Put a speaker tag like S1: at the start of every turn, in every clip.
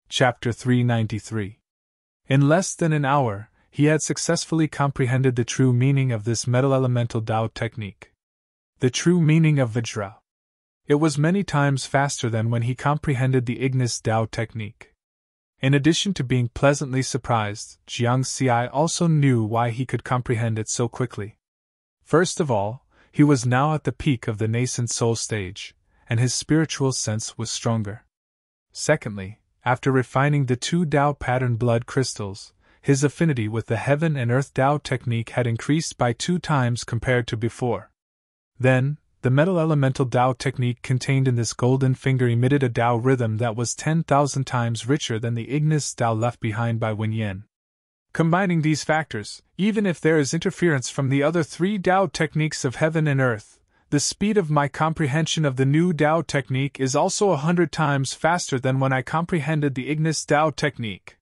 S1: Chapter 393. In less than an hour, he had successfully comprehended the true meaning of this metal elemental Tao technique. The true meaning of Vajra. It was many times faster than when he comprehended the Ignis Tao technique. In addition to being pleasantly surprised, Jiang Xi also knew why he could comprehend it so quickly. First of all, he was now at the peak of the nascent soul stage, and his spiritual sense was stronger. Secondly, after refining the two Tao pattern blood crystals, his affinity with the heaven and earth Tao technique had increased by 2 times compared to before. Then, the metal elemental Tao technique contained in this golden finger emitted a Tao rhythm that was 10,000 times richer than the Ignis Tao left behind by Wen Yin. Combining these factors, even if there is interference from the other 3 Tao techniques of heaven and earth, the speed of my comprehension of the new Tao technique is also 100 times faster than when I comprehended the Ignis Tao technique.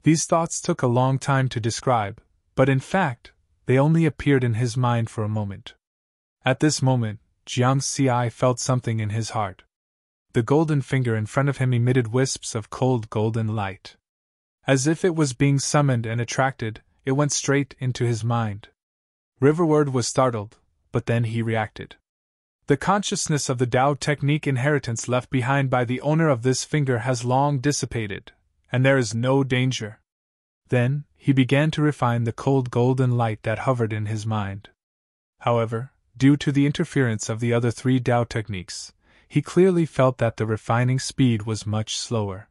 S1: These thoughts took a long time to describe, but in fact, they only appeared in his mind for a moment. At this moment, Jiang Xi felt something in his heart. The golden finger in front of him emitted wisps of cold golden light. As if it was being summoned and attracted, it went straight into his mind. Riverward was startled, but then he reacted. The consciousness of the Tao technique inheritance left behind by the owner of this finger has long dissipated, and there is no danger. Then, he began to refine the cold golden light that hovered in his mind. However, due to the interference of the other 3 Tao techniques, he clearly felt that the refining speed was much slower.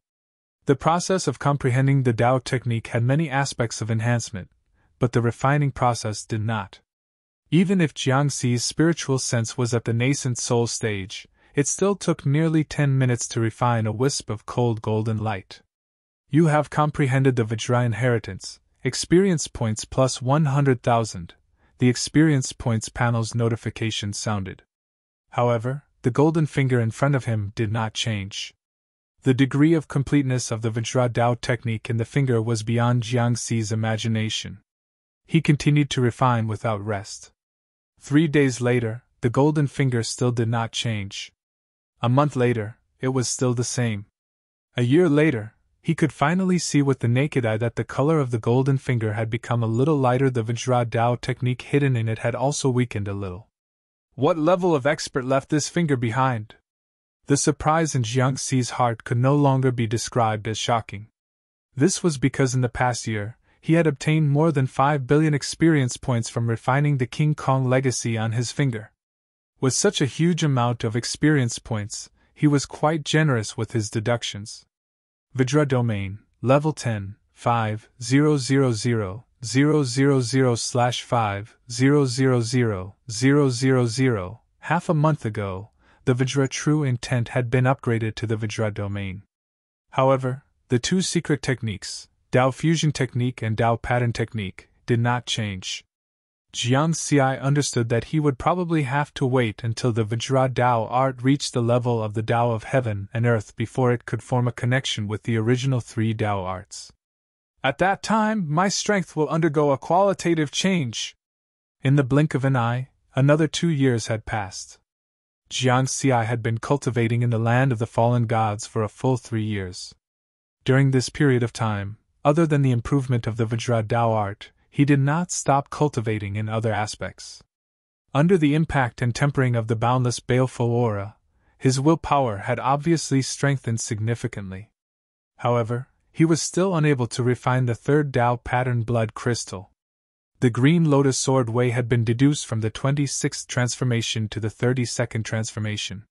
S1: The process of comprehending the Tao technique had many aspects of enhancement, but the refining process did not. Even if Jiang Xi's spiritual sense was at the nascent soul stage, it still took nearly 10 minutes to refine a wisp of cold golden light. You have comprehended the Vajra inheritance, experience points plus 100,000. The experience points panel's notification sounded. However, the golden finger in front of him did not change. The degree of completeness of the Vajra Tao technique in the finger was beyond Jiang Xi's imagination. He continued to refine without rest. 3 days later, the golden finger still did not change. A month later, it was still the same. A year later, he could finally see with the naked eye that the color of the golden finger had become a little lighter. The Vajra Tao technique hidden in it had also weakened a little. What level of expert left this finger behind? The surprise in Jiang Xi's heart could no longer be described as shocking. This was because in the past year, he had obtained more than 5 billion experience points from refining the King Kong legacy on his finger. With such a huge amount of experience points, he was quite generous with his deductions. Vajra Domain, Level 10, 5,000/5,000,000. Half a month ago, the Vajra True Intent had been upgraded to the Vajra Domain. However, the 2 secret techniques, Tao Fusion Technique and Tao Pattern Technique, did not change. Jiang Xi understood that he would probably have to wait until the Vajra Tao art reached the level of the Tao of heaven and earth before it could form a connection with the original 3 Tao arts. At that time, my strength will undergo a qualitative change. In the blink of an eye, another 2 years had passed. Jiang Xi had been cultivating in the land of the fallen gods for a full 3 years. During this period of time, other than the improvement of the Vajra Tao art, he did not stop cultivating in other aspects. Under the impact and tempering of the boundless baleful aura, his willpower had obviously strengthened significantly. However, he was still unable to refine the 3rd Tao pattern blood crystal. The green lotus sword way had been deduced from the 26th transformation to the 32nd transformation.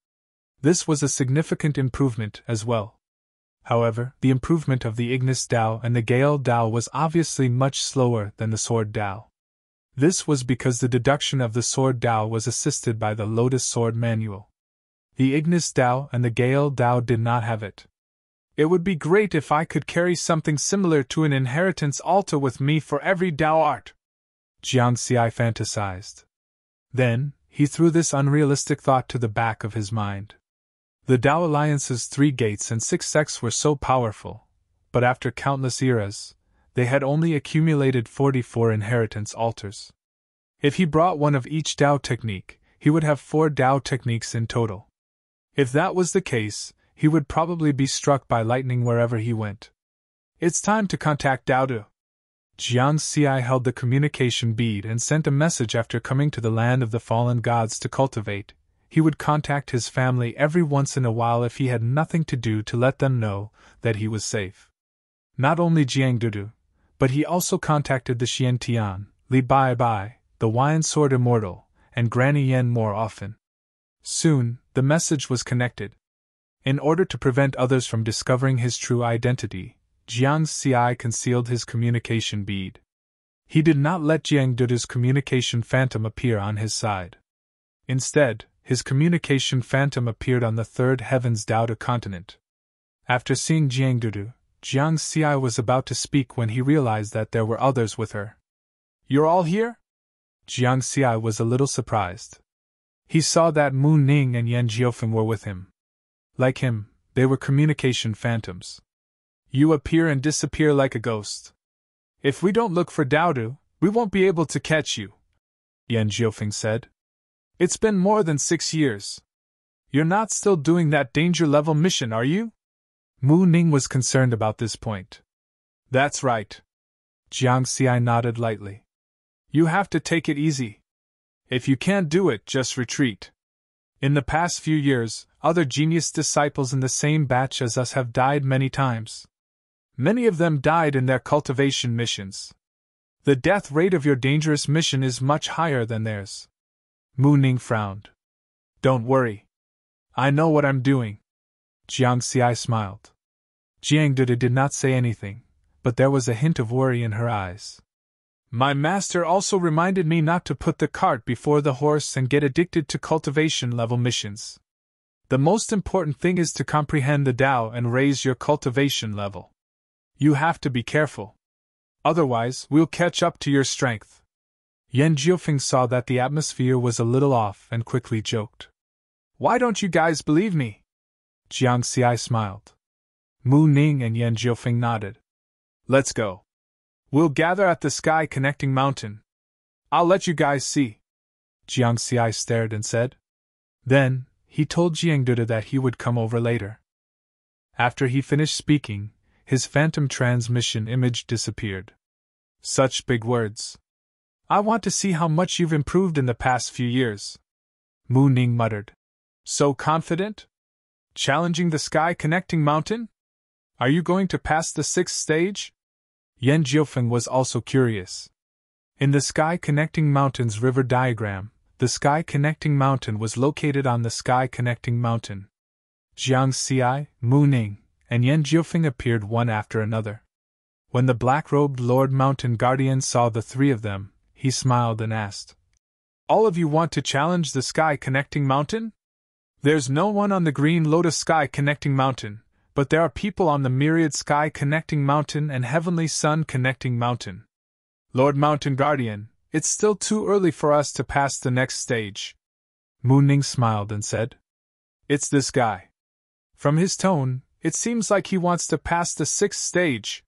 S1: This was a significant improvement as well. However, the improvement of the Ignis Tao and the Gale Tao was obviously much slower than the Sword Tao. This was because the deduction of the Sword Tao was assisted by the Lotus Sword Manual. The Ignis Tao and the Gale Tao did not have it. It would be great if I could carry something similar to an inheritance altar with me for every Tao art, Jiang Xi fantasized. Then, he threw this unrealistic thought to the back of his mind. The Tao Alliance's 3 gates and 6 sects were so powerful, but after countless eras, they had only accumulated 44 inheritance altars. If he brought one of each Tao technique, he would have 4 Tao techniques in total. If that was the case, he would probably be struck by lightning wherever he went. It's time to contact Daodu. Jiang Xi held the communication bead and sent a message after coming to the land of the fallen gods to cultivate. He would contact his family every once in a while if he had nothing to do to let them know that he was safe. Not only Jiang Dudu, but he also contacted the Xian Tian, Li Bai Bai, the Wine Sword Immortal, and Granny Yen more often. Soon, the message was connected. In order to prevent others from discovering his true identity, Jiang Xi concealed his communication bead. He did not let Jiang Dudu's communication phantom appear on his side. Instead, his communication phantom appeared on the third heaven's Daoda continent. After seeing Jiang Dudu, Jiang Xi was about to speak when he realized that there were others with her. "You're all here?" Jiang Xi was a little surprised. He saw that Mu Ning and Yan Jiofeng were with him. Like him, they were communication phantoms. "You appear and disappear like a ghost. If we don't look for Daodu, we won't be able to catch you," Yan Jiofeng said. "It's been more than 6 years. You're not still doing that danger level mission, are you?" Mu Ning was concerned about this point. "That's right." Jiang Xi nodded lightly. "You have to take it easy. If you can't do it, just retreat. In the past few years, other genius disciples in the same batch as us have died many times. Many of them died in their cultivation missions. The death rate of your dangerous mission is much higher than theirs." Mu Ning frowned. "Don't worry. I know what I'm doing." Jiang Xi smiled. Jiang Dudu did not say anything, but there was a hint of worry in her eyes. "My master also reminded me not to put the cart before the horse and get addicted to cultivation-level missions. The most important thing is to comprehend the Tao and raise your cultivation level. You have to be careful. Otherwise, we'll catch up to your strength." Yan Jiofeng saw that the atmosphere was a little off and quickly joked. "Why don't you guys believe me?" Jiang Xi smiled. Mu Ning and Yan Jiofeng nodded. "Let's go. We'll gather at the Sky Connecting Mountain. I'll let you guys see." Jiang Xi stared and said. Then, he told Jiang Dudu that he would come over later. After he finished speaking, his phantom transmission image disappeared. "Such big words. I want to see how much you've improved in the past few years," Mu Ning muttered. "So confident? Challenging the Sky Connecting Mountain? Are you going to pass the 6th stage?" Yan Jiofeng was also curious. In the Sky Connecting Mountain's river diagram, the Sky Connecting Mountain was located on the Sky Connecting Mountain. Jiang Xi, Mu Ning, and Yan Jiofeng appeared one after another. When the black-robed Lord Mountain Guardian saw the three of them, he smiled and asked, "All of you want to challenge the Sky Connecting Mountain? There's no one on the Green Lotus Sky Connecting Mountain, but there are people on the Myriad Sky Connecting Mountain and Heavenly Sun Connecting Mountain. Lord Mountain Guardian, it's still too early for us to pass the next stage." Mu Ning smiled and said, "It's this guy. From his tone, it seems like he wants to pass the 6th stage."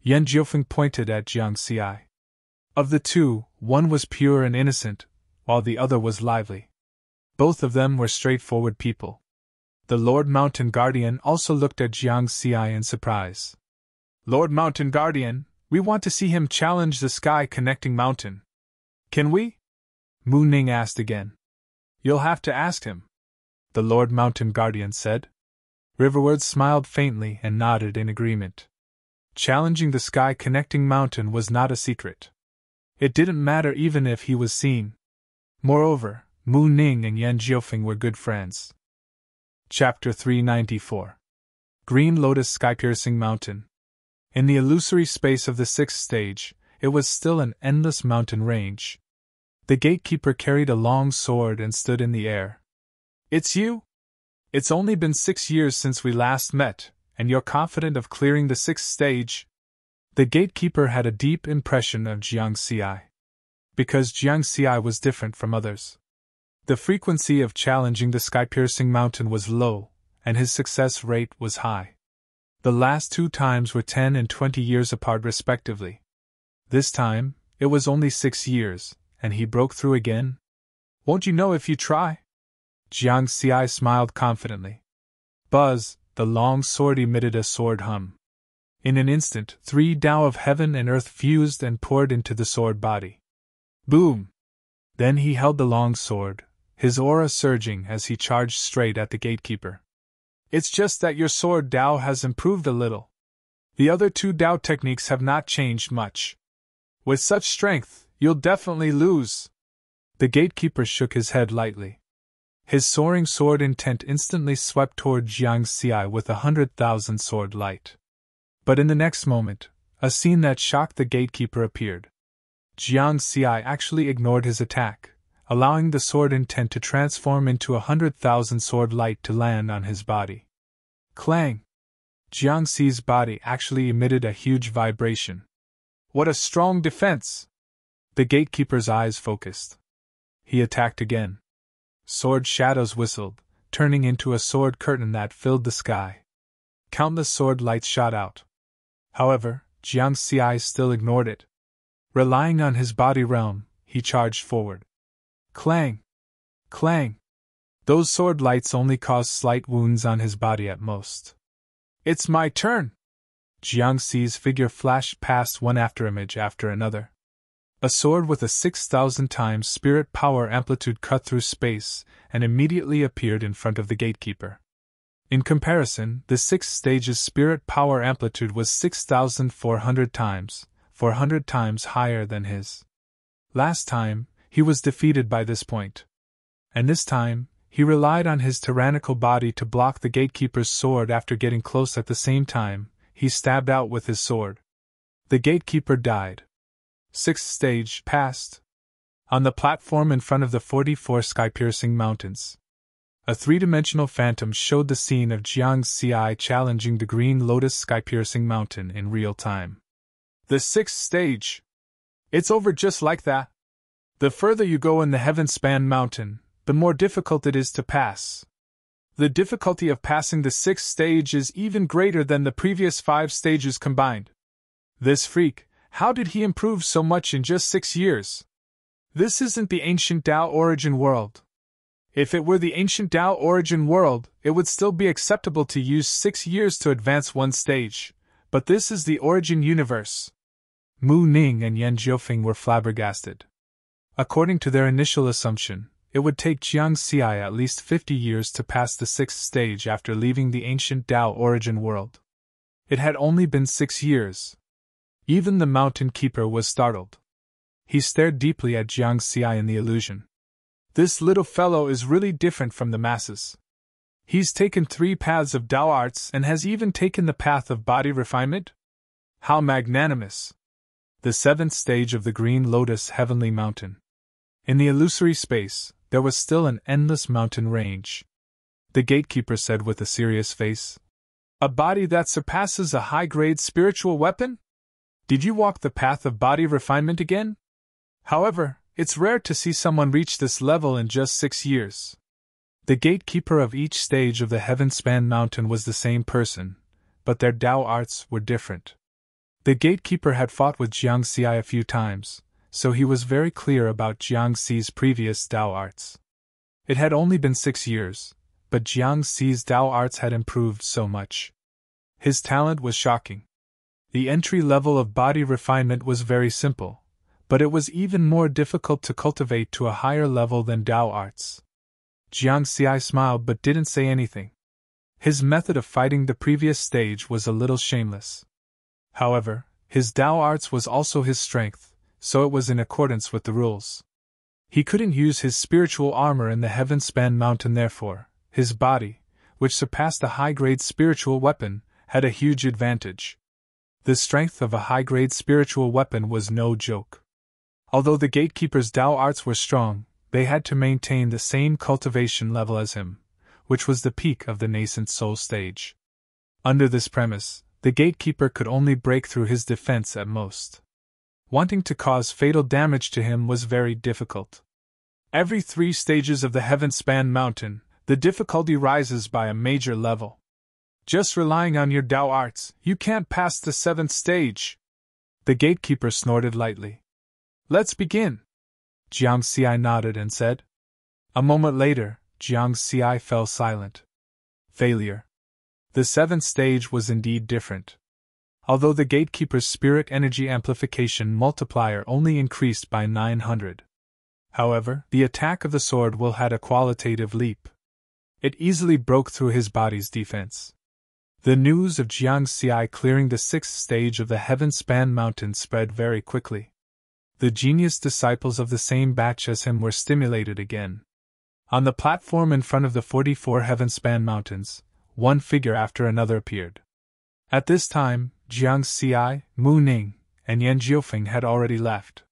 S1: Yan Jiofeng pointed at Jiang Xi. Of the two, one was pure and innocent, while the other was lively. Both of them were straightforward people. The Lord Mountain Guardian also looked at Jiang Xi in surprise. "Lord Mountain Guardian, we want to see him challenge the Sky Connecting Mountain. Can we?" Mu Ning asked again. "You'll have to ask him," the Lord Mountain Guardian said. Riverward smiled faintly and nodded in agreement. Challenging the Sky Connecting Mountain was not a secret. It didn't matter even if he was seen. Moreover, Mu Ning and Yan Jiofeng were good friends. Chapter 394. Green Lotus Sky-Piercing Mountain. In the illusory space of the 6th stage, it was still an endless mountain range. The gatekeeper carried a long sword and stood in the air. "It's you? It's only been 6 years since we last met, and you're confident of clearing the 6th stage?" The gatekeeper had a deep impression of Jiang Xi. Because Jiang Xi was different from others. The frequency of challenging the sky-piercing mountain was low, and his success rate was high. The last 2 times were 10 and 20 years apart respectively. This time, it was only 6 years, and he broke through again. "Won't you know if you try?" Jiang Xi smiled confidently. "Buzz, the long sword emitted a sword hum. In an instant, 3 Tao of heaven and earth fused and poured into the sword body. Boom! Then he held the long sword, his aura surging as he charged straight at the gatekeeper. It's just that your sword Tao has improved a little. The other 2 Tao techniques have not changed much. With such strength, you'll definitely lose. The gatekeeper shook his head lightly. His soaring sword intent instantly swept toward Jiang Xi with 100,000 sword light. But in the next moment, a scene that shocked the gatekeeper appeared. Jiang Xi actually ignored his attack, allowing the sword intent to transform into 100,000 sword light to land on his body. Clang! Jiang Xi's body actually emitted a huge vibration. What a strong defense! The gatekeeper's eyes focused. He attacked again. Sword shadows whistled, turning into a sword curtain that filled the sky. Countless sword lights shot out. However, Jiang Xi still ignored it. Relying on his body realm, he charged forward. Clang! Clang! Those sword lights only caused slight wounds on his body at most. It's my turn! Jiang Xi's figure flashed past one afterimage after another. A sword with a 6,000 times spirit power amplitude cut through space and immediately appeared in front of the gatekeeper. In comparison, the 6th stage's spirit power amplitude was 6,400 times, 400 times higher than his. Last time, he was defeated by this point. And this time, he relied on his tyrannical body to block the gatekeeper's sword. After getting close at the same time, he stabbed out with his sword. The gatekeeper died. 6th stage passed. On the platform in front of the 44 sky-piercing mountains, a 3-dimensional phantom showed the scene of Jiang Xi challenging the Green Lotus sky-piercing mountain in real time. The 6th stage! It's over just like that. The further you go in the heaven-span mountain, the more difficult it is to pass. The difficulty of passing the 6th stage is even greater than the previous 5 stages combined. This freak, how did he improve so much in just 6 years? This isn't the ancient Tao origin world. If it were the ancient Tao origin world, it would still be acceptable to use 6 years to advance one stage, but this is the origin universe. Mu Ning and Yan Jiufeng were flabbergasted. According to their initial assumption, it would take Jiang Xi at least 50 years to pass the 6th stage after leaving the ancient Tao origin world. It had only been 6 years. Even the mountain keeper was startled. He stared deeply at Jiang Xi in the illusion. This little fellow is really different from the masses. He's taken 3 paths of Tao arts and has even taken the path of body refinement? How magnanimous! The 7th stage of the Green Lotus Heavenly Mountain. In the illusory space, there was still an endless mountain range. The gatekeeper said with a serious face. A body that surpasses a high-grade spiritual weapon? Did you walk the path of body refinement again? However, it's rare to see someone reach this level in just 6 years. The gatekeeper of each stage of the heaven-span mountain was the same person, but their Tao arts were different. The gatekeeper had fought with Jiang Xi a few times, so he was very clear about Jiang Xi's previous Tao arts. It had only been 6 years, but Jiang Xi's Tao arts had improved so much. His talent was shocking. The entry level of body refinement was very simple, but it was even more difficult to cultivate to a higher level than Tao arts. Jiang Xi smiled but didn't say anything. His method of fighting the previous stage was a little shameless. However, his Tao arts was also his strength, so it was in accordance with the rules. He couldn't use his spiritual armor in the heaven-span mountain, therefore, his body, which surpassed a high-grade spiritual weapon, had a huge advantage. The strength of a high-grade spiritual weapon was no joke. Although the gatekeeper's Tao arts were strong, they had to maintain the same cultivation level as him, which was the peak of the nascent soul stage. Under this premise, the gatekeeper could only break through his defense at most. Wanting to cause fatal damage to him was very difficult. Every 3 stages of the heaven-span mountain, the difficulty rises by a major level. Just relying on your Tao arts, you can't pass the 7th stage. The gatekeeper snorted lightly. Let's begin. Jiang Xi nodded and said. A moment later, Jiang Xi fell silent. Failure. The seventh stage was indeed different. Although the gatekeeper's spirit energy amplification multiplier only increased by 900. However, the attack of the sword will had a qualitative leap. It easily broke through his body's defense. The news of Jiang Xi clearing the sixth stage of the heaven-span mountain spread very quickly. The genius disciples of the same batch as him were stimulated again. On the platform in front of the 44 heaven-span mountains, one figure after another appeared. At this time, Jiang Xi, Mu Ning, and Yan Jiufeng had already left.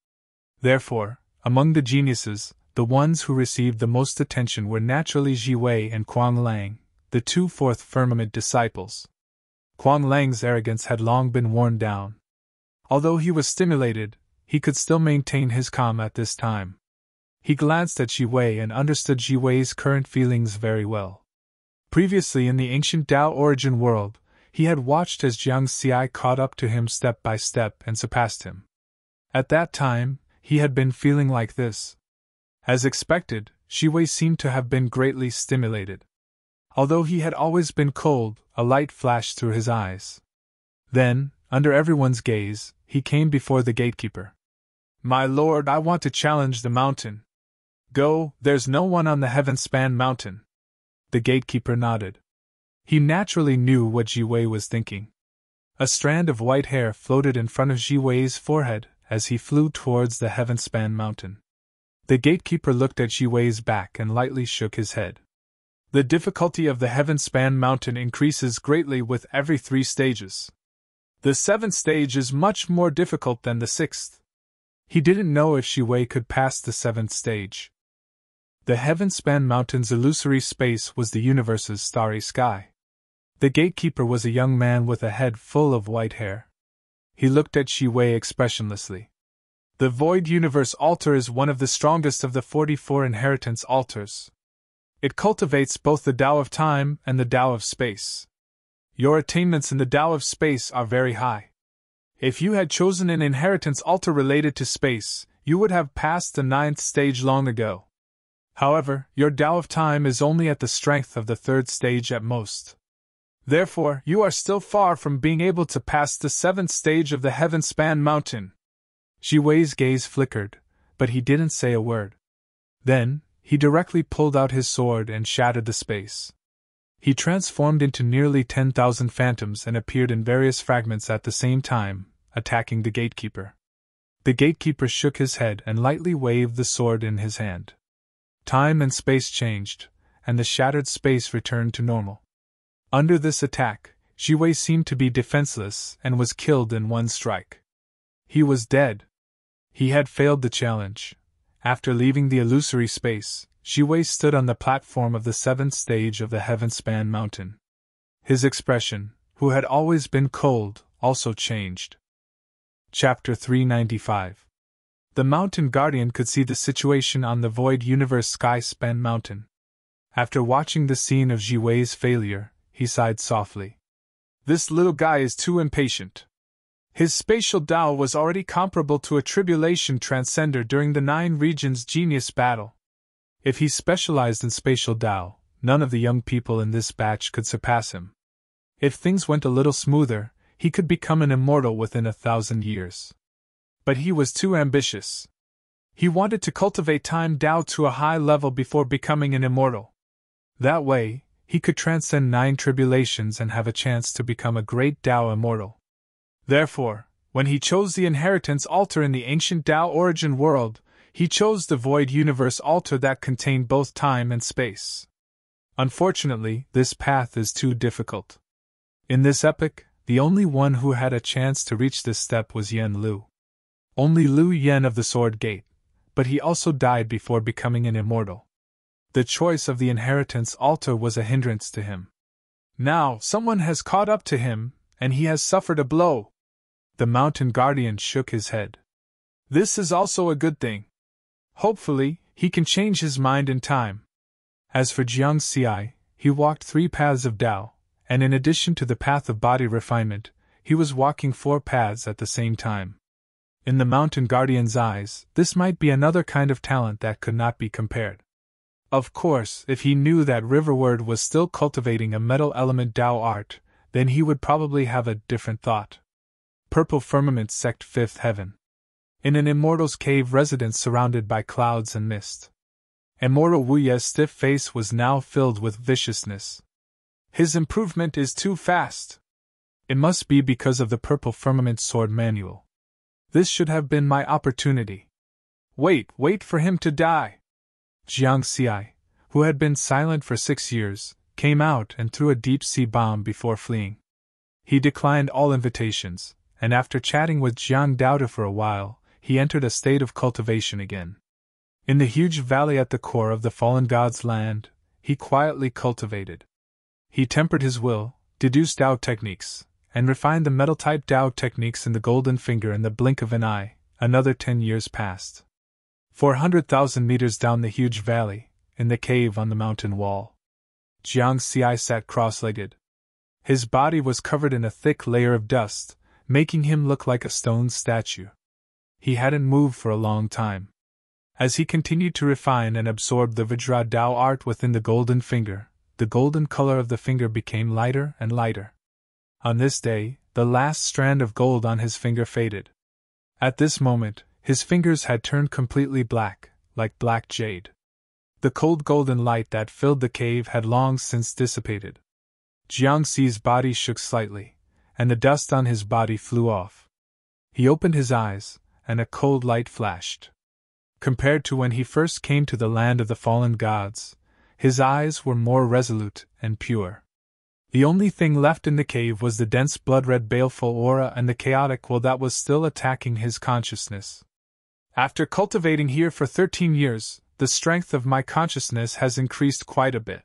S1: Therefore, among the geniuses, the ones who received the most attention were naturally Ji Wei and Kuang Lang, the two fourth firmament disciples. Kuang Lang's arrogance had long been worn down. Although he was stimulated, he could still maintain his calm at this time. He glanced at Ji Wei and understood Ji Wei's current feelings very well. Previously in the ancient Tao origin world, he had watched as Jiang Xi caught up to him step by step and surpassed him. At that time, he had been feeling like this. As expected, Ji Wei seemed to have been greatly stimulated. Although he had always been cold, a light flashed through his eyes. Then, under everyone's gaze, he came before the gatekeeper. "My lord, I want to challenge the mountain." "Go, there's no one on the heaven-span mountain." The gatekeeper nodded. He naturally knew what Ji Wei was thinking. A strand of white hair floated in front of Ji Wei's forehead as he flew towards the heaven-span mountain. The gatekeeper looked at Ji Wei's back and lightly shook his head. The difficulty of the heaven-span mountain increases greatly with every 3 stages. The 7th stage is much more difficult than the 6th. He didn't know if Ji Wei could pass the 7th stage. The heaven-span mountain's illusory space was the universe's starry sky. The gatekeeper was a young man with a head full of white hair. He looked at Ji Wei expressionlessly. The Void Universe Altar is one of the strongest of the 44 inheritance altars. It cultivates both the Tao of Time and the Tao of Space. Your attainments in the Tao of Space are very high. If you had chosen an inheritance altar related to space, you would have passed the 9th stage long ago. However, your Tao of Time is only at the strength of the 3rd stage at most. Therefore, you are still far from being able to pass the 7th stage of the heaven-span mountain. Ji Wei's gaze flickered, but he didn't say a word. Then, he directly pulled out his sword and shattered the space. He transformed into nearly 10,000 phantoms and appeared in various fragments at the same time, attacking the gatekeeper. The gatekeeper shook his head and lightly waved the sword in his hand. Time and space changed, and the shattered space returned to normal. Under this attack, Ji Wei seemed to be defenseless and was killed in one strike. He was dead. He had failed the challenge. After leaving the illusory space, Ji Wei stood on the platform of the 7th stage of the heaven-span mountain. His expression, who had always been cold, also changed. Chapter 395. The mountain guardian could see the situation on the Void Universe Sky-span mountain. After watching the scene of Ji Wei's failure, he sighed softly. This little guy is too impatient. His spatial Tao was already comparable to a tribulation transcender during the 9 regions genius battle. If he specialized in spatial Tao, none of the young people in this batch could surpass him. If things went a little smoother, he could become an immortal within 1,000 years. But he was too ambitious. He wanted to cultivate time Tao to a high level before becoming an immortal. That way, he could transcend 9 tribulations and have a chance to become a great Tao immortal. Therefore, when he chose the inheritance altar in the ancient Tao origin world, he chose the Void Universe altar that contained both time and space. Unfortunately, this path is too difficult. In this epoch, the only one who had a chance to reach this step was Yen Lu. Only Lu Yen of the Sword Gate, but he also died before becoming an immortal. The choice of the inheritance altar was a hindrance to him. Now, someone has caught up to him, and he has suffered a blow. The mountain guardian shook his head. This is also a good thing. Hopefully, he can change his mind in time. As for Jiang Xi, he walked 3 paths of Tao, and in addition to the path of body refinement, he was walking 4 paths at the same time. In the mountain guardian's eyes, this might be another kind of talent that could not be compared. Of course, if he knew that Riverward was still cultivating a metal element Tao art, then he would probably have a different thought. Purple firmament sect fifth heaven. In an immortal's cave residence surrounded by clouds and mist. Immortal Wu Ye's stiff face was now filled with viciousness. His improvement is too fast. It must be because of the purple firmament sword manual. This should have been my opportunity. Wait for him to die. Jiang Xi, who had been silent for 6 years, came out and threw a deep-sea bomb before fleeing. He declined all invitations, and after chatting with Jiang Daoda for a while, he entered a state of cultivation again. In the huge valley at the core of the fallen god's land, he quietly cultivated. He tempered his will, deduced Tao techniques, and refined the metal-type Tao techniques in the golden finger in the blink of an eye. Another 10 years passed. 400,000 meters down the huge valley, in the cave on the mountain wall, Jiang Xi sat cross-legged. His body was covered in a thick layer of dust, making him look like a stone statue. He hadn't moved for a long time. As he continued to refine and absorb the Vajra Tao art within the golden finger, the golden color of the finger became lighter and lighter. On this day, the last strand of gold on his finger faded. At this moment, his fingers had turned completely black, like black jade. The cold golden light that filled the cave had long since dissipated. Jiang Xi's body shook slightly, and the dust on his body flew off. He opened his eyes, and a cold light flashed. Compared to when he first came to the land of the fallen gods, his eyes were more resolute and pure. The only thing left in the cave was the dense blood-red baleful aura and the chaotic will that was still attacking his consciousness. After cultivating here for 13 years, the strength of my consciousness has increased quite a bit.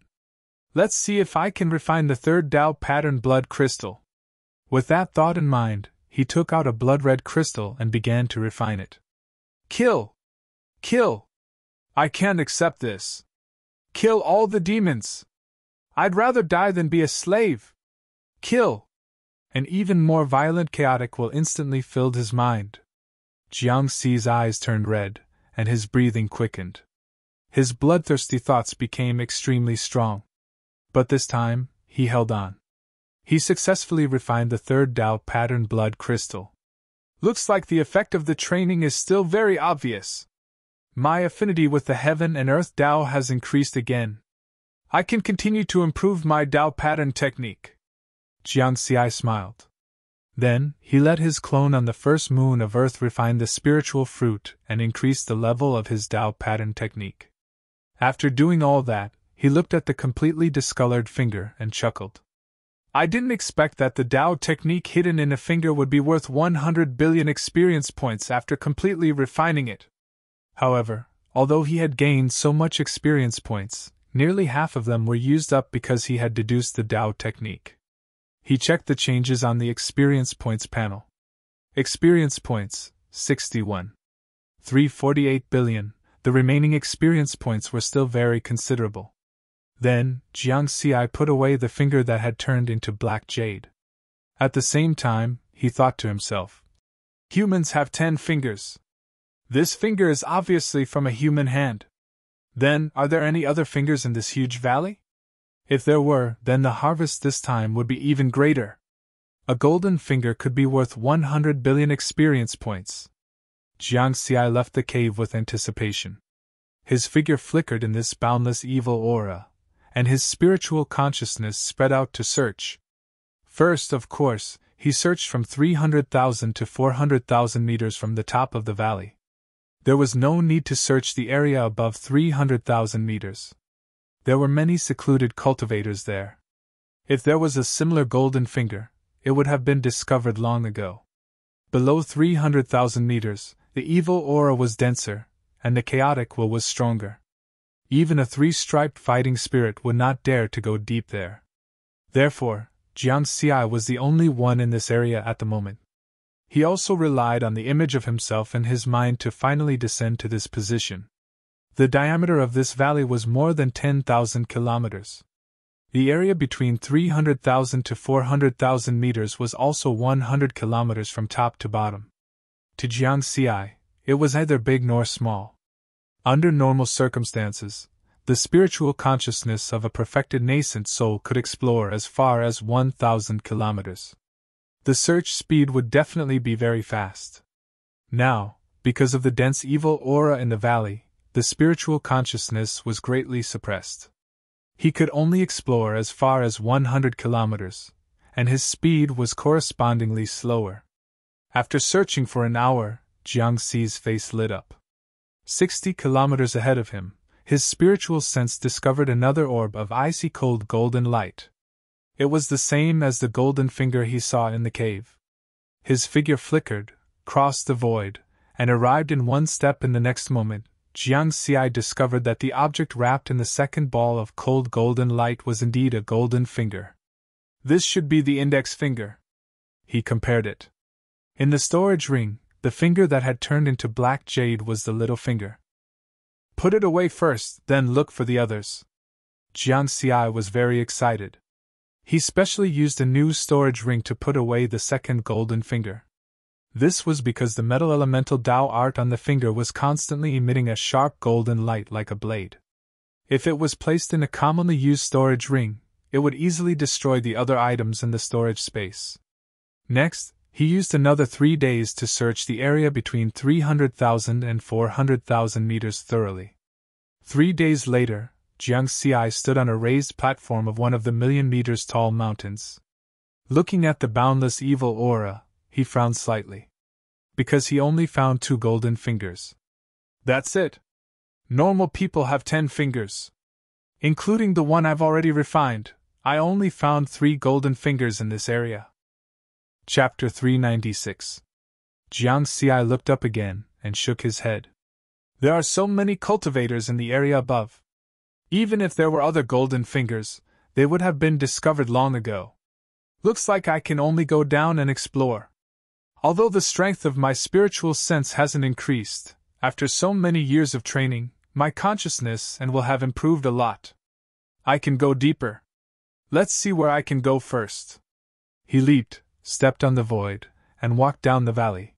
S1: Let's see if I can refine the third Tao pattern blood crystal. With that thought in mind, he took out a blood-red crystal and began to refine it. Kill! Kill! I can't accept this. Kill all the demons! I'd rather die than be a slave! Kill! An even more violent chaotic will instantly filled his mind. Jiang Xi's eyes turned red, and his breathing quickened. His bloodthirsty thoughts became extremely strong. But this time, he held on. He successfully refined the third Tao pattern blood crystal. Looks like the effect of the training is still very obvious. My affinity with the heaven and earth Tao has increased again. I can continue to improve my Tao pattern technique. Jiang Xi smiled. Then, he let his clone on the first moon of Earth refine the spiritual fruit and increase the level of his Tao pattern technique. After doing all that, he looked at the completely discolored finger and chuckled. I didn't expect that the Tao technique hidden in a finger would be worth 100 billion experience points after completely refining it. However, although he had gained so much experience points, nearly half of them were used up because he had deduced the Tao technique. He checked the changes on the experience points panel. Experience points, 61. 348 billion, the remaining experience points were still very considerable. Then, Jiang Xi put away the finger that had turned into black jade. At the same time, he thought to himself, humans have 10 fingers. This finger is obviously from a human hand. Then, are there any other fingers in this huge valley? If there were, then the harvest this time would be even greater. A golden finger could be worth 100 billion experience points. Jiang Xi left the cave with anticipation. His figure flickered in this boundless evil aura, and his spiritual consciousness spread out to search. First, of course, he searched from 300,000 to 400,000 meters from the top of the valley. There was no need to search the area above 300,000 meters. There were many secluded cultivators there. If there was a similar golden finger, it would have been discovered long ago. Below 300,000 meters, the evil aura was denser, and the chaotic will was stronger. Even a 3-striped fighting spirit would not dare to go deep there. Therefore, Jiang Xi was the only one in this area at the moment. He also relied on the image of himself in his mind to finally descend to this position. The diameter of this valley was more than 10,000 kilometers. The area between 300,000 to 400,000 meters was also 100 kilometers from top to bottom. To Jiang Xi, it was neither big nor small. Under normal circumstances, the spiritual consciousness of a perfected nascent soul could explore as far as 1,000 kilometers. The search speed would definitely be very fast. Now, because of the dense evil aura in the valley, the spiritual consciousness was greatly suppressed. He could only explore as far as 100 kilometers, and his speed was correspondingly slower. After searching for an hour, Jiang Xi's face lit up. 60 kilometers ahead of him, his spiritual sense discovered another orb of icy cold golden light. It was the same as the golden finger he saw in the cave. His figure flickered, crossed the void, and arrived in one step. In the next moment, Jiang Xi discovered that the object wrapped in the second ball of cold golden light was indeed a golden finger. This should be the index finger. He compared it. In the storage ring, the finger that had turned into black jade was the little finger. Put it away first, then look for the others. Jiang Xi was very excited. He specially used a new storage ring to put away the second golden finger. This was because the metal elemental Tao art on the finger was constantly emitting a sharp golden light like a blade. If it was placed in a commonly used storage ring, it would easily destroy the other items in the storage space. Next, he used another 3 days to search the area between 300,000 and 400,000 meters thoroughly. 3 days later, Jiang Xi stood on a raised platform of one of the 1,000,000 meters tall mountains. Looking at the boundless evil aura, he frowned slightly. Because he only found 2 golden fingers. That's it. Normal people have 10 fingers. Including the one I've already refined, I only found 3 golden fingers in this area. Chapter 396. Jiang Xi looked up again and shook his head. There are so many cultivators in the area above. Even if there were other golden fingers, they would have been discovered long ago. Looks like I can only go down and explore. Although the strength of my spiritual sense hasn't increased, after so many years of training, my consciousness and will have improved a lot. I can go deeper. Let's see where I can go first. He leaped, stepped on the void, and walked down the valley.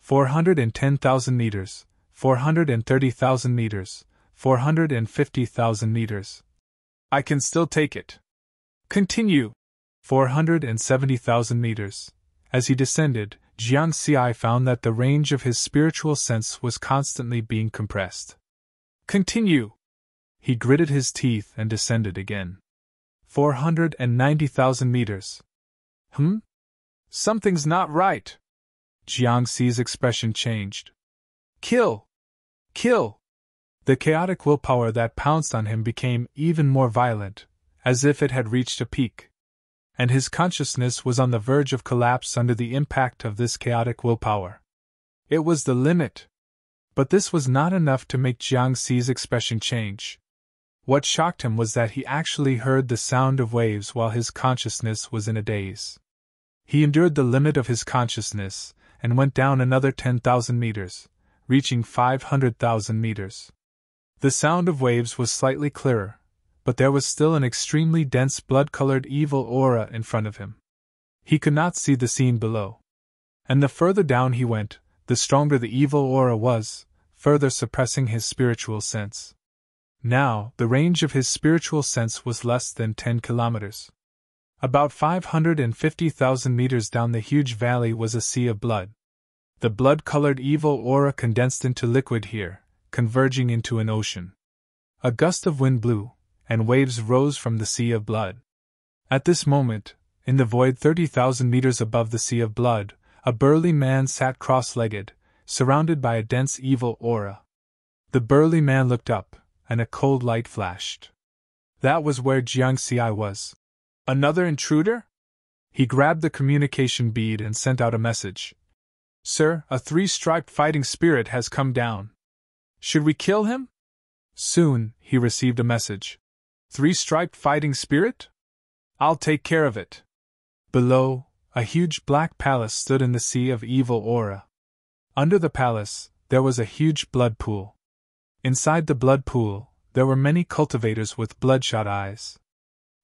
S1: 410,000 meters, 430,000 meters, 450,000 meters. I can still take it. Continue. 470,000 meters. As he descended, Jiang Xi found that the range of his spiritual sense was constantly being compressed. Continue. He gritted his teeth and descended again. 490,000 meters. Something's not right. Jiang Xi's expression changed. Kill! Kill! The chaotic willpower that pounced on him became even more violent, as if it had reached a peak. And his consciousness was on the verge of collapse under the impact of this chaotic willpower. It was the limit. But this was not enough to make Jiang Xi's expression change. What shocked him was that he actually heard the sound of waves while his consciousness was in a daze. He endured the limit of his consciousness and went down another 10,000 meters, reaching 500,000 meters. The sound of waves was slightly clearer, but there was still an extremely dense blood-colored evil aura in front of him. He could not see the scene below. And the further down he went, the stronger the evil aura was, further suppressing his spiritual sense. Now, the range of his spiritual sense was less than 10 kilometers. About 550,000 meters down the huge valley was a sea of blood. The blood-colored evil aura condensed into liquid here, converging into an ocean. A gust of wind blew, and waves rose from the sea of blood. At this moment, in the void 30,000 meters above the sea of blood, a burly man sat cross-legged, surrounded by a dense evil aura. The burly man looked up, and a cold light flashed. That was where Jiang Xi was. Another intruder? He grabbed the communication bead and sent out a message. Sir, a 3-striped fighting spirit has come down. Should we kill him? Soon, he received a message. 3-striped fighting spirit? I'll take care of it. Below, a huge black palace stood in the sea of evil aura. Under the palace, there was a huge blood pool. Inside the blood pool, there were many cultivators with bloodshot eyes.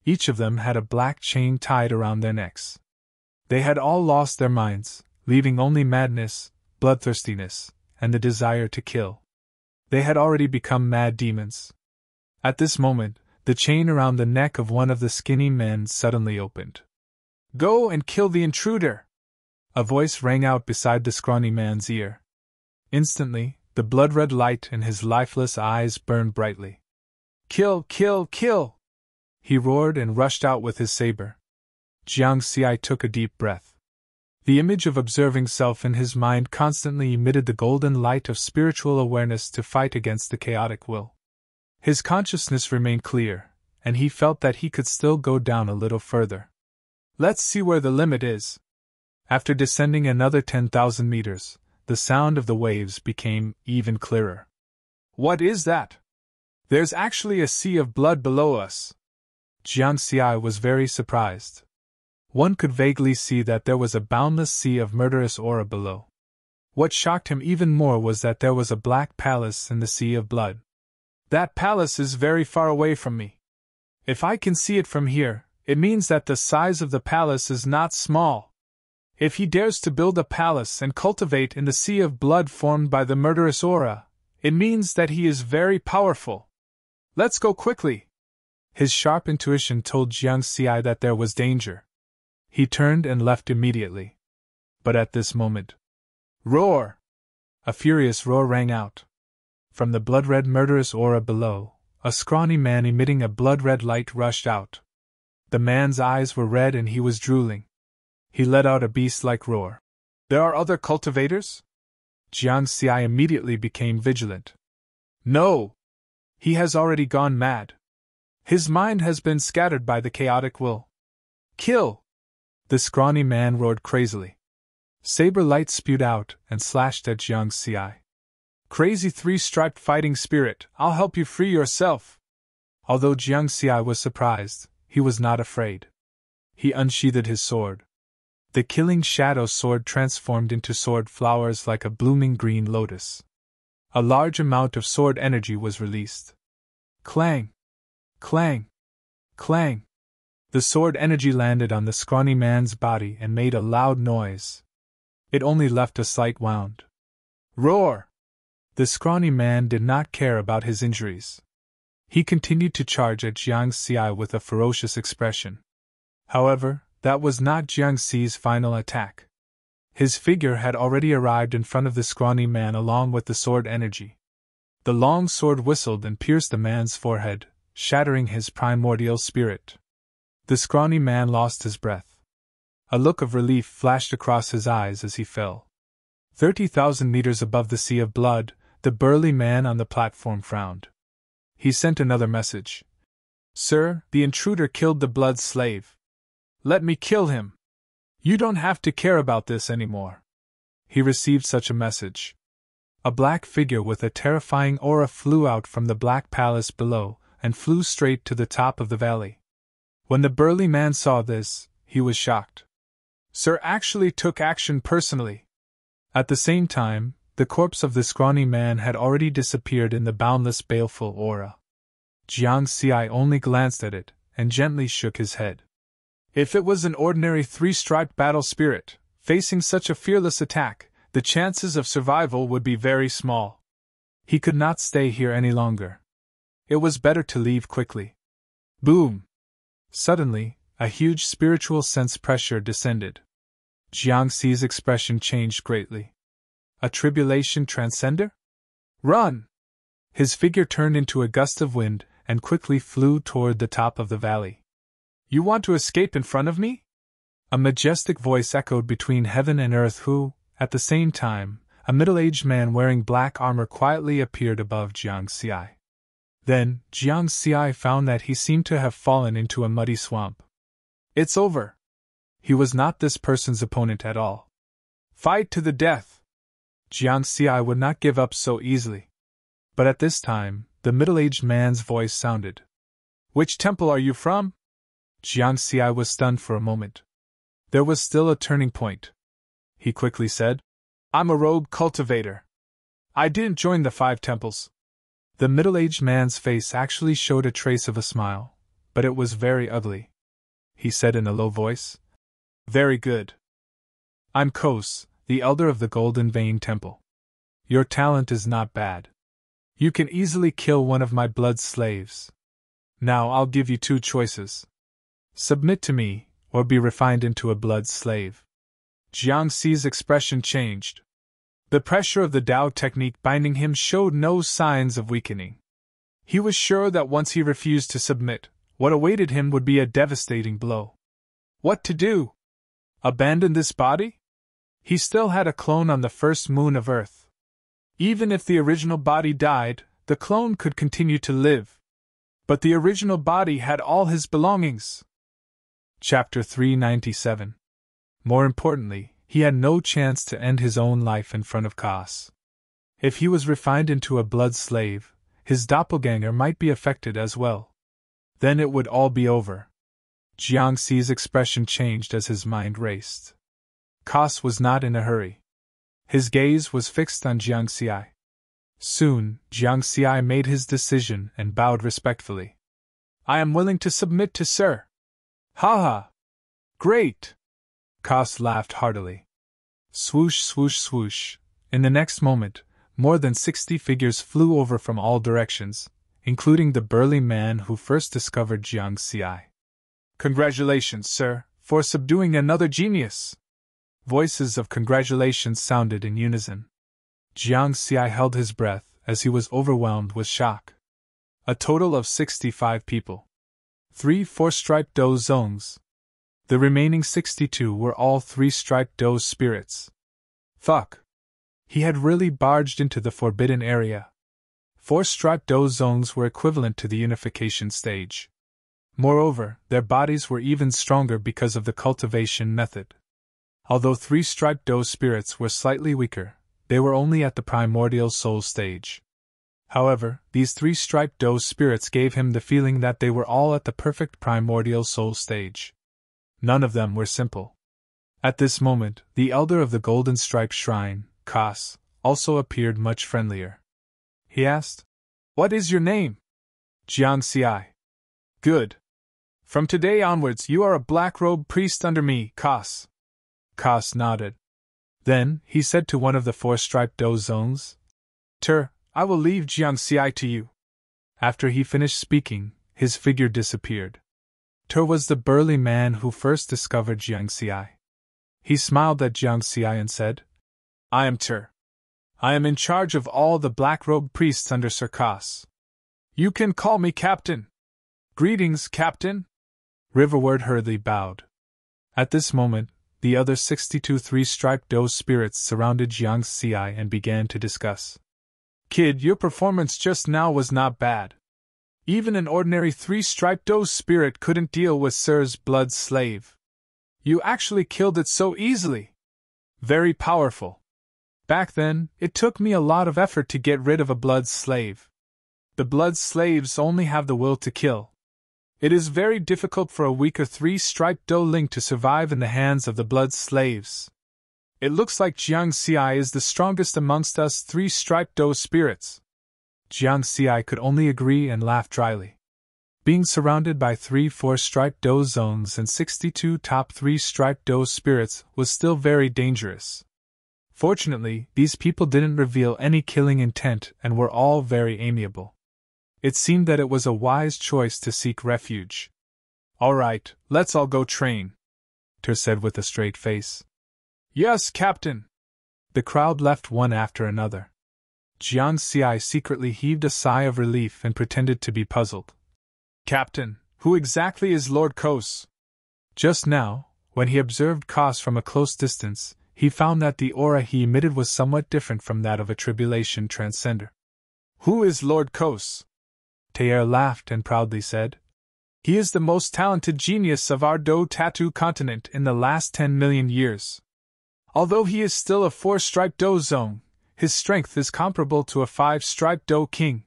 S1: Each of them had a black chain tied around their necks. They had all lost their minds, leaving only madness, bloodthirstiness, and the desire to kill. They had already become mad demons. At this moment, the chain around the neck of one of the skinny men suddenly opened. "Go and kill the intruder!" a voice rang out beside the scrawny man's ear. Instantly, the blood-red light in his lifeless eyes burned brightly. "Kill, kill, kill!" he roared and rushed out with his saber. Jiang Xi took a deep breath. The image of observing self in his mind constantly emitted the golden light of spiritual awareness to fight against the chaotic will. His consciousness remained clear, and he felt that he could still go down a little further. Let's see where the limit is. After descending another 10,000 meters, the sound of the waves became even clearer. What is that? There's actually a sea of blood below us. Jiang Xi was very surprised. One could vaguely see that there was a boundless sea of murderous aura below. What shocked him even more was that there was a black palace in the sea of blood. That palace is very far away from me. If I can see it from here, it means that the size of the palace is not small. If he dares to build a palace and cultivate in the sea of blood formed by the murderous aura, it means that he is very powerful. Let's go quickly. His sharp intuition told Jiang Xi that there was danger. He turned and left immediately. But at this moment, roar! A furious roar rang out. From the blood-red murderous aura below, a scrawny man emitting a blood-red light rushed out. The man's eyes were red and he was drooling. He let out a beast-like roar. There are other cultivators? Jiang Xi immediately became vigilant. No! He has already gone mad. His mind has been scattered by the chaotic will. Kill! The scrawny man roared crazily. Saber light spewed out and slashed at Jiang Xi. Crazy three-striped fighting spirit, I'll help you free yourself. Although Jiang Xi was surprised, he was not afraid. He unsheathed his sword. The killing shadow sword transformed into sword flowers like a blooming green lotus. A large amount of sword energy was released. Clang! Clang! Clang! The sword energy landed on the scrawny man's body and made a loud noise. It only left a slight wound. Roar! The scrawny man did not care about his injuries. He continued to charge at Jiang Xi with a ferocious expression. However, that was not Jiang Xi's final attack. His figure had already arrived in front of the scrawny man along with the sword energy. The long sword whistled and pierced the man's forehead, shattering his primordial spirit. The scrawny man lost his breath. A look of relief flashed across his eyes as he fell. 30,000 meters above the sea of blood, the burly man on the platform frowned. He sent another message. Sir, the intruder killed the blood slave. Let me kill him. You don't have to care about this anymore. He received such a message. A black figure with a terrifying aura flew out from the black palace below and flew straight to the top of the valley. When the burly man saw this, he was shocked. Sir actually took action personally. At the same time, the corpse of the scrawny man had already disappeared in the boundless baleful aura. Jiang Xi only glanced at it and gently shook his head. If it was an ordinary three-striped battle spirit, facing such a fearless attack, the chances of survival would be very small. He could not stay here any longer. It was better to leave quickly. Boom! Suddenly, a huge spiritual sense pressure descended. Jiang Xi's expression changed greatly. A tribulation transcender? Run! His figure turned into a gust of wind and quickly flew toward the top of the valley. You want to escape in front of me? A majestic voice echoed between heaven and earth who, at the same time, a middle-aged man wearing black armor quietly appeared above Jiang Xi. Then, Jiang Xi found that he seemed to have fallen into a muddy swamp. It's over. He was not this person's opponent at all. Fight to the death! Jiang Xi would not give up so easily. But at this time, the middle-aged man's voice sounded. Which temple are you from? Jiang Xi was stunned for a moment. There was still a turning point. He quickly said, I'm a rogue cultivator. I didn't join the 5 temples. The middle-aged man's face actually showed a trace of a smile, but it was very ugly. He said in a low voice, Very good. I'm Kos, the elder of the Golden Vein Temple. Your talent is not bad. You can easily kill one of my blood slaves. Now I'll give you two choices. Submit to me, or be refined into a blood slave. Jiangxi's expression changed. The pressure of the Tao technique binding him showed no signs of weakening. He was sure that once he refused to submit, what awaited him would be a devastating blow. What to do? Abandon this body? He still had a clone on the first moon of Earth. Even if the original body died, the clone could continue to live. But the original body had all his belongings. Chapter 397. More importantly, he had no chance to end his own life in front of Kas. If he was refined into a blood slave, his doppelganger might be affected as well. Then it would all be over. Jiangxi's expression changed as his mind raced. Kas was not in a hurry. His gaze was fixed on Jiangxi. Soon, Jiangxi made his decision and bowed respectfully. I am willing to submit to Sir. Ha ha! Great! Kas laughed heartily. Swoosh, swoosh, swoosh. In the next moment, more than 60 figures flew over from all directions, including the burly man who first discovered Jiangxi. Congratulations, sir, for subduing another genius! Voices of congratulations sounded in unison. Jiangxi held his breath as he was overwhelmed with shock. A total of 65 people. 3 4-striped Do Zongs. The remaining 62 were all 3-striped Do spirits. Fuck! He had really barged into the forbidden area. 4-striped Do Zongs were equivalent to the unification stage. Moreover, their bodies were even stronger because of the cultivation method. Although 3-striped Do spirits were slightly weaker, they were only at the primordial soul stage. However, these 3-striped Do spirits gave him the feeling that they were all at the perfect primordial soul stage. None of them were simple. At this moment, the elder of the Golden Stripe Shrine, Kas, also appeared much friendlier. He asked, "What is your name?" Jiangxi. Good. From today onwards you are a black-robed priest under me, Kas. Kas nodded. Then, he said to one of the 4-striped Do Zongs, I will leave Jiangxi to you. After he finished speaking, his figure disappeared. Was the burly man who first discovered Jiangxi. He smiled at Jiangxi and said, I am I am in charge of all the black-robed priests under Sir Kas. You can call me Captain. Greetings, Captain. Riverward hurriedly bowed. At this moment, the other 62 3-striped Do spirits surrounded Jiangxi and began to discuss. Kid, your performance just now was not bad. Even an ordinary 3-striped Do spirit couldn't deal with Sir's blood slave. You actually killed it so easily. Very powerful. Back then, it took me a lot of effort to get rid of a blood slave. The blood slaves only have the will to kill. It is very difficult for a weaker 3-striped Do Ling to survive in the hands of the blood slaves. It looks like Jiangxi is the strongest amongst us 3-striped Do spirits. Jiangxi could only agree and laugh dryly. Being surrounded by 3 4-striped Do Zongs and 62 top 3-striped Do spirits was still very dangerous. Fortunately, these people didn't reveal any killing intent and were all very amiable. It seemed that it was a wise choice to seek refuge. All right, let's all go train, said with a straight face. Yes, Captain. The crowd left one after another. Jiangxi secretly heaved a sigh of relief and pretended to be puzzled. Captain, who exactly is Lord Kos? Just now, when he observed Kos from a close distance, he found that the aura he emitted was somewhat different from that of a tribulation transcender. Who is Lord Kos? Taer laughed and proudly said, He is the most talented genius of our Do Tattoo continent in the last 10 million years. Although he is still a 4-striped Do Zong, his strength is comparable to a 5-striped Do King.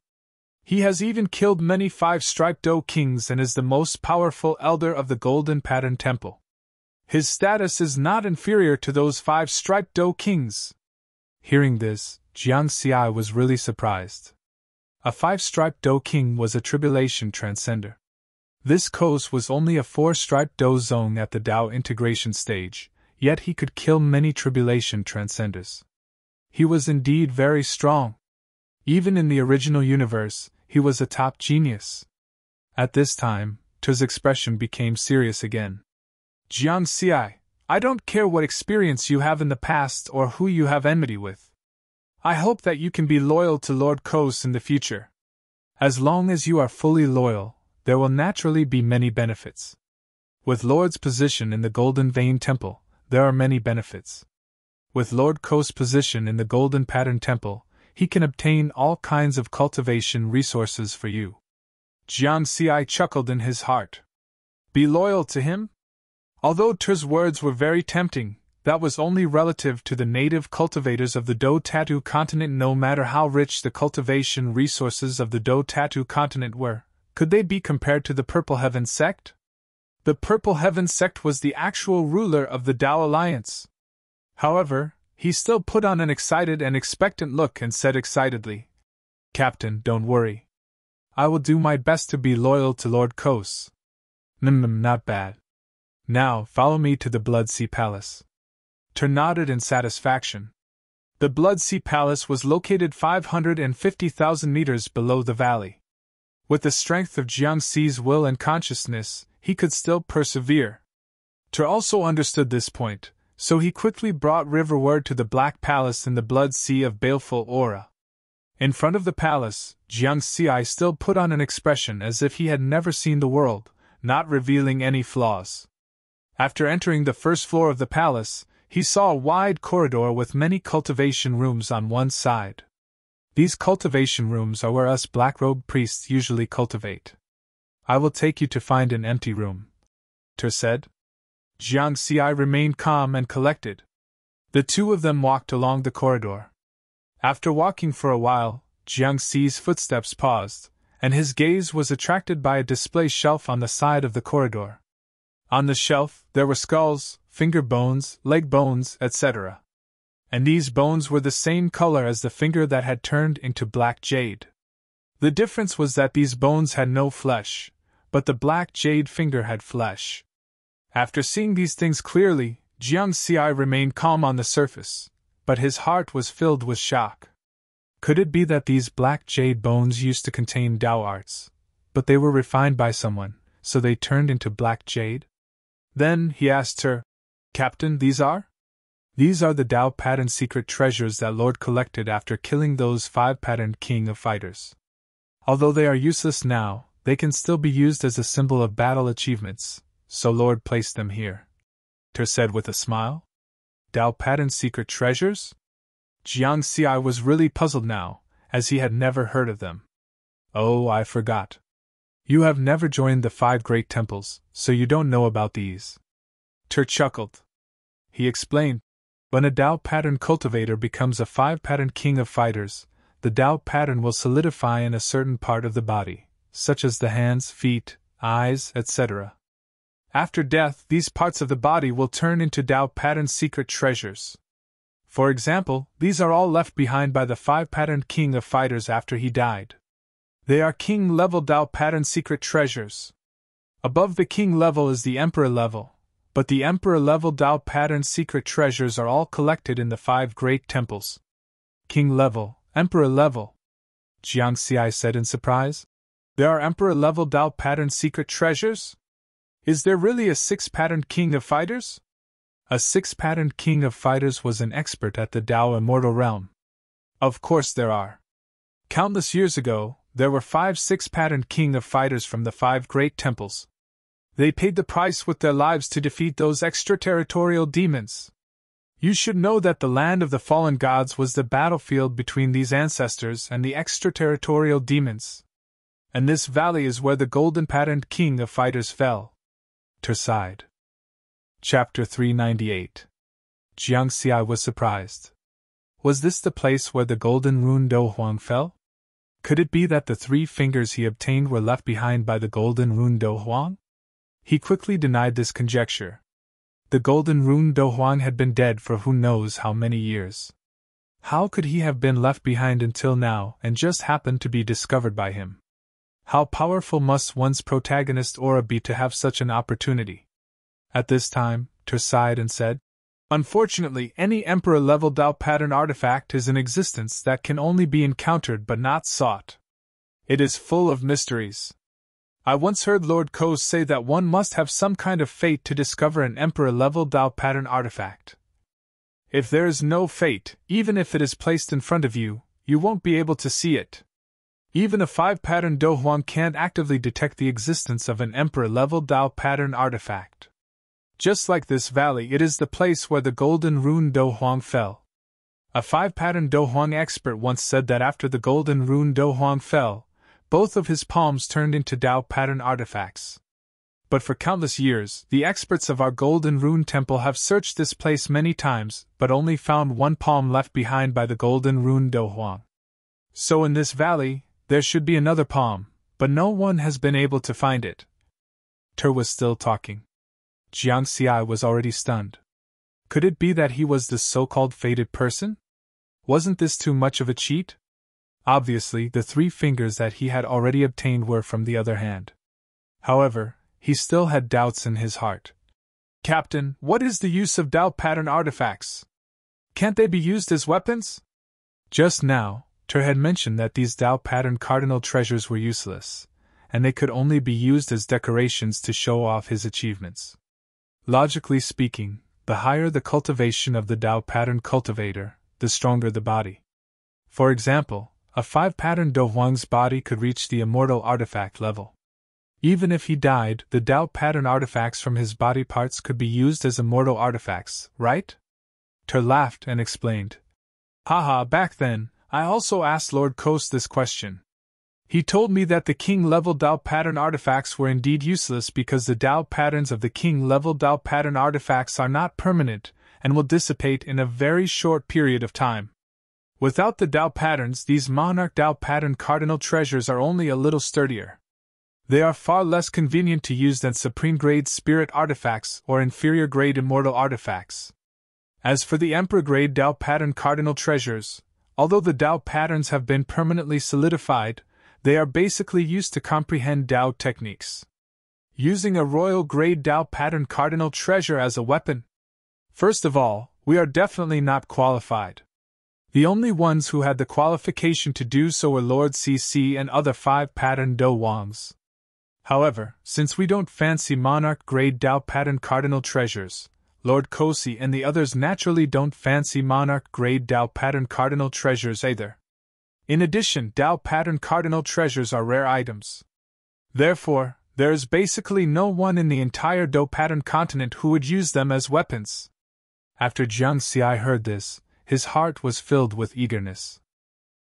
S1: He has even killed many 5-striped Do Kings and is the most powerful elder of the Golden Pattern Temple. His status is not inferior to those 5-striped Do Kings. Hearing this, Jiangxi was really surprised. A 5-striped Do King was a tribulation transcender. This Kos was only a 4-striped Do Zong at the Tao integration stage, yet he could kill many tribulation transcenders. He was indeed very strong. Even in the original universe, he was a top genius. At this time, Ter's expression became serious again. Jiang Xi, I don't care what experience you have in the past or who you have enmity with. I hope that you can be loyal to Lord Kos in the future. As long as you are fully loyal, there will naturally be many benefits. With Lord's position in the Golden Vein Temple, there are many benefits. With Lord Kos' position in the Golden Pattern Temple, he can obtain all kinds of cultivation resources for you. Jiang Xi chuckled in his heart. Be loyal to him? Although Ter's words were very tempting, that was only relative to the native cultivators of the Do Tattoo continent. No matter how rich the cultivation resources of the Do Tattoo continent were, could they be compared to the Purple Heaven sect? The Purple Heaven sect was the actual ruler of the Tao Alliance. However, he still put on an excited and expectant look and said excitedly, Captain, don't worry. I will do my best to be loyal to Lord Kos. Not bad. Now, follow me to the Bloodsea Palace. Ter nodded in satisfaction. The Bloodsea Palace was located 550,000 meters below the valley. With the strength of Jiang Xi's will and consciousness, he could still persevere. Ter also understood this point, so he quickly brought riverward to the Black Palace in the Blood Sea of baleful aura. In front of the palace, Jiang Xi still put on an expression as if he had never seen the world, not revealing any flaws. After entering the first floor of the palace, he saw a wide corridor with many cultivation rooms on one side. These cultivation rooms are where us black-robed priests usually cultivate. I will take you to find an empty room, Ter said. Jiang Xi remained calm and collected. The two of them walked along the corridor. After walking for a while, Jiang Xi's footsteps paused, and his gaze was attracted by a display shelf on the side of the corridor. On the shelf, there were skulls, finger bones, leg bones, etc. And these bones were the same color as the finger that had turned into black jade. The difference was that these bones had no flesh, but the black jade finger had flesh. After seeing these things clearly, Jiang Xi remained calm on the surface, but his heart was filled with shock. Could it be that these black jade bones used to contain Tao arts, but they were refined by someone, so they turned into black jade? Then he asked her, Captain, these are? These are the Tao pattern secret treasures that Lord collected after killing those 5-patterned king of fighters. Although they are useless now, they can still be used as a symbol of battle achievements, so Lord placed them here. Ter said with a smile. Tao pattern secret treasures? Jiang Xi was really puzzled now, as he had never heard of them. Oh, I forgot. You have never joined the 5 great temples, so you don't know about these. Ter chuckled. He explained, when a Tao pattern cultivator becomes a 5-pattern king of fighters, the Tao pattern will solidify in a certain part of the body, such as the hands, feet, eyes, etc. After death, these parts of the body will turn into Tao pattern secret treasures. For example, these are all left behind by the 5-patterned king of fighters after he died. They are king-level Tao pattern secret treasures. Above the king level is the emperor level, but the emperor level Tao pattern secret treasures are all collected in the 5 great temples. King level, emperor level, Jiang Xi said in surprise. There are emperor level Tao pattern secret treasures? Is there really a 6-patterned king of fighters? A 6-patterned king of fighters was an expert at the Tao immortal realm. Of course there are. Countless years ago, there were 5 6-patterned king of fighters from the 5 great temples. They paid the price with their lives to defeat those extraterritorial demons. You should know that the land of the fallen gods was the battlefield between these ancestors and the extraterritorial demons. And this valley is where the golden-patterned king of fighters fell. Ter sighed. Chapter 398. Jiang Xi was surprised. Was this the place where the golden rune Do Huang fell? Could it be that the 3 fingers he obtained were left behind by the golden rune Do Huang? He quickly denied this conjecture. The golden rune Do Huang had been dead for who knows how many years. How could he have been left behind until now and just happened to be discovered by him? How powerful must one's protagonist aura be to have such an opportunity? At this time, Ter sighed and said, Unfortunately, any Emperor-level Dao pattern artifact is in existence that can only be encountered but not sought. It is full of mysteries. I once heard Lord Kos say that one must have some kind of fate to discover an Emperor-level Dao pattern artifact. If there is no fate, even if it is placed in front of you, you won't be able to see it. Even a 5-pattern Do Huang can't actively detect the existence of an Emperor-level Dao pattern artifact. Just like this valley, it is the place where the golden rune Do Huang fell. A 5-pattern Do Huang expert once said that after the golden rune Do Huang fell, both of his palms turned into Dao pattern artifacts. But for countless years, the experts of our golden rune temple have searched this place many times, but only found one palm left behind by the golden rune Do Huang. So in this valley, there should be another palm, but no one has been able to find it. Ter was still talking. Jiang Xi was already stunned. Could it be that he was the so-called fated person? Wasn't this too much of a cheat? Obviously, the 3 fingers that he had already obtained were from the other hand. However, he still had doubts in his heart. Captain, what is the use of Dao pattern artifacts? Can't they be used as weapons? Just now, Ter had mentioned that these Dao pattern cardinal treasures were useless, and they could only be used as decorations to show off his achievements. Logically speaking, the higher the cultivation of the Dao pattern cultivator, the stronger the body. For example, a 5-pattern Do Huang's body could reach the immortal artifact level. Even if he died, the Dao pattern artifacts from his body parts could be used as immortal artifacts, right? Ter laughed and explained. Haha, back then, I also asked Lord Kos this question. He told me that the king-level Dao pattern artifacts were indeed useless because the Dao patterns of the king-level Dao pattern artifacts are not permanent and will dissipate in a very short period of time. Without the Dao patterns, these monarch Dao pattern cardinal treasures are only a little sturdier. They are far less convenient to use than supreme-grade spirit artifacts or inferior-grade immortal artifacts. As for the emperor-grade Dao pattern cardinal treasures, although the Dao patterns have been permanently solidified, they are basically used to comprehend Dao techniques. Using a royal-grade Dao pattern cardinal treasure as a weapon? First of all, we are definitely not qualified. The only ones who had the qualification to do so were Lord CC and other 5-pattern Do Huangs. However, since we don't fancy monarch-grade Dao pattern cardinal treasures, Lord Kosi and the others naturally don't fancy monarch-grade Dao pattern cardinal treasures either. In addition, Dao pattern cardinal treasures are rare items. Therefore, there is basically no one in the entire Do pattern continent who would use them as weapons. After Jiang Xi heard this, his heart was filled with eagerness.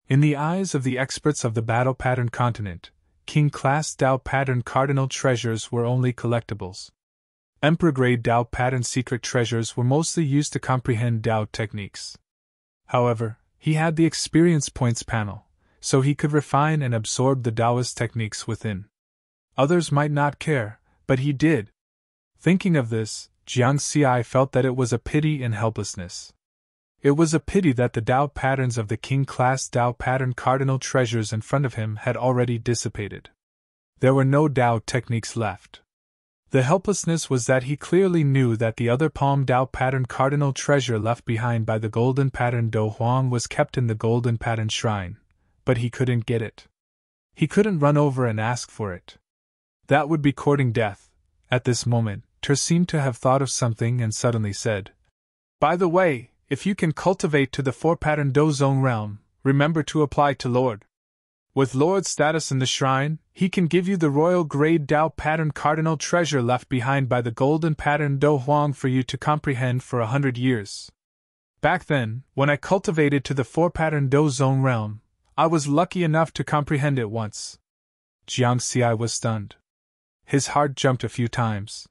S1: In the eyes of the experts of the battle pattern continent, king-class Dao pattern cardinal treasures were only collectibles. Emperor-grade Dao pattern secret treasures were mostly used to comprehend Dao techniques. However, he had the experience points panel, so he could refine and absorb the Taoist techniques within. Others might not care, but he did. Thinking of this, Jiang Xi felt that it was a pity and helplessness. It was a pity that the Dao patterns of the king-class Dao pattern cardinal treasures in front of him had already dissipated. There were no Dao techniques left. The helplessness was that he clearly knew that the other palm Dao pattern cardinal treasure left behind by the golden pattern Do Huang was kept in the golden pattern shrine, but he couldn't get it. He couldn't run over and ask for it. That would be courting death. At this moment, Ter seemed to have thought of something and suddenly said, "By the way, if you can cultivate to the 4-pattern Do Zone realm, remember to apply to Lord. With Lord's status in the shrine, he can give you the royal grade Dao pattern cardinal treasure left behind by the golden pattern Do Huang for you to comprehend for 100 years. Back then, when I cultivated to the 4-pattern Do Zone realm, I was lucky enough to comprehend it once." Jiang Xi was stunned. His heart jumped a few times.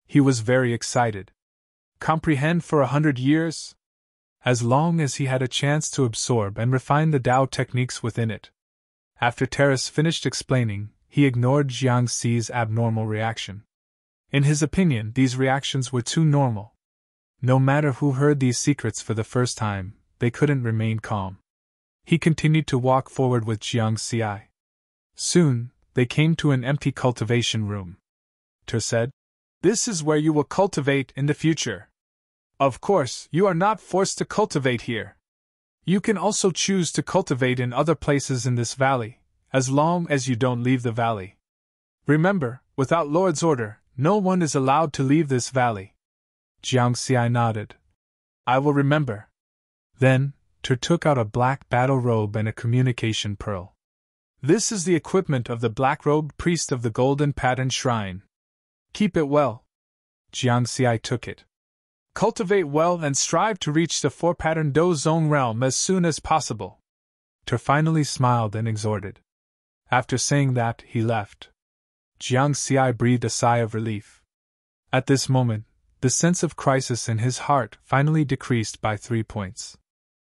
S1: He was very excited. Comprehend for 100 years? As long as he had a chance to absorb and refine the Dao techniques within it. After Terrace finished explaining, he ignored Jiang Xi's abnormal reaction. In his opinion, these reactions were too normal. No matter who heard these secrets for the first time, they couldn't remain calm. He continued to walk forward with Jiang Xi. Soon, they came to an empty cultivation room. Ter said, "This is where you will cultivate in the future." Of course, you are not forced to cultivate here. You can also choose to cultivate in other places in this valley, as long as you don't leave the valley. Remember, without Lord's order, no one is allowed to leave this valley. Jiang Xi nodded. I will remember. Then, Ter took out a black battle robe and a communication pearl. This is the equipment of the black-robed priest of the golden patterned shrine. Keep it well. Jiang Xi took it. Cultivate well and strive to reach the four-pattern Do Zone realm as soon as possible. Ter finally smiled and exhorted. After saying that, he left. Jiang Xi breathed a sigh of relief. At this moment, the sense of crisis in his heart finally decreased by 3 points.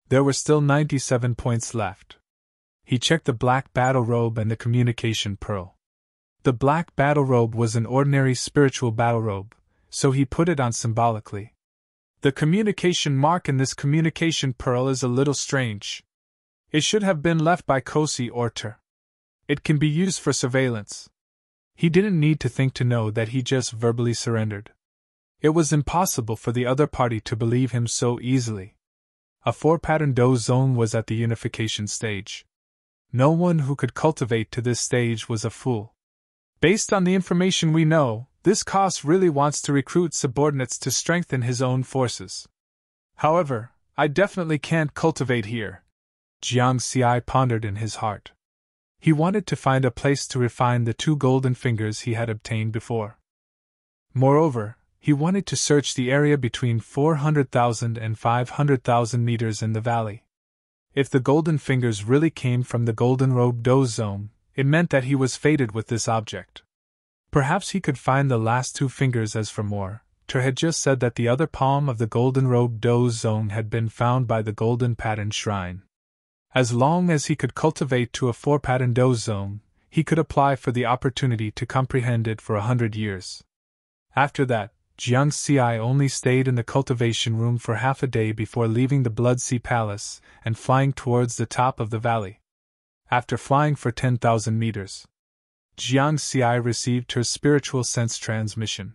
S1: There were still 97 points left. He checked the black battle robe and the communication pearl. The black battle robe was an ordinary spiritual battle robe, so he put it on symbolically. The communication mark in this communication pearl is a little strange. It should have been left by Kosi or Ter. It can be used for surveillance. He didn't need to think to know that he just verbally surrendered. It was impossible for the other party to believe him so easily. A four-pattern Do Zone was at the unification stage. No one who could cultivate to this stage was a fool. Based on the information we know, this Kos really wants to recruit subordinates to strengthen his own forces. However, I definitely can't cultivate here. Jiang Xi pondered in his heart. He wanted to find a place to refine the 2 golden fingers he had obtained before. Moreover, he wanted to search the area between 400,000 and 500,000 meters in the valley. If the golden fingers really came from the golden robe Do Zone, it meant that he was fated with this object. Perhaps he could find the last 2 fingers as for more. Ter had just said that the other palm of the golden robe Do Zone had been found by the golden patterned shrine. As long as he could cultivate to a 4-pattern Do Zone, he could apply for the opportunity to comprehend it for 100 years. After that, Jiang Xi only stayed in the cultivation room for half a day before leaving the Blood Sea Palace and flying towards the top of the valley. After flying for 10,000 meters, Jiang Xi received her spiritual sense transmission.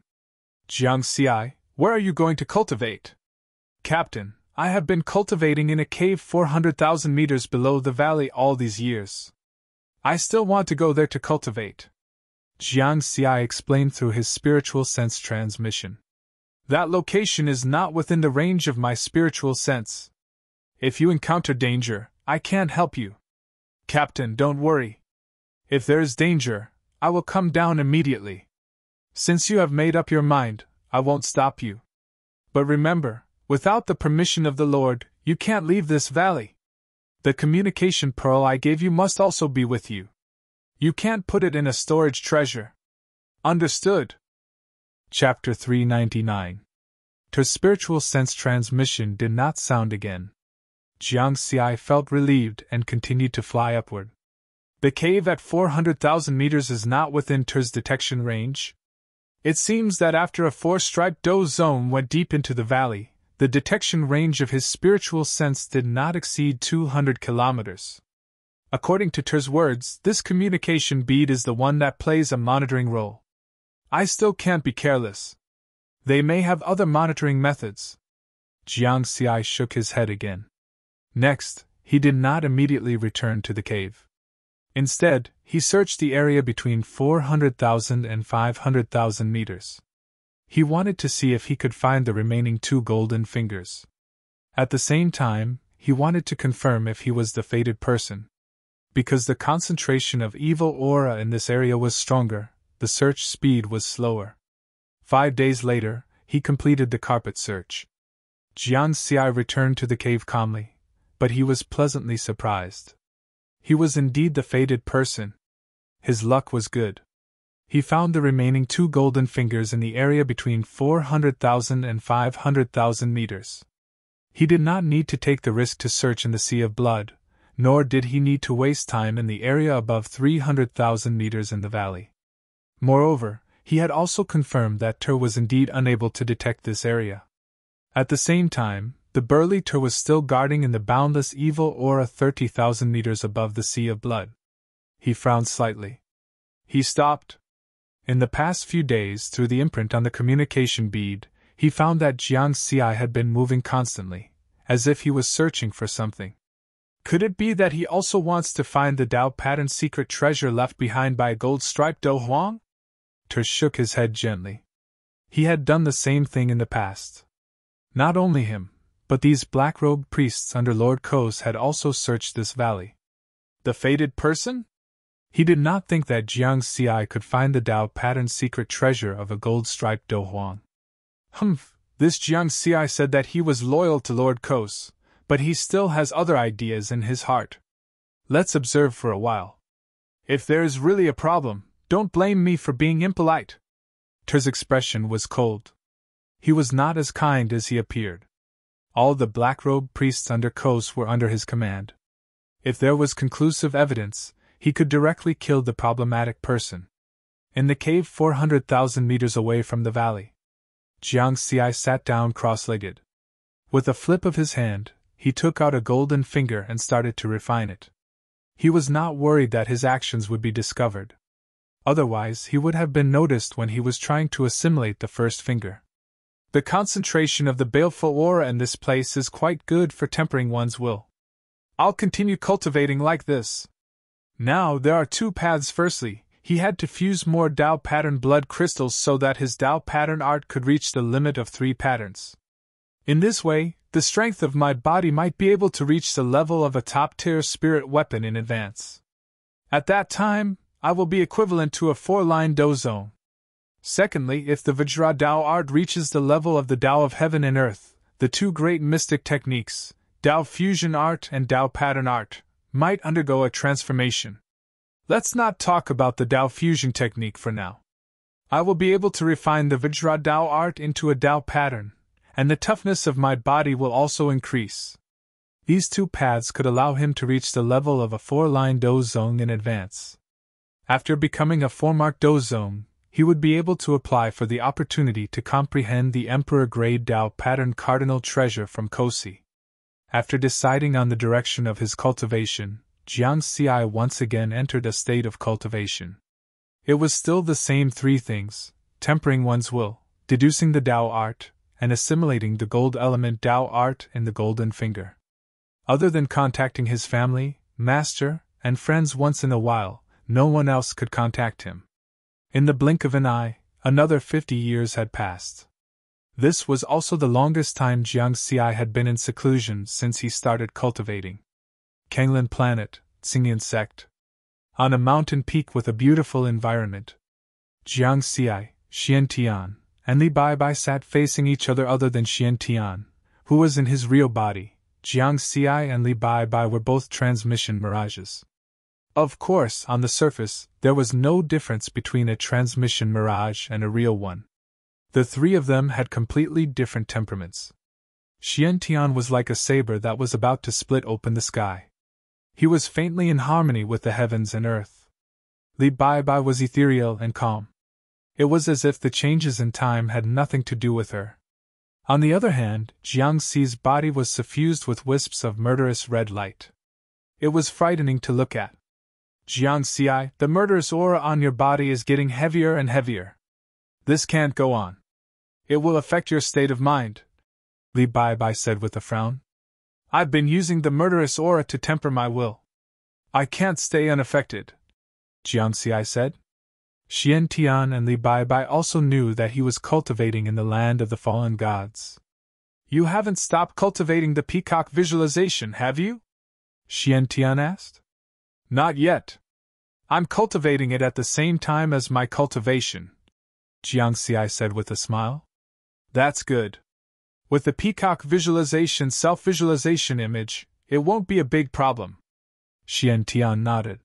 S1: Jiang Xi, where are you going to cultivate? Captain, I have been cultivating in a cave 400,000 meters below the valley all these years. I still want to go there to cultivate. Jiang Xi explained through his spiritual sense transmission. That location is not within the range of my spiritual sense. If you encounter danger, I can't help you. Captain, don't worry. If there is danger, I will come down immediately. Since you have made up your mind, I won't stop you. But remember, without the permission of the Lord, you can't leave this valley. The communication pearl I gave you must also be with you. You can't put it in a storage treasure. Understood? Chapter 399. Ter's spiritual sense transmission did not sound again. Jiang Xi felt relieved and continued to fly upward. The cave at 400,000 meters is not within Ter's detection range. It seems that after a 4-striped Do Zone went deep into the valley, the detection range of his spiritual sense did not exceed 200 kilometers. According to Ter's words, this communication bead is the one that plays a monitoring role. I still can't be careless. They may have other monitoring methods. Jiang Xi shook his head again. Next, he did not immediately return to the cave. Instead, he searched the area between 400,000 and 500,000 meters. He wanted to see if he could find the remaining 2 golden fingers. At the same time, he wanted to confirm if he was the fated person. Because the concentration of evil aura in this area was stronger, the search speed was slower. 5 days later, he completed the carpet search. Jiang Xi returned to the cave calmly, but he was pleasantly surprised. He was indeed the fated person. His luck was good. He found the remaining 2 golden fingers in the area between 400,000 and 500,000 meters. He did not need to take the risk to search in the Sea of Blood, nor did he need to waste time in the area above 300,000 meters in the valley. Moreover, he had also confirmed that Ter was indeed unable to detect this area. At the same time, the burly Ter was still guarding in the boundless evil aura 30,000 meters above the Sea of Blood. He frowned slightly. He stopped. In the past few days, through the imprint on the communication bead, he found that Jiang Xi had been moving constantly, as if he was searching for something. Could it be that he also wants to find the Dao pattern secret treasure left behind by a gold-striped Do Huang? Ter shook his head gently. He had done the same thing in the past. Not only him, but these black-robed priests under Lord Kos had also searched this valley. The fated person? He did not think that Jiang Xi could find the Dao pattern secret treasure of a gold-striped Do Huang. Humph, this Jiang Xi said that he was loyal to Lord Kos, but he still has other ideas in his heart. Let's observe for a while. If there is really a problem, don't blame me for being impolite. Ter's expression was cold. He was not as kind as he appeared. All the black-robed priests under Kos were under his command. If there was conclusive evidence, he could directly kill the problematic person. In the cave 400,000 meters away from the valley, Jiang Xi sat down cross-legged. With a flip of his hand, he took out a golden finger and started to refine it. He was not worried that his actions would be discovered. Otherwise, he would have been noticed when he was trying to assimilate the first finger. The concentration of the baleful aura in this place is quite good for tempering one's will. I'll continue cultivating like this. Now, there are two paths. Firstly, he had to fuse more Dao pattern blood crystals so that his Dao pattern art could reach the limit of 3 patterns. In this way, the strength of my body might be able to reach the level of a top-tier spirit weapon in advance. At that time, I will be equivalent to a 4-line Do zone. Secondly, if the Vajra Dao art reaches the level of the Dao of heaven and earth, the two great mystic techniques, Dao fusion art and Dao pattern art, might undergo a transformation. Let's not talk about the Dao fusion technique for now. I will be able to refine the Vajra Dao art into a Dao pattern, and the toughness of my body will also increase. These two paths could allow him to reach the level of a 4-line Do zone in advance. After becoming a 4-mark Do zone, he would be able to apply for the opportunity to comprehend the Emperor-grade Dao pattern cardinal treasure from Kosi. After deciding on the direction of his cultivation, Jiang Xi once again entered a state of cultivation. It was still the same 3 things: tempering one's will, deducing the Dao art, and assimilating the gold element Dao art in the golden finger. Other than contacting his family, master, and friends once in a while, no one else could contact him. In the blink of an eye, another 50 years had passed. This was also the longest time Jiang Xi had been in seclusion since he started cultivating. Kanglin Planet, Xingyan Sect. On a mountain peak with a beautiful environment, Jiang Xi, Xian Tian, and Li Baibai sat facing each other than Xian Tian, who was in his real body. Jiang Xi and Li Baibai were both transmission mirages. Of course, on the surface, there was no difference between a transmission mirage and a real one. The 3 of them had completely different temperaments. Xian Tian was like a saber that was about to split open the sky. He was faintly in harmony with the heavens and earth. Li Baibai was ethereal and calm. It was as if the changes in time had nothing to do with her. On the other hand, Jiang Xi's body was suffused with wisps of murderous red light. It was frightening to look at. Jiang Xi, the murderous aura on your body is getting heavier and heavier. This can't go on. It will affect your state of mind, Li Baibai said with a frown. I've been using the murderous aura to temper my will. I can't stay unaffected, Jiang Xi said. Xian Tian and Li Baibai also knew that he was cultivating in the land of the fallen gods. You haven't stopped cultivating the peacock visualization, have you? Xian Tian asked. Not yet. I'm cultivating it at the same time as my cultivation, Jiang Xi said with a smile. That's good. With the peacock visualization self-visualization image, it won't be a big problem. Xian Tian nodded.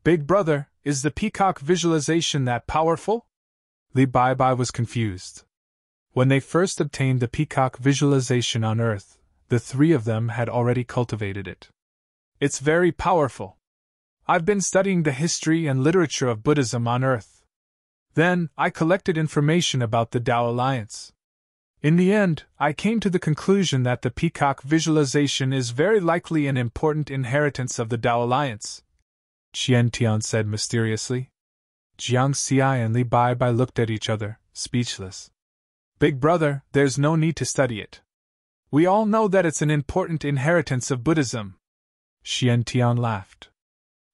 S1: Big brother, is the peacock visualization that powerful? Li Baibai was confused. When they first obtained the peacock visualization on Earth, the 3 of them had already cultivated it. It's very powerful. I've been studying the history and literature of Buddhism on Earth. Then, I collected information about the Tao Alliance. In the end, I came to the conclusion that the peacock visualization is very likely an important inheritance of the Tao Alliance, Xian Tian said mysteriously. Jiang Xi and Li Baibai looked at each other, speechless. Big brother, there's no need to study it. We all know that it's an important inheritance of Buddhism. Xiantian laughed.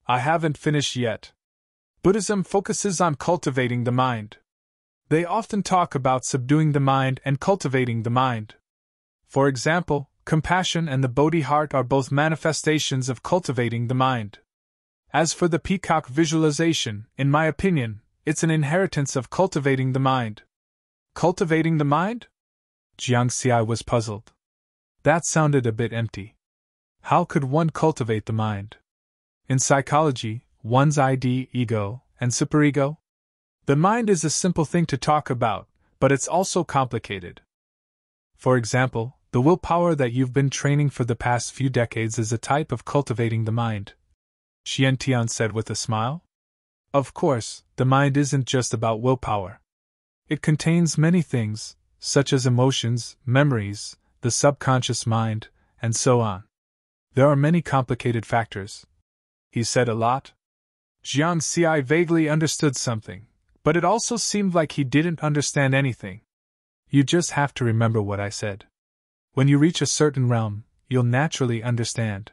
S1: I haven't finished yet. Buddhism focuses on cultivating the mind. They often talk about subduing the mind and cultivating the mind. For example, compassion and the Bodhi heart are both manifestations of cultivating the mind. As for the peacock visualization, in my opinion, it's an inheritance of cultivating the mind. Cultivating the mind? Jiangxiai was puzzled. That sounded a bit empty. How could one cultivate the mind? In psychology, one's ID, ego, and superego? The mind is a simple thing to talk about, but it's also complicated. For example, the willpower that you've been training for the past few decades is a type of cultivating the mind. Xiantian said with a smile. Of course, the mind isn't just about willpower. It contains many things, such as emotions, memories, the subconscious mind, and so on. There are many complicated factors. He said a lot. Jiangxiai vaguely understood something, but it also seemed like he didn't understand anything. You just have to remember what I said. When you reach a certain realm, you'll naturally understand.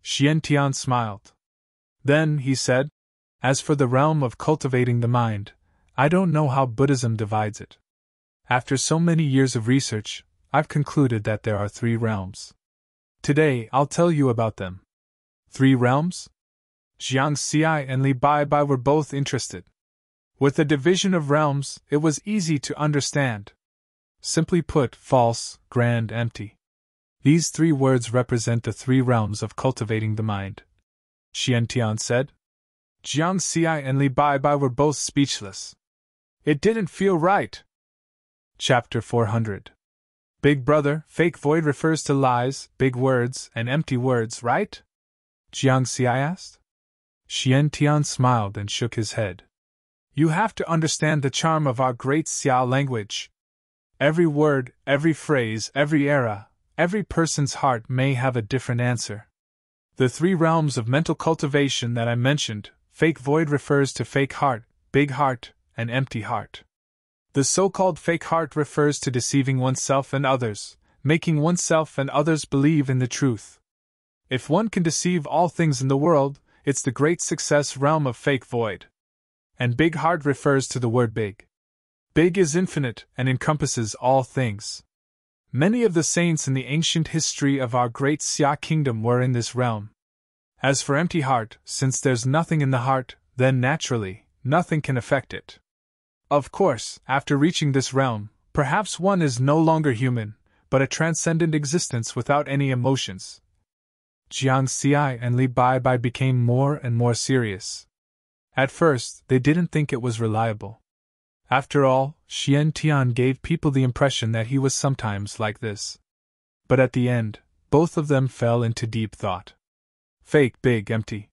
S1: Xiantian smiled. Then, he said, as for the realm of cultivating the mind, I don't know how Buddhism divides it. After so many years of research, I've concluded that there are 3 realms. Today, I'll tell you about them. 3 realms? Jiangxiai and Li Baibai were both interested. With the division of realms, it was easy to understand. Simply put, false, grand, empty. These 3 words represent the 3 realms of cultivating the mind. Xiantian said. Jiangxiai and Li Baibai were both speechless. It didn't feel right. Chapter 400. Big brother, fake void refers to lies, big words, and empty words, right? Jiangxiai asked. Xiantian smiled and shook his head. You have to understand the charm of our great Xia language. Every word, every phrase, every era, every person's heart may have a different answer. The 3 realms of mental cultivation that I mentioned, fake void refers to fake heart, big heart, and empty heart. The so-called fake heart refers to deceiving oneself and others, making oneself and others believe in the truth. If one can deceive all things in the world, it's the great success realm of fake void. And big heart refers to the word big. Big is infinite and encompasses all things. Many of the saints in the ancient history of our great Xia kingdom were in this realm. As for empty heart, since there's nothing in the heart, then naturally, nothing can affect it. Of course, after reaching this realm, perhaps one is no longer human, but a transcendent existence without any emotions. Jiangxiai and Li Baibai became more and more serious. At first, they didn't think it was reliable. After all, Xiantian gave people the impression that he was sometimes like this. But at the end, both of them fell into deep thought. Fake, big, empty.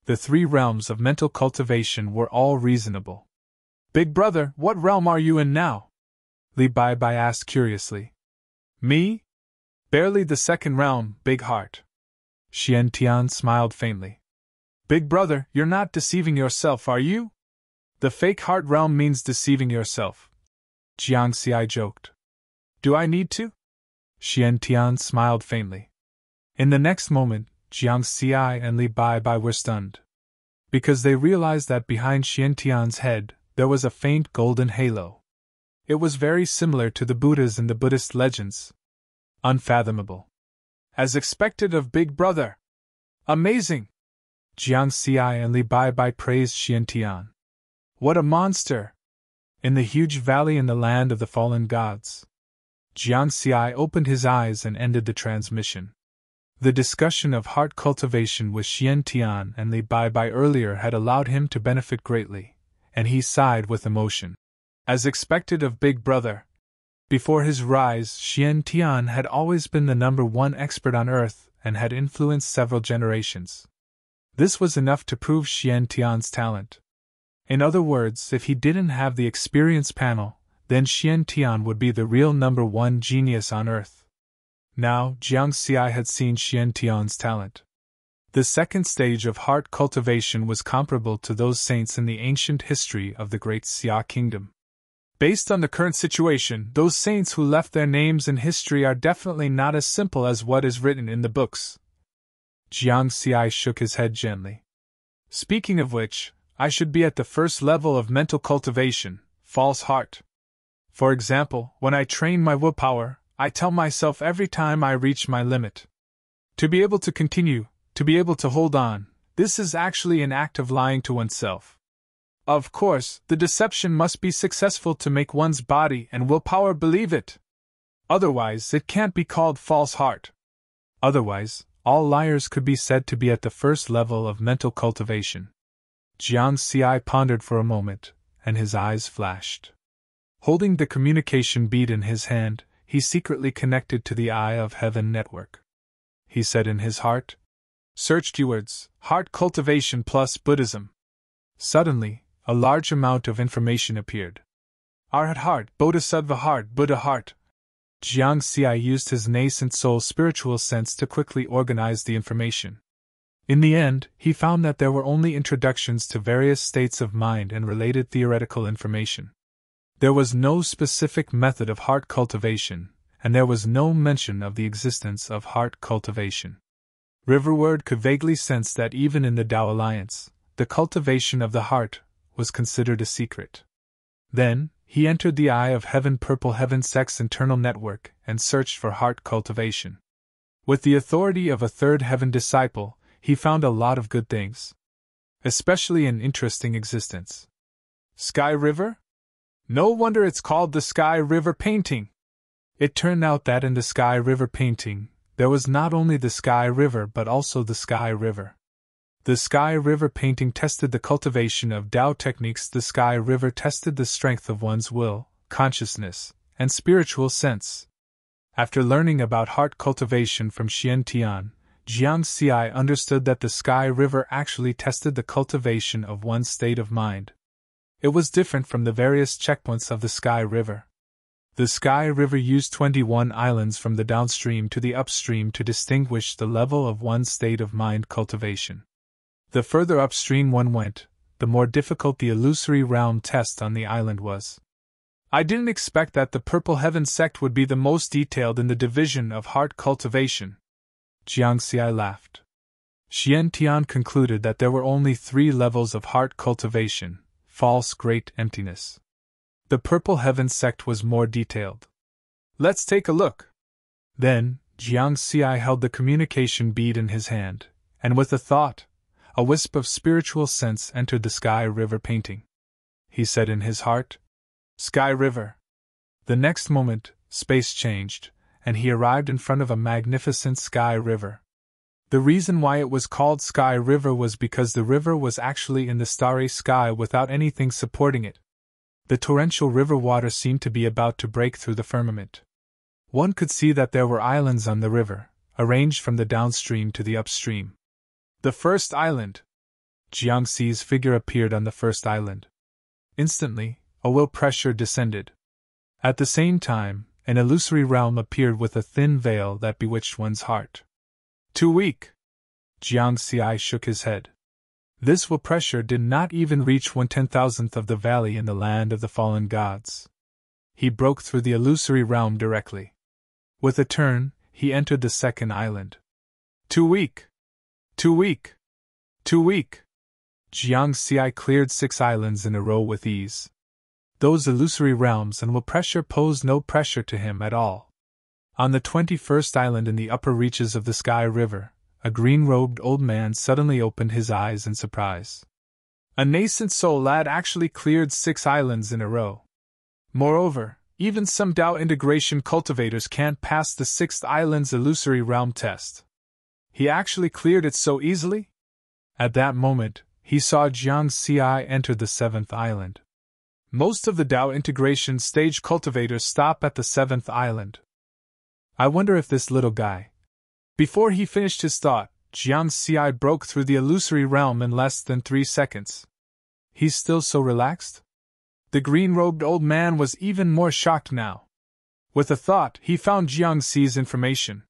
S1: The 3 realms of mental cultivation were all reasonable. Big brother, what realm are you in now? Li Baibai asked curiously. Me? Barely the 2nd realm, big heart. Xiantian smiled faintly. Big brother, you're not deceiving yourself, are you? The fake heart realm means deceiving yourself. Jiangxiai joked. Do I need to? Xiantian smiled faintly. In the next moment, Jiangxiai and Li Baibai were stunned. Because they realized that behind Xiantian's head, there was a faint golden halo. It was very similar to the Buddhas in the Buddhist legends. Unfathomable. As expected of Big Brother. Amazing! Jiangxiai and Li Baibai praised Xiantian. What a monster! In the huge valley in the land of the fallen gods. Jiangxiai opened his eyes and ended the transmission. The discussion of heart cultivation with Xiantian and Li Baibai earlier had allowed him to benefit greatly, and he sighed with emotion. As expected of Big Brother. Before his rise, Xiantian had always been the #1 expert on Earth and had influenced several generations. This was enough to prove Xiantian's talent. In other words, if he didn't have the experience panel, then Xiantian would be the real #1 genius on Earth. Now, Jiangxiai had seen Xiantian's talent. The second stage of heart cultivation was comparable to those saints in the ancient history of the Great Xia Kingdom. Based on the current situation, those saints who left their names in history are definitely not as simple as what is written in the books. Jiang Xi shook his head gently. Speaking of which, I should be at the first level of mental cultivation, false heart. For example, when I train my willpower, I tell myself every time I reach my limit. To be able to continue, to be able to hold on, this is actually an act of lying to oneself. Of course, the deception must be successful to make one's body and willpower believe it. Otherwise, it can't be called false heart. Otherwise, all liars could be said to be at the first level of mental cultivation. Jiang Xi pondered for a moment, and his eyes flashed. Holding the communication bead in his hand, he secretly connected to the Eye of Heaven network. He said in his heart, "Search keywords, heart cultivation plus Buddhism." Suddenly, a large amount of information appeared. Arhat heart, Bodhisattva heart, Buddha heart. Jiang Xi used his nascent soul spiritual sense to quickly organize the information. In the end, he found that there were only introductions to various states of mind and related theoretical information. There was no specific method of heart cultivation, and there was no mention of the existence of heart cultivation. Riverward could vaguely sense that even in the Tao Alliance, the cultivation of the heart was considered a secret. Then, he entered the Eye of Heaven Purple Heaven Sect's internal network and searched for heart cultivation. With the authority of a third heaven disciple, he found a lot of good things. Especially an interesting existence. Sky River? No wonder it's called the Sky River painting. It turned out that in the Sky River painting, there was not only the Sky River but also the Sky River. The Sky River painting tested the cultivation of Tao techniques. The Sky River tested the strength of one's will, consciousness, and spiritual sense. After learning about heart cultivation from Xian Tian, Jiang Xi understood that the Sky River actually tested the cultivation of one's state of mind. It was different from the various checkpoints of the Sky River. The Sky River used 21 islands from the downstream to the upstream to distinguish the level of one's state of mind cultivation. The further upstream one went, the more difficult the illusory realm test on the island was. I didn't expect that the Purple Heaven sect would be the most detailed in the division of heart cultivation. Jiang Xi laughed. Xian Tian concluded that there were only 3 levels of heart cultivation: false great emptiness. The Purple Heaven sect was more detailed. Let's take a look. Then, Jiang Xi held the communication bead in his hand, and with a thought, a wisp of spiritual sense entered the Sky River painting. He said in his heart, "Sky River." The next moment, space changed, and he arrived in front of a magnificent Sky River. The reason why it was called Sky River was because the river was actually in the starry sky without anything supporting it. The torrential river water seemed to be about to break through the firmament. One could see that there were islands on the river, arranged from the downstream to the upstream. The first island. Jiang Xi's figure appeared on the first island. Instantly, a will pressure descended. At the same time, an illusory realm appeared with a thin veil that bewitched one's heart. Too weak. Jiang Xi shook his head. This will pressure did not even reach 1/10,000th of the valley in the land of the fallen gods. He broke through the illusory realm directly. With a turn, he entered the second island. Too weak. Too weak. Too weak. Jiang Xi cleared 6 islands in a row with ease. Those illusory realms and will pressure posed no pressure to him at all. On the 21st island in the upper reaches of the Sky River, a green-robed old man suddenly opened his eyes in surprise. A nascent soul lad actually cleared 6 islands in a row. Moreover, even some Tao integration cultivators can't pass the 6th island's illusory realm test. He actually cleared it so easily? At that moment, he saw Jiang Xi enter the 7th island. Most of the Tao integration stage cultivators stop at the 7th island. I wonder if this little guy. Before he finished his thought, Jiang Xi broke through the illusory realm in less than 3 seconds. He's still so relaxed? The green-robed old man was even more shocked now. With a thought, he found Jiang Xi's information.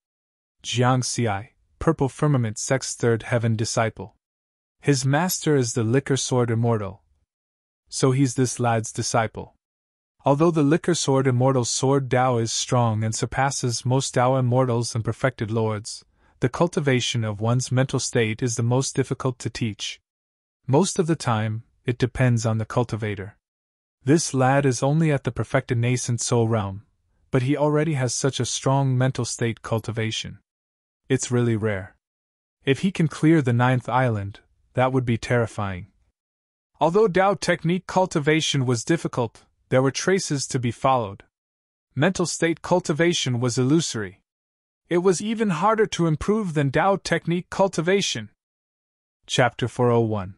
S1: Jiang Xi, Purple Firmament Sect's 3rd Heaven disciple. His master is the Liquor Sword Immortal. So he's this lad's disciple. Although the liquor sword immortal's sword Tao is strong and surpasses most Tao immortals and perfected lords, the cultivation of one's mental state is the most difficult to teach. Most of the time, it depends on the cultivator. This lad is only at the perfected nascent soul realm, but he already has such a strong mental state cultivation. It's really rare. If he can clear the 9th island, that would be terrifying. Although Tao technique cultivation was difficult, there were traces to be followed. Mental state cultivation was illusory. It was even harder to improve than Tao technique cultivation. Chapter 401.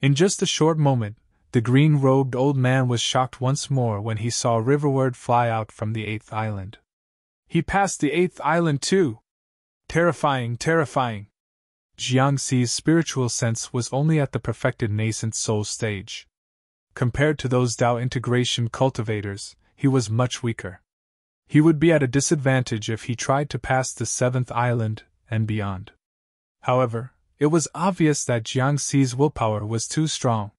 S1: In just a short moment, the green-robed old man was shocked once more when he saw riverward fly out from the 8th island. He passed the 8th island too. Terrifying, terrifying. Jiangxi's spiritual sense was only at the perfected nascent soul stage. Compared to those Tao integration cultivators, he was much weaker. He would be at a disadvantage if he tried to pass the 7th island and beyond. However, it was obvious that Jiangxi's willpower was too strong.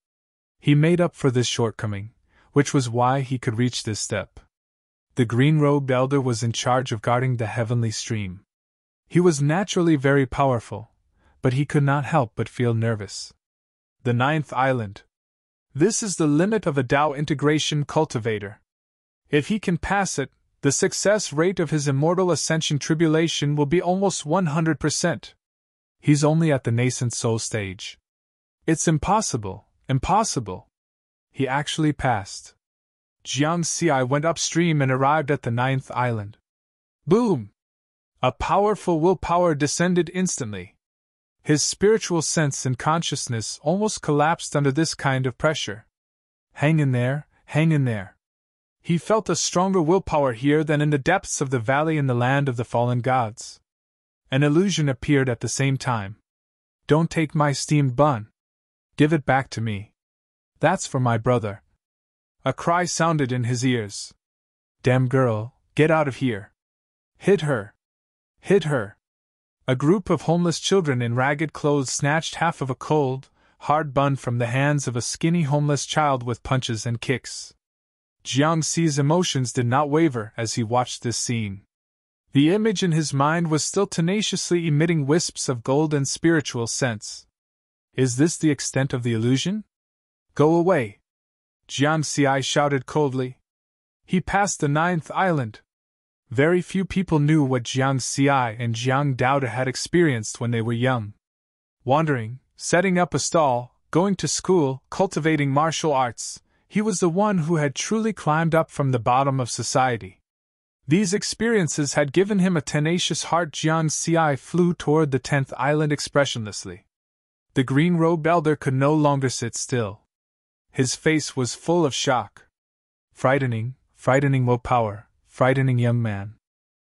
S1: He made up for this shortcoming, which was why he could reach this step. The green-robed elder was in charge of guarding the heavenly stream. He was naturally very powerful, but he could not help but feel nervous. The 9th island. This is the limit of a Tao integration cultivator. If he can pass it, the success rate of his immortal ascension tribulation will be almost 100%. He's only at the nascent soul stage. It's impossible, impossible. He actually passed. Jiangxi went upstream and arrived at the 9th island. Boom! A powerful willpower descended instantly. His spiritual sense and consciousness almost collapsed under this kind of pressure. Hang in there, hang in there. He felt a stronger willpower here than in the depths of the valley in the land of the fallen gods. An illusion appeared at the same time. Don't take my steamed bun. Give it back to me. That's for my brother. A cry sounded in his ears. Damn girl, get out of here. Hit her. Hit her. A group of homeless children in ragged clothes snatched half of a cold, hard bun from the hands of a skinny homeless child with punches and kicks. Jiangxi's emotions did not waver as he watched this scene. The image in his mind was still tenaciously emitting wisps of golden spiritual sense. Is this the extent of the illusion? Go away! Jiangxi shouted coldly. He passed the 9th island. Very few people knew what Jiangxi and Jiang Daoda had experienced when they were young. Wandering, setting up a stall, going to school, cultivating martial arts, he was the one who had truly climbed up from the bottom of society. These experiences had given him a tenacious heart. Jiangxi flew toward the 10th island expressionlessly. The green-robed elder could no longer sit still. His face was full of shock. Frightening, frightening willpower. Frightening young man.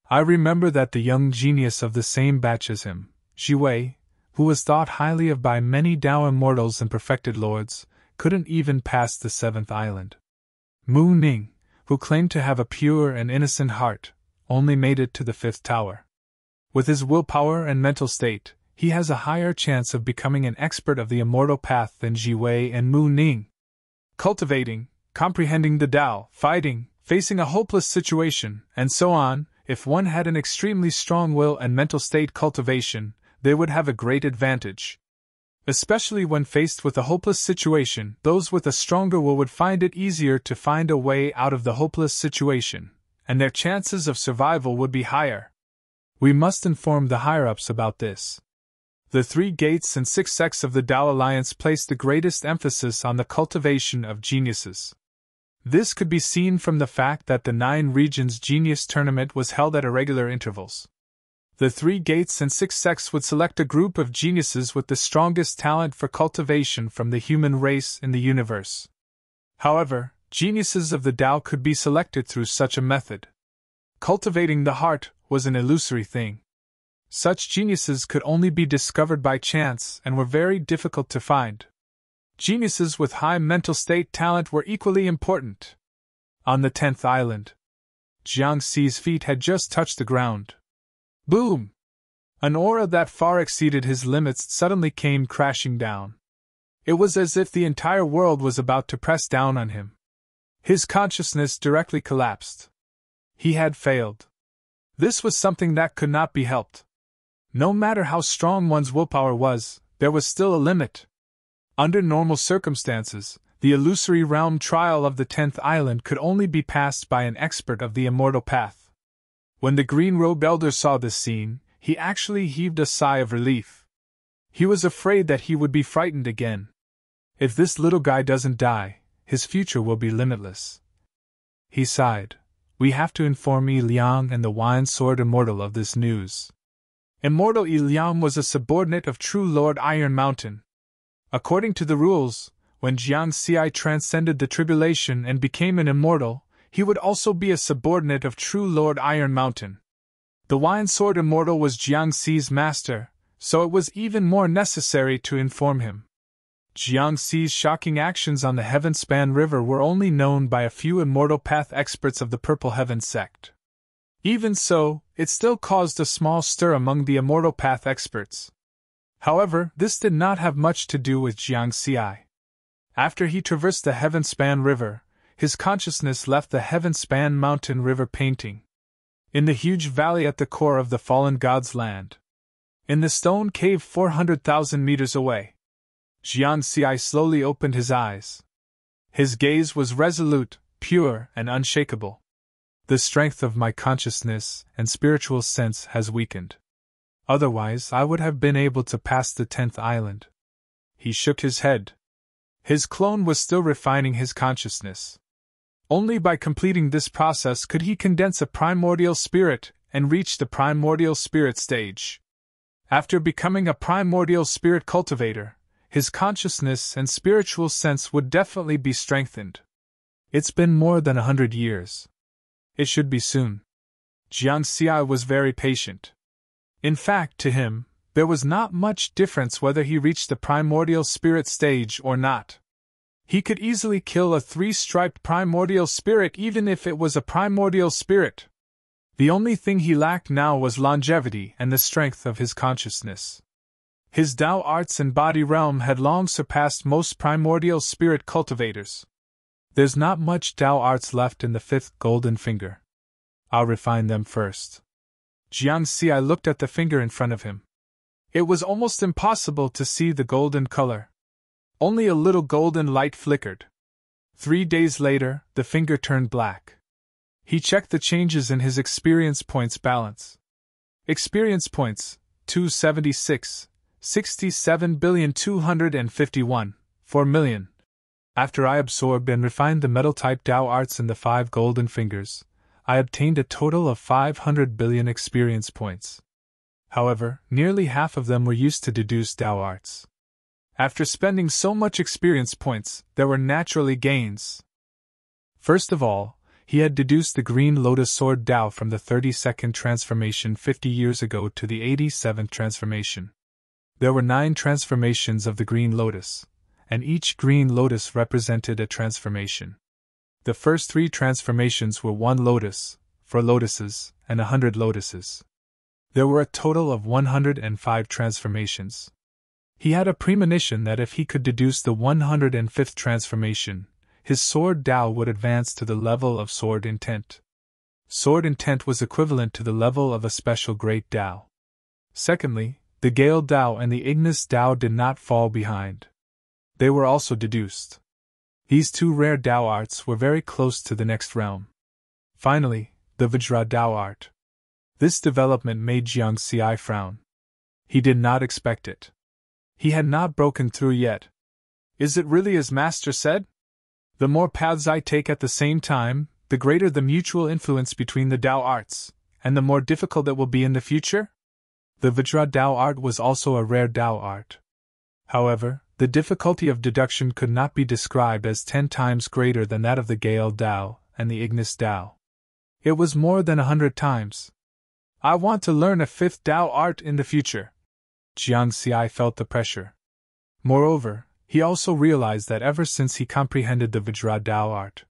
S1: I remember that the young genius of the same batch as him, Jiwei, who was thought highly of by many Tao immortals and perfected lords, couldn't even pass the 7th island. Mu Ning, who claimed to have a pure and innocent heart, only made it to the 5th tower. With his willpower and mental state, he has a higher chance of becoming an expert of the immortal path than Jiwei and Mu Ning. Cultivating, comprehending the Tao, fighting, facing a hopeless situation, and so on, if one had an extremely strong will and mental state cultivation, they would have a great advantage. Especially when faced with a hopeless situation, those with a stronger will would find it easier to find a way out of the hopeless situation, and their chances of survival would be higher. We must inform the higher-ups about this. The 3 gates and 6 sects of the Tao Alliance place the greatest emphasis on the cultivation of geniuses. This could be seen from the fact that the 9 regions genius tournament was held at irregular intervals. The 3 gates and 6 sects would select a group of geniuses with the strongest talent for cultivation from the human race in the universe. However, geniuses of the Tao could be selected through such a method. Cultivating the heart was an illusory thing. Such geniuses could only be discovered by chance and were very difficult to find. Geniuses with high mental state talent were equally important. On the 10th island, Jiangxi's feet had just touched the ground. Boom! An aura that far exceeded his limits suddenly came crashing down. It was as if the entire world was about to press down on him. His consciousness directly collapsed. He had failed. This was something that could not be helped. No matter how strong one's willpower was, there was still a limit. Under normal circumstances, the illusory realm trial of the 10th island could only be passed by an expert of the immortal path. When the green-robed elder saw this scene, he actually heaved a sigh of relief. He was afraid that he would be frightened again. If this little guy doesn't die, his future will be limitless. He sighed. We have to inform Yi Liang and the Wine Sword Immortal of this news. Immortal Yi Liang was a subordinate of True Lord Iron Mountain. According to the rules, when Jiang Xi transcended the tribulation and became an immortal, he would also be a subordinate of True Lord Iron Mountain. The Wine Sword Immortal was Jiang Xi's master, so it was even more necessary to inform him. Jiang Xi's shocking actions on the Heavenspan River were only known by a few Immortal Path experts of the Purple Heaven sect. Even so, it still caused a small stir among the Immortal Path experts. However, this did not have much to do with Jiang Xi. After he traversed the Heavenspan River, his consciousness left the Heavenspan Mountain River painting. In the huge valley at the core of the fallen god's land. In the stone cave 400,000 meters away. Jiang Xi slowly opened his eyes. His gaze was resolute, pure, and unshakable. The strength of my consciousness and spiritual sense has weakened. Otherwise, I would have been able to pass the 10th island. He shook his head. His clone was still refining his consciousness. Only by completing this process could he condense a primordial spirit and reach the primordial spirit stage. After becoming a primordial spirit cultivator, his consciousness and spiritual sense would definitely be strengthened. It's been more than 100 years. It should be soon. Jiang Xi was very patient. In fact, to him, there was not much difference whether he reached the primordial spirit stage or not. He could easily kill a 3-striped primordial spirit even if it was a primordial spirit. The only thing he lacked now was longevity and the strength of his consciousness. His Tao arts and body realm had long surpassed most primordial spirit cultivators. There's not much Tao arts left in the 5th golden finger. I'll refine them first. Jiang Xi looked at the finger in front of him. It was almost impossible to see the golden color. Only a little golden light flickered. 3 days later, the finger turned black. He checked the changes in his experience points balance. Experience points, 276, 67,251, 4 million. After I absorbed and refined the metal-type Tao arts in the 5 golden fingers, I obtained a total of 500 billion experience points. However, nearly half of them were used to deduce Tao arts. After spending so much experience points, there were naturally gains. First of all, he had deduced the Green Lotus Sword Tao from the 32nd transformation 50 years ago to the 87th transformation. There were 9 transformations of the Green Lotus, and each Green Lotus represented a transformation. The first 3 transformations were 1 lotus, 4 lotuses, and 100 lotuses. There were a total of 105 transformations. He had a premonition that if he could deduce the 105th transformation, his Sword Tao would advance to the level of Sword Intent. Sword Intent was equivalent to the level of a special Great Tao. Secondly, the Gale Tao and the Ignis Tao did not fall behind. They were also deduced. These 2 rare Tao arts were very close to the next realm. Finally, the Vajra Tao art. This development made Jiang Xi frown. He did not expect it. He had not broken through yet. Is it really as Master said? The more paths I take at the same time, the greater the mutual influence between the Tao arts, and the more difficult it will be in the future? The Vajra Tao art was also a rare Tao art. However, the difficulty of deduction could not be described as 10 times greater than that of the Gale Tao and the Ignis Tao. It was more than 100 times. I want to learn a 5th Tao art in the future. Jiang Xi felt the pressure. Moreover, he also realized that ever since he comprehended the Vajra Tao art,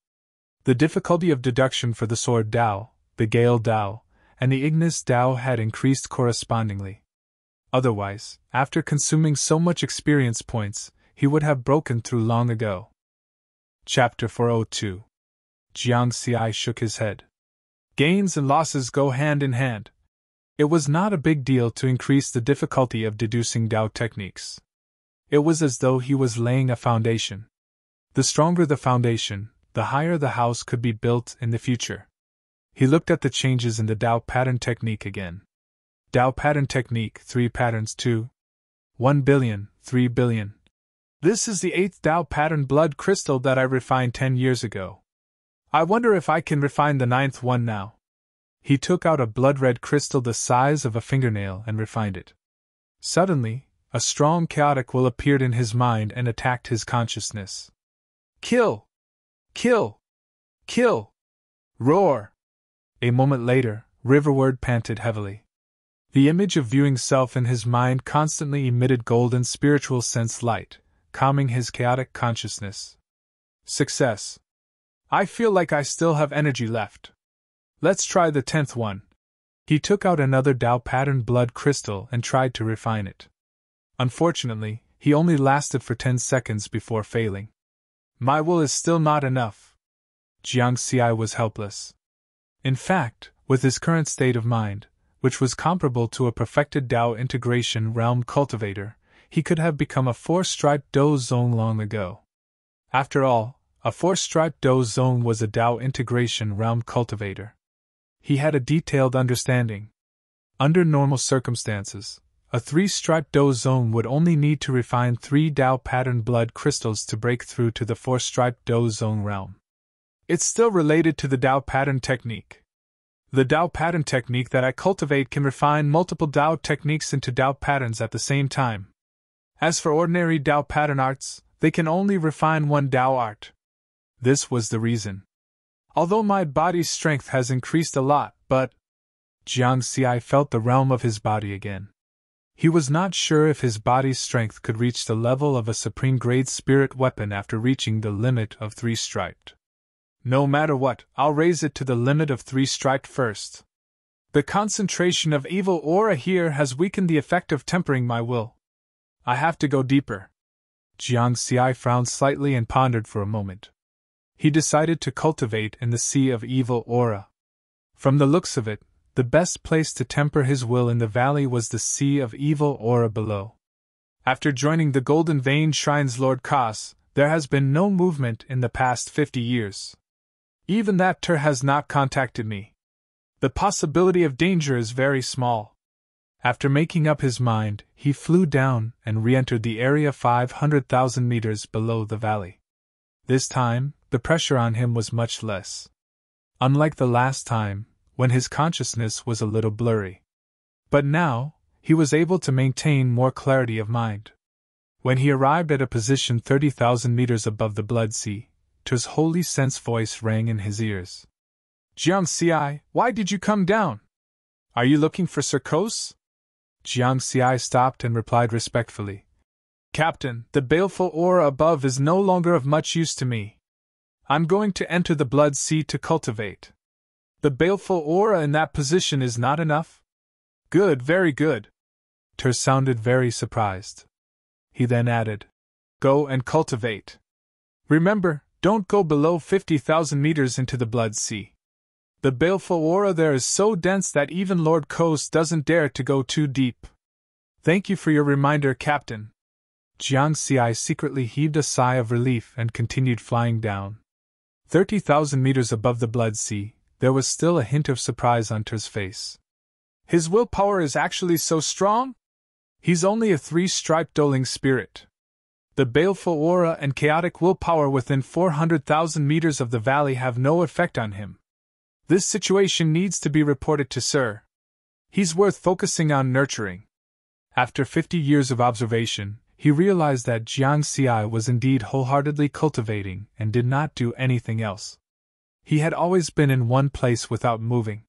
S1: the difficulty of deduction for the Sword Tao, the Gale Tao, and the Ignis Tao had increased correspondingly. Otherwise, after consuming so much experience points, he would have broken through long ago. Chapter 402. Jiang Xi shook his head. Gains and losses go hand in hand. It was not a big deal to increase the difficulty of deducing Dao techniques. It was as though he was laying a foundation. The stronger the foundation, the higher the house could be built in the future. He looked at the changes in the Dao pattern technique again. Dao pattern technique 3 patterns 2. 1 billion, 3 billion. This is the 8th Dao pattern blood crystal that I refined 10 years ago. I wonder if I can refine the 9th one now. He took out a blood-red crystal the size of a fingernail and refined it. Suddenly, a strong chaotic will appeared in his mind and attacked his consciousness. Kill! Kill! Kill! Roar! A moment later, Riverward panted heavily. The image of viewing self in his mind constantly emitted golden spiritual sense light, calming his chaotic consciousness. Success. I feel like I still have energy left. Let's try the 10th one. He took out another Dao pattern blood crystal and tried to refine it. Unfortunately, he only lasted for 10 seconds before failing. My will is still not enough. Jiang Xi was helpless. In fact, with his current state of mind, which was comparable to a perfected Dao integration realm cultivator, he could have become a 4-striped Dao zone long ago. After all, a 4-striped Dao zone was a Dao integration realm cultivator. He had a detailed understanding. Under normal circumstances, a 3-striped Dao zone would only need to refine 3 Dao pattern blood crystals to break through to the 4-striped Dao zone realm. It's still related to the Dao pattern technique. The Dao pattern technique that I cultivate can refine multiple Dao techniques into Dao patterns at the same time. As for ordinary Dao pattern arts, they can only refine one Dao art. This was the reason. Although my body's strength has increased a lot, but Jiang Xi felt the realm of his body again. He was not sure if his body's strength could reach the level of a supreme-grade spirit weapon after reaching the limit of 3-striped. No matter what, I'll raise it to the limit of 3-striped first. The concentration of evil aura here has weakened the effect of tempering my will. I have to go deeper. Jiang Xi frowned slightly and pondered for a moment. He decided to cultivate in the sea of evil aura. From the looks of it, the best place to temper his will in the valley was the sea of evil aura below. After joining the Golden Vein Shrine's Lord Kas, there has been no movement in the past 50 years. Even that Tur has not contacted me. The possibility of danger is very small. After making up his mind, he flew down and re-entered the area 500,000 meters below the valley. This time, the pressure on him was much less. Unlike the last time, when his consciousness was a little blurry. But now, he was able to maintain more clarity of mind. When he arrived at a position 30,000 meters above the Blood Sea, Tur's holy sense voice rang in his ears. Jiang Xi, why did you come down? Are you looking for Sir Kos? Jiang Xi stopped and replied respectfully. Captain, the baleful aura above is no longer of much use to me. I'm going to enter the Blood Sea to cultivate. The baleful aura in that position is not enough? Good, very good. Tur sounded very surprised. He then added, Go and cultivate. Remember, don't go below 50,000 meters into the Blood Sea. The baleful aura there is so dense that even Lord Kos doesn't dare to go too deep. Thank you for your reminder, Captain. Jiang Xi secretly heaved a sigh of relief and continued flying down. 30,000 meters above the Blood Sea, there was still a hint of surprise on Tur's face. His willpower is actually so strong? He's only a 3-striped doling spirit. The baleful aura and chaotic willpower within 400,000 meters of the valley have no effect on him. This situation needs to be reported to Sir. He's worth focusing on nurturing. After 50 years of observation, he realized that Jiang Xi was indeed wholeheartedly cultivating and did not do anything else. He had always been in one place without moving.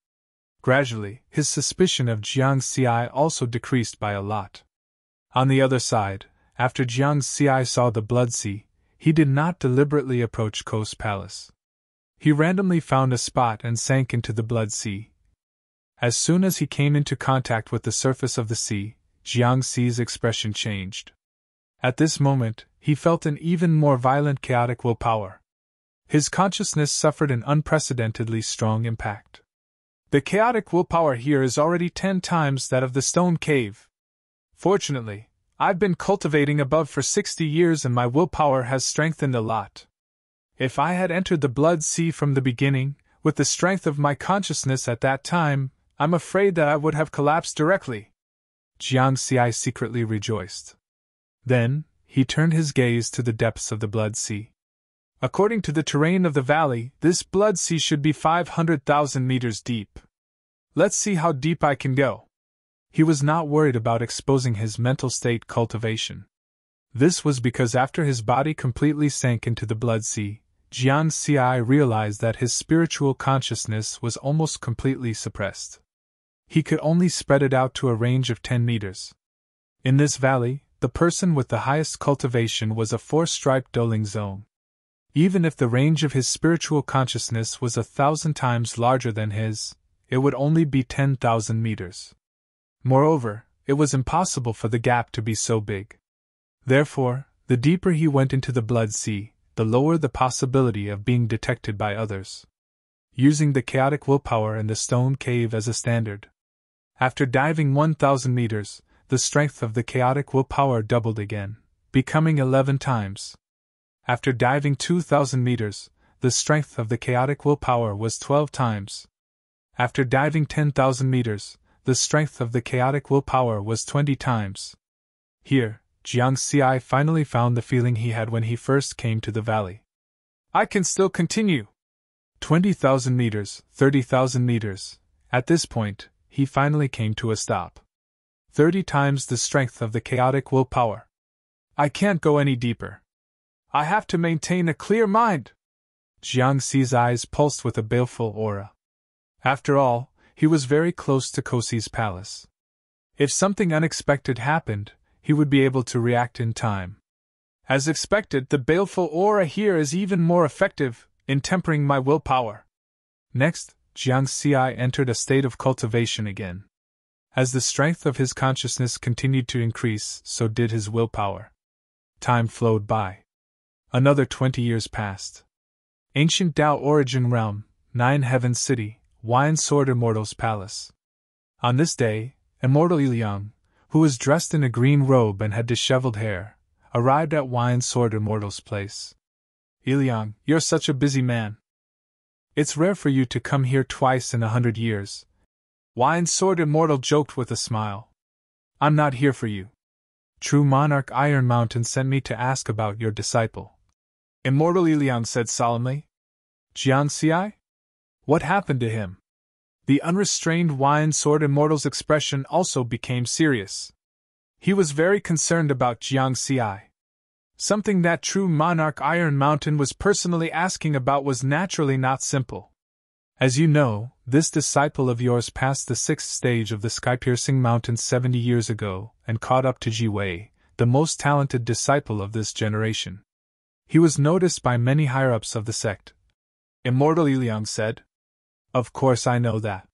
S1: Gradually, his suspicion of Jiang Xi also decreased by a lot. On the other side, after Jiang Xi saw the Blood Sea, he did not deliberately approach Kos Palace. He randomly found a spot and sank into the Blood Sea. As soon as he came into contact with the surface of the sea, Jiang Xi's expression changed. At this moment, he felt an even more violent chaotic willpower. His consciousness suffered an unprecedentedly strong impact. The chaotic willpower here is already 10 times that of the stone cave. Fortunately, I've been cultivating above for 60 years and my willpower has strengthened a lot. If I had entered the blood sea from the beginning, with the strength of my consciousness at that time, I'm afraid that I would have collapsed directly. Jiang Xi secretly rejoiced. Then, he turned his gaze to the depths of the blood sea. According to the terrain of the valley, this blood sea should be 500,000 meters deep. Let's see how deep I can go. He was not worried about exposing his mental state cultivation. This was because after his body completely sank into the blood sea, Jiang Xi realized that his spiritual consciousness was almost completely suppressed. He could only spread it out to a range of 10 meters. In this valley, the person with the highest cultivation was a 4-striped doling zone. Even if the range of his spiritual consciousness was 1,000 times larger than his, it would only be 10,000 meters. Moreover, it was impossible for the gap to be so big. Therefore, the deeper he went into the blood sea, the lower the possibility of being detected by others. Using the chaotic willpower and the stone cave as a standard. After diving 1,000 meters, the strength of the chaotic willpower doubled again, becoming 11 times. After diving 2,000 meters, the strength of the chaotic willpower was 12 times. After diving 10,000 meters, the strength of the chaotic willpower was 20 times. Here, Jiang Xi finally found the feeling he had when he first came to the valley. I can still continue. 20,000 meters, 30,000 meters. At this point, he finally came to a stop. 30 times the strength of the chaotic willpower. I can't go any deeper. I have to maintain a clear mind. Jiang Xi's eyes pulsed with a baleful aura. After all, he was very close to Kosi's palace. If something unexpected happened, he would be able to react in time. As expected, the baleful aura here is even more effective in tempering my willpower. Next, Jiang Xi entered a state of cultivation again. As the strength of his consciousness continued to increase, so did his willpower. Time flowed by. Another 20 years passed. Ancient Tao Origin Realm, 9 Heaven City, Wine Sword Immortal's Palace. On this day, Immortal Iliang, who was dressed in a green robe and had disheveled hair, arrived at Wine Sword Immortal's place. Iliang, you're such a busy man. It's rare for you to come here twice in 100 years. Wine Sword Immortal joked with a smile. I'm not here for you. True Monarch Iron Mountain sent me to ask about your disciple. Immortal Iliang said solemnly. Jiang Xi? What happened to him? The unrestrained Wine Sword Immortal's expression also became serious. He was very concerned about Jiang Xi. Something that true Monarch Iron Mountain was personally asking about was naturally not simple. As you know, this disciple of yours passed the 6th stage of the sky-piercing mountain 70 years ago and caught up to Ji Wei, the most talented disciple of this generation. He was noticed by many higher-ups of the sect. Immortal Iliang said. Of course I know that.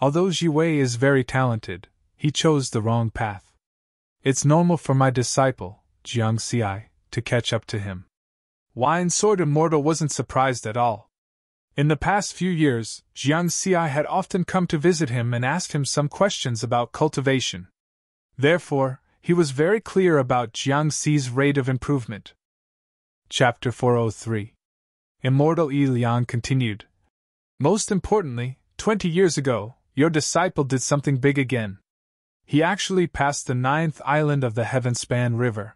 S1: Although Ji Wei is very talented, he chose the wrong path. It's normal for my disciple, Jiang Xi, to catch up to him. Wine Sword Immortal wasn't surprised at all. In the past few years, Jiang Xi had often come to visit him and asked him some questions about cultivation. Therefore, he was very clear about Jiang Xi's rate of improvement. Chapter 403. Immortal Iliang continued. Most importantly, 20 years ago, your disciple did something big again. He actually passed the 9th island of the Heavenspan River.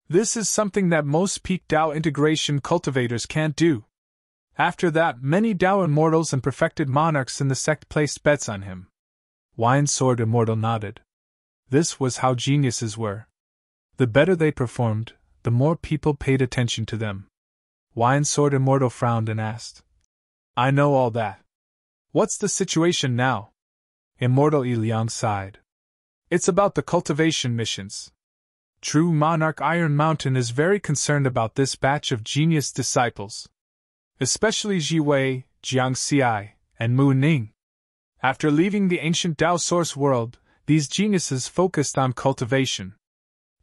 S1: This is something that most peak Dao integration cultivators can't do. After that, many Dao immortals and perfected monarchs in the sect placed bets on him. Wine Sword Immortal nodded. This was how geniuses were. The better they performed, the more people paid attention to them. Wine Sword Immortal frowned and asked. I know all that. What's the situation now? Immortal Iliang sighed. It's about the cultivation missions. True Monarch Iron Mountain is very concerned about this batch of genius disciples. Especially Ji Wei, Jiang Xi, and Mu Ning. After leaving the ancient Dao source world, these geniuses focused on cultivation.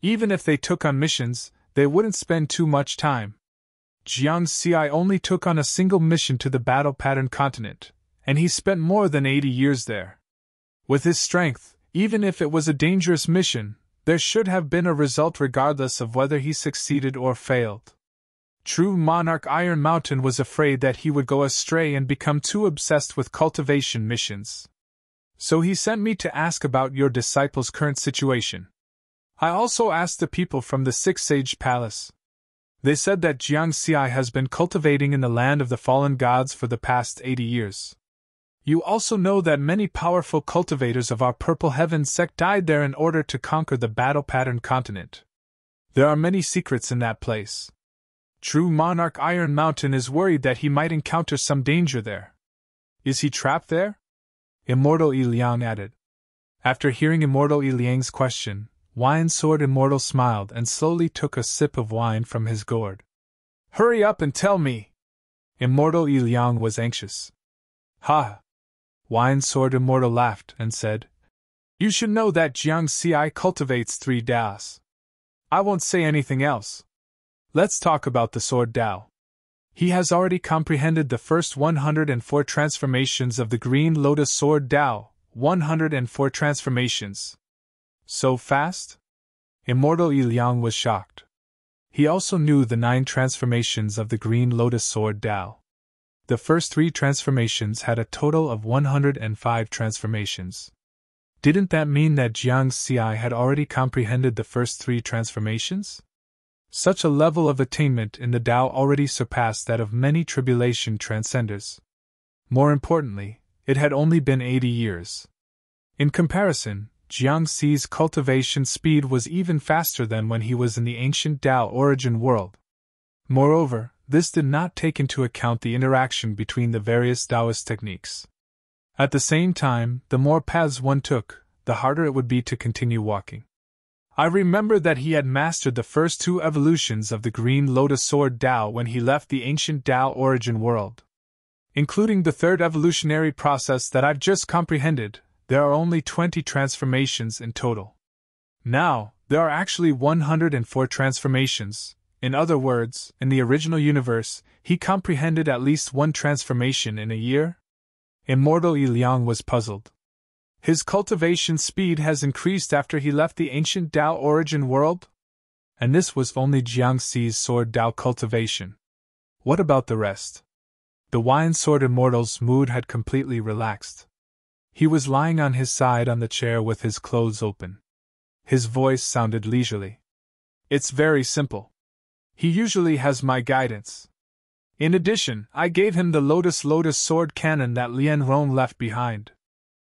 S1: Even if they took on missions, they wouldn't spend too much time. Jiang Xi only took on a single mission to the battle-pattern continent, and he spent more than 80 years there. With his strength, even if it was a dangerous mission, there should have been a result regardless of whether he succeeded or failed. True monarch Iron Mountain was afraid that he would go astray and become too obsessed with cultivation missions. So he sent me to ask about your disciple's current situation. I also asked the people from the Six-Sage Palace. They said that Jiang Xi has been cultivating in the land of the fallen gods for the past 80 years. You also know that many powerful cultivators of our Purple Heaven sect died there in order to conquer the battle-pattern continent. There are many secrets in that place. True monarch Iron Mountain is worried that he might encounter some danger there. Is he trapped there? Immortal Yi Liang added. After hearing Immortal Yi Liang's question, Wine Sword Immortal smiled and slowly took a sip of wine from his gourd. Hurry up and tell me! Immortal Yi Liang was anxious. Ha! Wine Sword Immortal laughed and said, You should know that Jiang Xi cultivates 3 Daos. I won't say anything else. Let's talk about the Sword Dao. He has already comprehended the first 104 transformations of the Green Lotus Sword Dao, 104 transformations. So fast? Immortal Yi Liang was shocked. He also knew the 9 transformations of the Green Lotus Sword Dao. The first 3 transformations had a total of 105 transformations. Didn't that mean that Jiang Xi had already comprehended the first 3 transformations? Such a level of attainment in the Tao already surpassed that of many tribulation transcenders. More importantly, it had only been 80 years. In comparison, Jiang Xi's cultivation speed was even faster than when he was in the ancient Tao origin world. Moreover, this did not take into account the interaction between the various Taoist techniques. At the same time, the more paths one took, the harder it would be to continue walking. I remember that he had mastered the first 2 evolutions of the Green Lotus Sword Dao when he left the ancient Tao origin world. Including the 3rd evolutionary process that I've just comprehended, there are only 20 transformations in total. Now, there are actually 104 transformations. In other words, in the original universe, he comprehended at least 1 transformation in a year? Immortal Yi Liang was puzzled. His cultivation speed has increased after he left the ancient Tao origin world? And this was only Jiang Xi's Sword Dao cultivation. What about the rest? The Wine Sword Immortal's mood had completely relaxed. He was lying on his side on the chair with his clothes open. His voice sounded leisurely. It's very simple. He usually has my guidance. In addition, I gave him the Lotus Sword Cannon that Lien Rong left behind.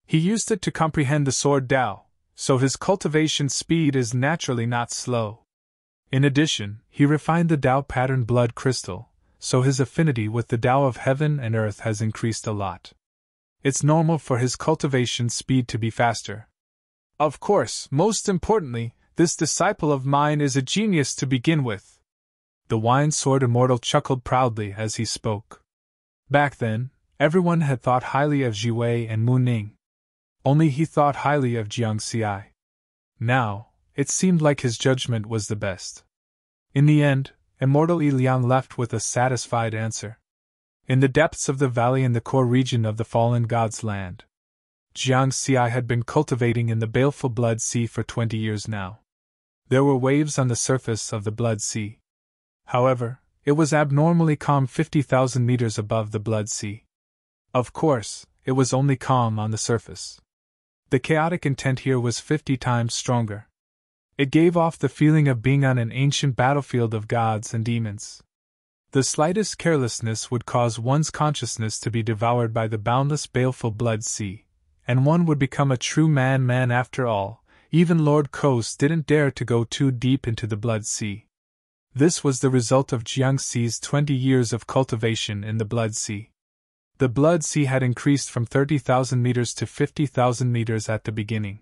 S1: He used it to comprehend the Sword Dao, so his cultivation speed is naturally not slow. In addition, he refined the Dao pattern blood crystal, so his affinity with the Dao of heaven and earth has increased a lot. It's normal for his cultivation speed to be faster. Of course, most importantly, this disciple of mine is a genius to begin with. The Wine Sword Immortal chuckled proudly as he spoke. Back then, everyone had thought highly of Jiwei and Mu Ning. Only he thought highly of Jiang Xi. Now, it seemed like his judgment was the best. In the end, Immortal Yi Liang left with a satisfied answer. In the depths of the valley in the core region of the fallen god's land, Jiang Xi had been cultivating in the baleful Blood Sea for 20 years now. There were waves on the surface of the Blood Sea. However, it was abnormally calm 50,000 meters above the Blood Sea. Of course, it was only calm on the surface. The chaotic intent here was 50 times stronger. It gave off the feeling of being on an ancient battlefield of gods and demons. The slightest carelessness would cause one's consciousness to be devoured by the boundless baleful Blood Sea, and one would become a true man after all. Even Lord Kos didn't dare to go too deep into the Blood Sea. This was the result of Jiang Xi's 20 years of cultivation in the Blood Sea. The Blood Sea had increased from 30,000 meters to 50,000 meters at the beginning.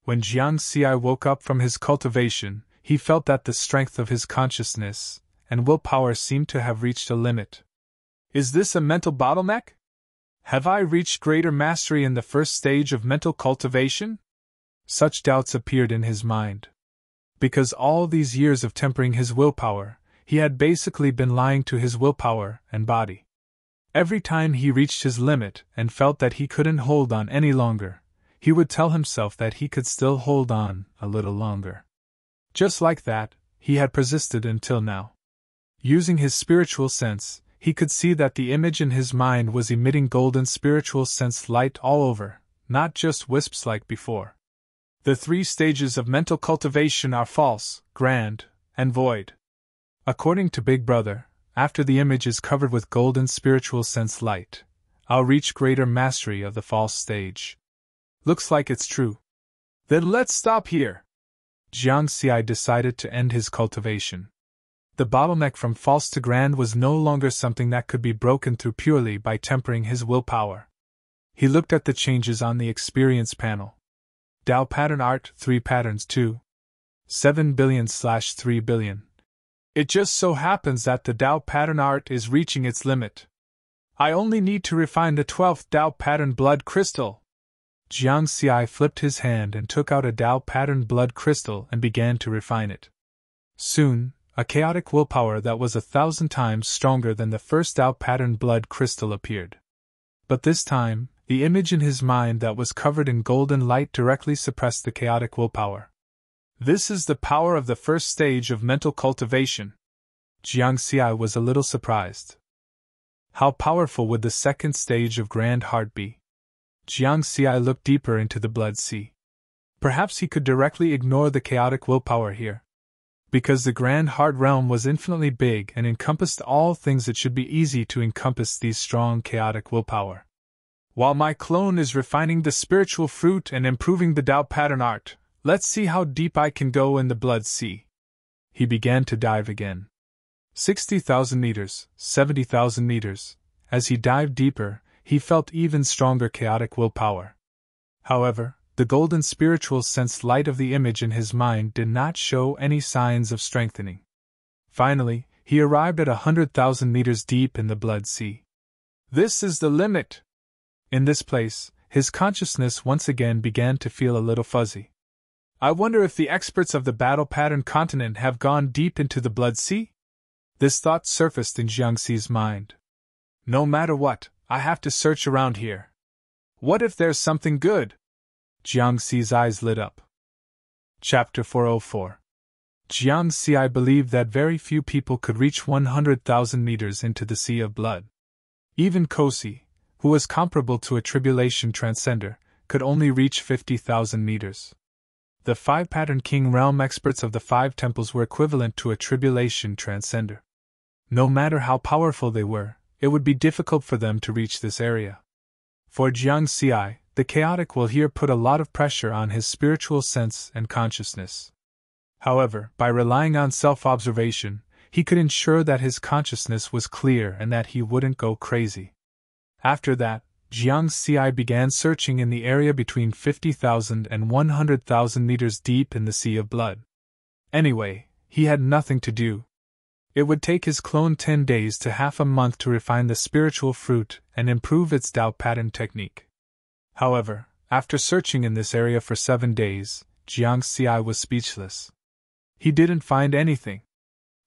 S1: When Jiang Xi woke up from his cultivation, he felt that the strength of his consciousness and willpower seemed to have reached a limit. Is this a mental bottleneck? Have I reached greater mastery in the first stage of mental cultivation? Such doubts appeared in his mind. Because all these years of tempering his willpower, he had basically been lying to his willpower and body. Every time he reached his limit and felt that he couldn't hold on any longer, he would tell himself that he could still hold on a little longer. Just like that, he had persisted until now. Using his spiritual sense, he could see that the image in his mind was emitting golden spiritual sense light all over, not just wisps like before. The 3 stages of mental cultivation are false, grand, and void. According to Big Brother, after the image is covered with golden spiritual sense light, I'll reach greater mastery of the false stage. Looks like it's true. Then let's stop here. Jiang Xi decided to end his cultivation. The bottleneck from false to grand was no longer something that could be broken through purely by tempering his willpower. He looked at the changes on the experience panel. Dao pattern art 3 patterns 2. 7 billion/3 billion. It just so happens that the Dao pattern art is reaching its limit. I only need to refine the 12th Dao pattern blood crystal. Jiang Xi flipped his hand and took out a Dao pattern blood crystal and began to refine it. Soon, a chaotic willpower that was 1,000 times stronger than the first Dao pattern blood crystal appeared. But this time, the image in his mind that was covered in golden light directly suppressed the chaotic willpower. This is the power of the first stage of mental cultivation. Jiang Xi was a little surprised. How powerful would the second stage of Grand Heart be? Jiang Xi looked deeper into the blood sea. Perhaps he could directly ignore the chaotic willpower here. Because the Grand Heart realm was infinitely big and encompassed all things, it should be easy to encompass these strong chaotic willpower. While my clone is refining the spiritual fruit and improving the Dao pattern art, let's see how deep I can go in the blood sea. He began to dive again. 60,000 meters, 70,000 meters. As he dived deeper, he felt even stronger chaotic willpower. However, the golden spiritual sense light of the image in his mind did not show any signs of strengthening. Finally, he arrived at 100,000 meters deep in the blood sea. This is the limit! In this place, his consciousness once again began to feel a little fuzzy. I wonder if the experts of the battle pattern continent have gone deep into the blood sea? This thought surfaced in Jiang Xi's mind. No matter what, I have to search around here. What if there's something good? Jiang Xi's eyes lit up. Chapter 404. Jiang Xi believed that very few people could reach 100,000 meters into the sea of blood. Even Kosi, who was comparable to a tribulation transcender, could only reach 50,000 meters. The 5 pattern king realm experts of the 5 temples were equivalent to a tribulation transcender. No matter how powerful they were, it would be difficult for them to reach this area. For Jiang Xi, the chaotic will here put a lot of pressure on his spiritual sense and consciousness. However, by relying on self-observation, he could ensure that his consciousness was clear and that he wouldn't go crazy. After that, Jiang Xi began searching in the area between 50,000 and 100,000 meters deep in the sea of blood. Anyway, he had nothing to do. It would take his clone 10 days to half a month to refine the spiritual fruit and improve its Dao pattern technique. However, after searching in this area for 7 days, Jiang Xi was speechless. He didn't find anything.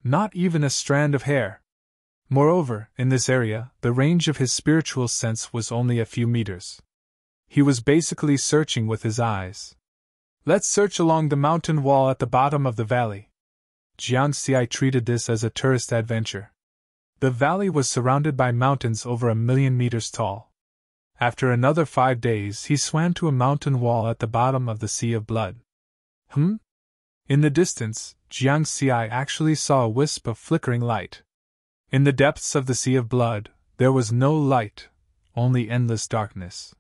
S1: Not even a strand of hair. Moreover, in this area, the range of his spiritual sense was only a few meters. He was basically searching with his eyes. Let's search along the mountain wall at the bottom of the valley. Jiang Xi treated this as a tourist adventure. The valley was surrounded by mountains over 1,000,000 meters tall. After another 5 days, he swam to a mountain wall at the bottom of the Sea of Blood. In the distance, Jiang Xi actually saw a wisp of flickering light. In the depths of the Sea of Blood, there was no light, only endless darkness.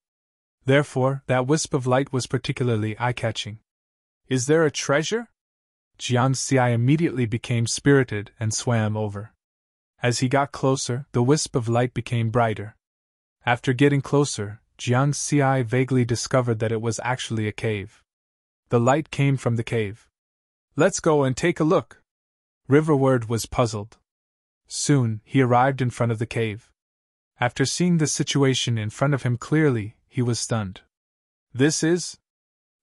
S1: Therefore, that wisp of light was particularly eye-catching. Is there a treasure? Jiang Xi immediately became spirited and swam over. As he got closer, the wisp of light became brighter. After getting closer, Jiang Xi vaguely discovered that it was actually a cave. The light came from the cave. Let's go and take a look. Riverward was puzzled. Soon, he arrived in front of the cave. After seeing the situation in front of him clearly, he was stunned. This is...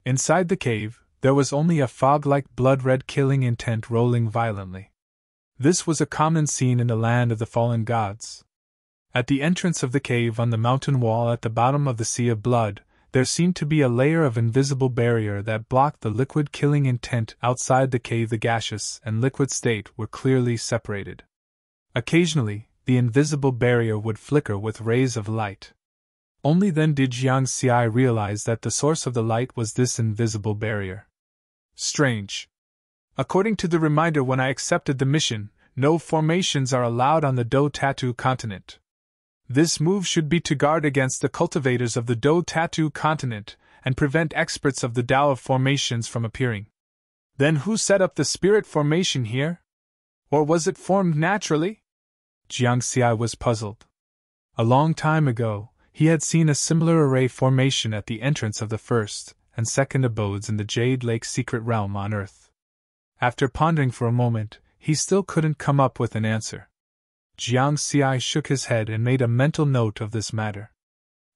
S1: Inside the cave, there was only a fog like blood-red killing intent rolling violently. This was a common scene in the land of the fallen gods. At the entrance of the cave on the mountain wall at the bottom of the Sea of Blood, there seemed to be a layer of invisible barrier that blocked the liquid killing intent outside the cave. The gaseous and liquid state were clearly separated. Occasionally, the invisible barrier would flicker with rays of light. Only then did Jiang Xi realize that the source of the light was this invisible barrier. Strange. According to the reminder when I accepted the mission, no formations are allowed on the Do Tattoo continent. This move should be to guard against the cultivators of the Do Tattoo continent and prevent experts of the Tao of formations from appearing. Then who set up the spirit formation here? Or was it formed naturally? Jiang Xi was puzzled. A long time ago, he had seen a similar array formation at the entrance of the first and second abodes in the Jade Lake secret realm on Earth. After pondering for a moment, he still couldn't come up with an answer. Jiang Xi shook his head and made a mental note of this matter.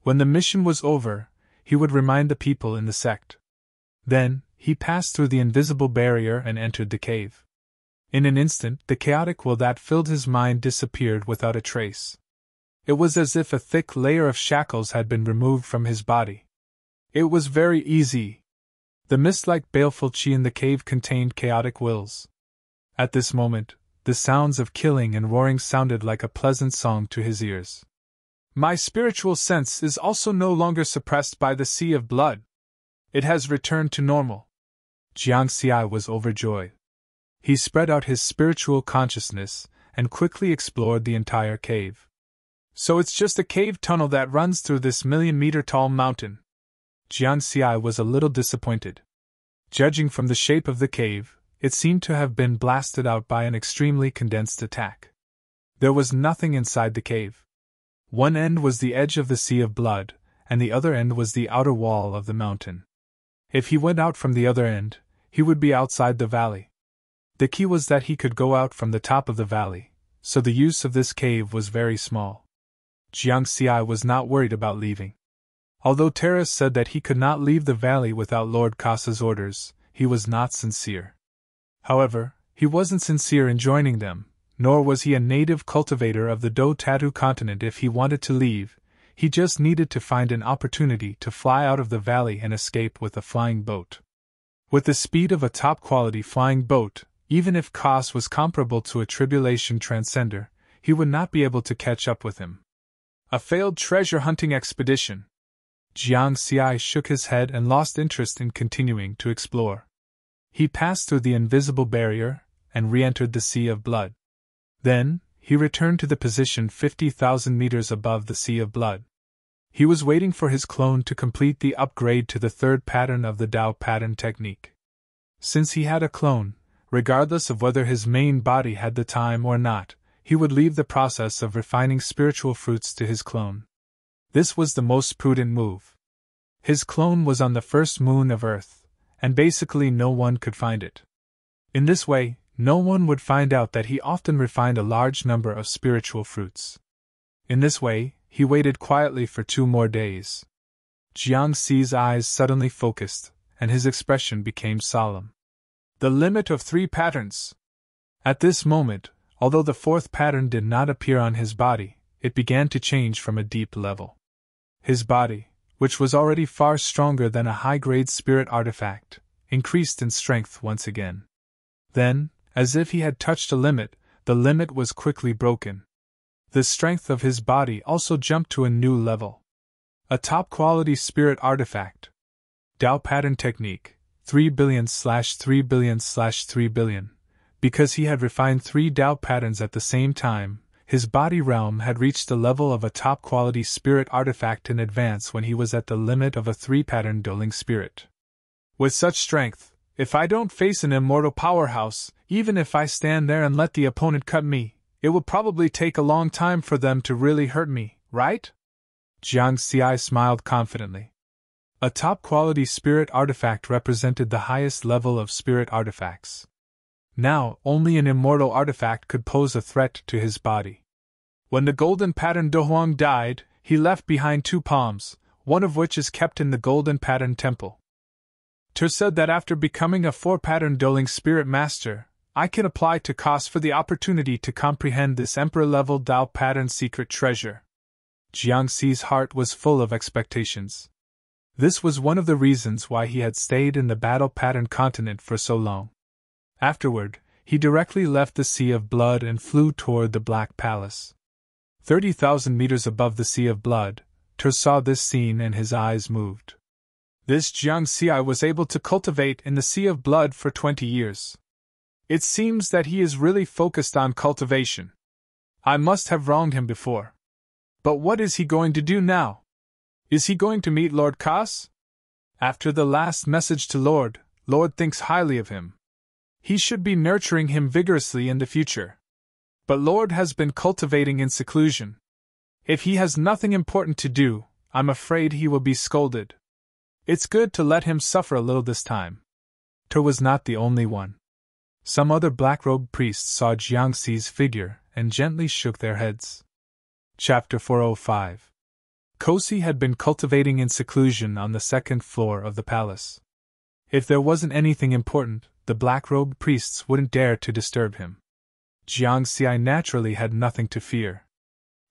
S1: When the mission was over, he would remind the people in the sect. Then, he passed through the invisible barrier and entered the cave. In an instant, the chaotic will that filled his mind disappeared without a trace. It was as if a thick layer of shackles had been removed from his body. It was very easy. The mist-like baleful chi in the cave contained chaotic wills. At this moment, the sounds of killing and roaring sounded like a pleasant song to his ears. My spiritual sense is also no longer suppressed by the Sea of Blood. It has returned to normal. Jiang Xi was overjoyed. He spread out his spiritual consciousness and quickly explored the entire cave. So it's just a cave tunnel that runs through this 1,000,000-meter-tall mountain. Jiang Xi was a little disappointed. Judging from the shape of the cave, it seemed to have been blasted out by an extremely condensed attack. There was nothing inside the cave. One end was the edge of the Sea of Blood, and the other end was the outer wall of the mountain. If he went out from the other end, he would be outside the valley. The key was that he could go out from the top of the valley, so the use of this cave was very small. Jiang Xi was not worried about leaving. Although Terrace said that he could not leave the valley without Lord Kasa's orders, he was not sincere. However, he wasn't sincere in joining them, nor was he a native cultivator of the Do Tattoo continent. If he wanted to leave, he just needed to find an opportunity to fly out of the valley and escape with a flying boat. With the speed of a top-quality flying boat, even if Kas was comparable to a tribulation transcender, he would not be able to catch up with him. A failed treasure-hunting expedition. Jiang Xi shook his head and lost interest in continuing to explore. He passed through the invisible barrier and re-entered the Sea of Blood. Then, he returned to the position 50,000 meters above the Sea of Blood. He was waiting for his clone to complete the upgrade to the third pattern of the Tao pattern technique. Since he had a clone, regardless of whether his main body had the time or not, he would leave the process of refining spiritual fruits to his clone. This was the most prudent move. His clone was on the first moon of Earth, and basically no one could find it. In this way, no one would find out that he often refined a large number of spiritual fruits. In this way, he waited quietly for 2 more days. Jiang Xi's eyes suddenly focused, and his expression became solemn. The limit of 3 patterns. At this moment, although the 4th pattern did not appear on his body, it began to change from a deep level. His body, which was already far stronger than a high-grade spirit artifact, increased in strength once again. Then, as if he had touched a limit, the limit was quickly broken. The strength of his body also jumped to a new level. A top-quality spirit artifact. Tao pattern technique, 3 billion/3 billion/3 billion. Because he had refined 3 Tao patterns at the same time, his body realm had reached the level of a top-quality spirit artifact in advance when he was at the limit of a 3-pattern dueling spirit. With such strength, if I don't face an immortal powerhouse, even if I stand there and let the opponent cut me, it will probably take a long time for them to really hurt me, right? Jiang Xi smiled confidently. A top-quality spirit artifact represented the highest level of spirit artifacts. Now, only an immortal artifact could pose a threat to his body. When the golden pattern Dohuang died, he left behind 2 palms, one of which is kept in the golden pattern temple. Ter said that after becoming a 4-pattern dueling spirit master, I can apply to Kos for the opportunity to comprehend this emperor-level Tao pattern secret treasure. Jiangxi's heart was full of expectations. This was one of the reasons why he had stayed in the battle pattern continent for so long. Afterward, he directly left the Sea of Blood and flew toward the Black Palace. 30,000 meters above the Sea of Blood, Ter saw this scene and his eyes moved. This Jiangxi I was able to cultivate in the Sea of Blood for 20 years. It seems that he is really focused on cultivation. I must have wronged him before. But what is he going to do now? Is he going to meet Lord Kos? After the last message to Lord thinks highly of him. He should be nurturing him vigorously in the future. But Lord has been cultivating in seclusion. If he has nothing important to do, I'm afraid he will be scolded. It's good to let him suffer a little this time. Ter was not the only one. Some other black-robed priests saw Jiangxi's figure and gently shook their heads. Chapter 405. Kosi had been cultivating in seclusion on the second floor of the palace. If there wasn't anything important, the black-robed priests wouldn't dare to disturb him. Jiangxi naturally had nothing to fear.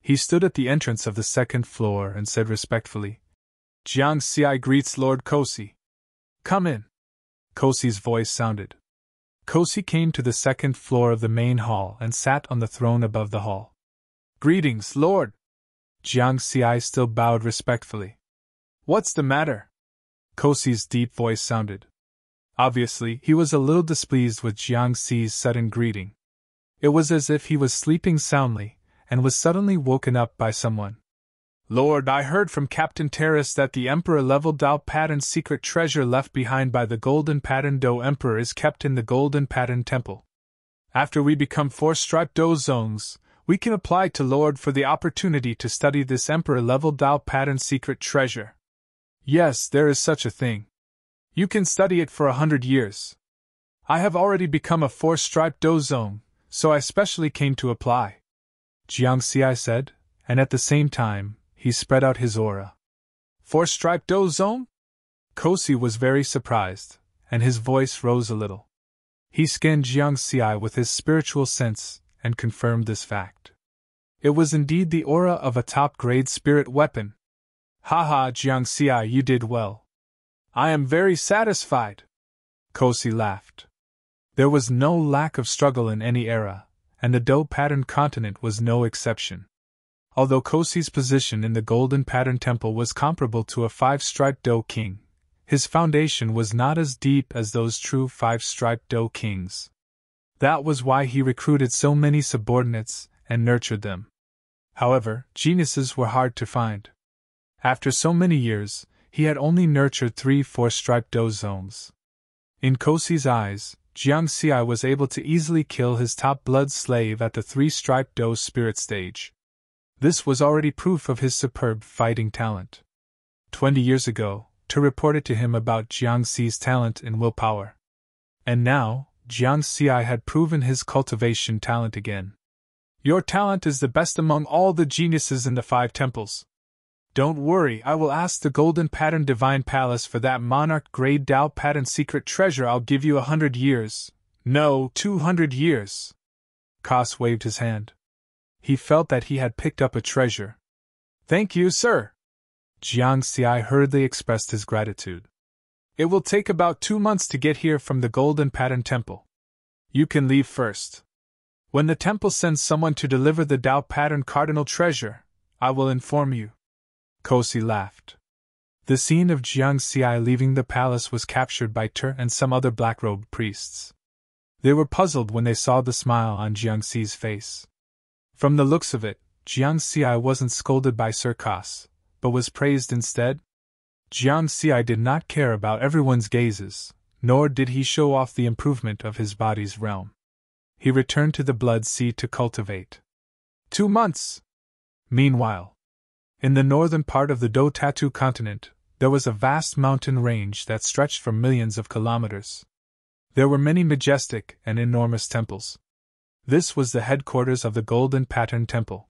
S1: He stood at the entrance of the second floor and said respectfully, Jiangxi greets Lord Kosi. Come in. Kosi's voice sounded. Kosi came to the second floor of the main hall and sat on the throne above the hall. Greetings, Lord. Jiangxi still bowed respectfully. What's the matter? Kosi's deep voice sounded. Obviously, he was a little displeased with Jiangxi's sudden greeting. It was as if he was sleeping soundly, and was suddenly woken up by someone. Lord, I heard from Captain Terrace that the Emperor-level Tao pattern secret treasure left behind by the Golden Pattern Do Emperor is kept in the Golden Pattern Temple. After we become 4-striped Do zones, we can apply to Lord for the opportunity to study this Emperor-level Tao pattern secret treasure. Yes, there is such a thing. You can study it for 100 years. I have already become a 4-striped Do zone, so I specially came to apply. Jiangxi said, and at the same time, he spread out his aura. 4-striped Do zone? Kosi was very surprised, and his voice rose a little. He scanned Jiangxi with his spiritual sense, and confirmed this fact. It was indeed the aura of a top-grade spirit weapon. Haha, Jiangxi, you did well. I am very satisfied. Kosi laughed. There was no lack of struggle in any era, and the Do pattern continent was no exception. Although Kosi's position in the Golden Pattern Temple was comparable to a 5-striped Do king, his foundation was not as deep as those true 5-striped Do kings. That was why he recruited so many subordinates and nurtured them. However, geniuses were hard to find. After so many years, he had only nurtured 3 4-striped Do zones. In Kosi's eyes, Jiangxi was able to easily kill his top blood slave at the 3-striped Do spirit stage. This was already proof of his superb fighting talent. 20 years ago, Ter reported to him about Jiangxi's talent and willpower. And now, Jiangxi had proven his cultivation talent again. Your talent is the best among all the geniuses in the 5 temples. Don't worry, I will ask the Golden Pattern Divine Palace for that monarch-grade Tao pattern secret treasure. I'll give you 100 years. No, 200 years. Kos waved his hand. He felt that he had picked up a treasure. Thank you, sir. Jiangxi hurriedly expressed his gratitude. It will take about 2 months to get here from the Golden Pattern Temple. You can leave first. When the temple sends someone to deliver the Tao pattern cardinal treasure, I will inform you. Kosi laughed. The scene of Jiangxi leaving the palace was captured by Ter and some other black-robed priests. They were puzzled when they saw the smile on Jiangxi's face. From the looks of it, Jiangxi wasn't scolded by Sir Kos, but was praised instead. Jiangxi did not care about everyone's gazes, nor did he show off the improvement of his body's realm. He returned to the Blood Sea to cultivate. 2 months! Meanwhile, in the northern part of the Do Tattoo continent, there was a vast mountain range that stretched for millions of kilometers. There were many majestic and enormous temples. This was the headquarters of the Golden Pattern Temple.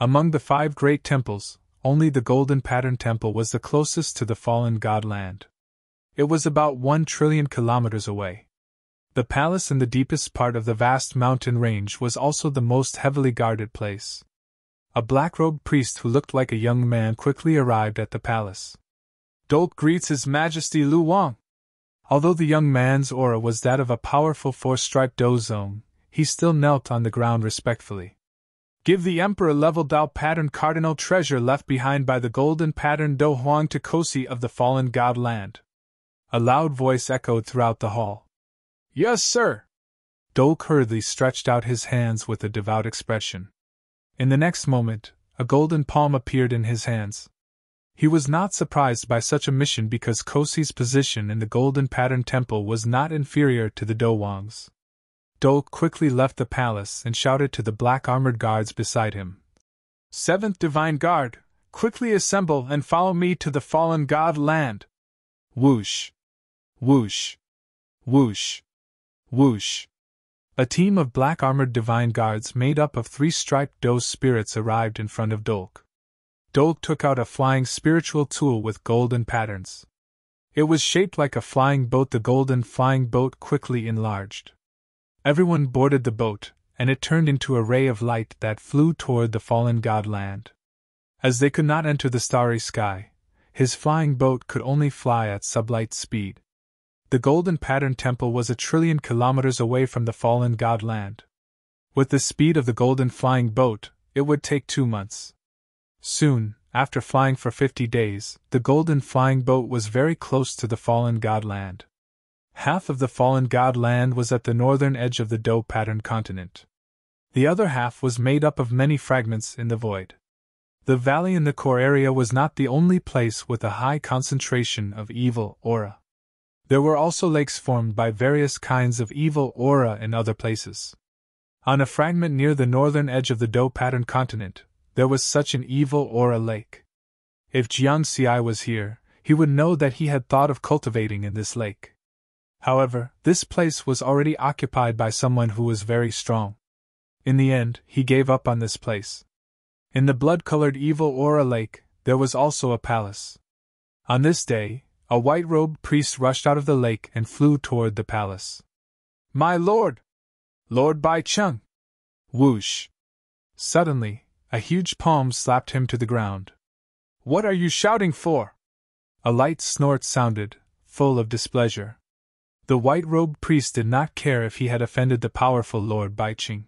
S1: Among the 5 great temples, only the Golden Pattern Temple was the closest to the fallen god land. It was about 1 trillion kilometers away. The palace in the deepest part of the vast mountain range was also the most heavily guarded place. A black-robed priest who looked like a young man quickly arrived at the palace. Dolk greets His Majesty Lu Wang. Although the young man's aura was that of a powerful four-striped dozong, he still knelt on the ground respectfully. Give the Emperor level Dao pattern cardinal treasure left behind by the golden pattern Do Huang to Kosi of the fallen god land. A loud voice echoed throughout the hall. Yes, sir! Dolk hurriedly stretched out his hands with a devout expression. In the next moment, a golden palm appeared in his hands. He was not surprised by such a mission because Kosi's position in the golden pattern temple was not inferior to the Do Wang's. Dolk quickly left the palace and shouted to the black-armored guards beside him. 7th Divine Guard, quickly assemble and follow me to the fallen god land! Whoosh! Whoosh! Whoosh! Whoosh! A team of black-armored divine guards made up of 3 striped doe spirits arrived in front of Dolk. Dolk took out a flying spiritual tool with golden patterns. It was shaped like a flying boat. The golden flying boat quickly enlarged. Everyone boarded the boat, and it turned into a ray of light that flew toward the fallen god land. As they could not enter the starry sky, his flying boat could only fly at sublight speed. The golden pattern temple was 1 trillion kilometers away from the fallen god land. With the speed of the golden flying boat, it would take 2 months. Soon, after flying for 50 days, the golden flying boat was very close to the fallen god land. Half of the fallen god land was at the northern edge of the Do pattern continent. The other half was made up of many fragments in the void. The valley in the core area was not the only place with a high concentration of evil aura. There were also lakes formed by various kinds of evil aura in other places. On a fragment near the northern edge of the Do pattern continent, there was such an evil aura lake. If Jiang Xi was here, he would know that he had thought of cultivating in this lake. However, this place was already occupied by someone who was very strong. In the end, he gave up on this place. In the blood-colored evil aura lake, there was also a palace. On this day, a white-robed priest rushed out of the lake and flew toward the palace. My lord! Lord Bai Chung! Whoosh! Suddenly, a huge palm slapped him to the ground. What are you shouting for? A light snort sounded, full of displeasure. The white-robed priest did not care if he had offended the powerful Lord Baiqing.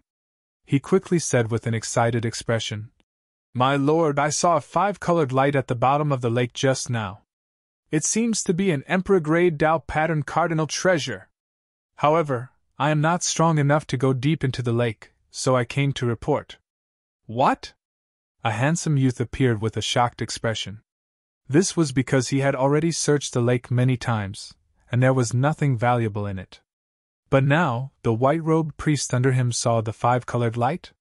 S1: He quickly said with an excited expression, My lord, I saw a 5-colored light at the bottom of the lake just now. It seems to be an Emperor-grade Dao pattern cardinal treasure. However, I am not strong enough to go deep into the lake, so I came to report. What? A handsome youth appeared with a shocked expression. This was because he had already searched the lake many times, and there was nothing valuable in it. But now, the white-robed priest under him saw the 5-colored light?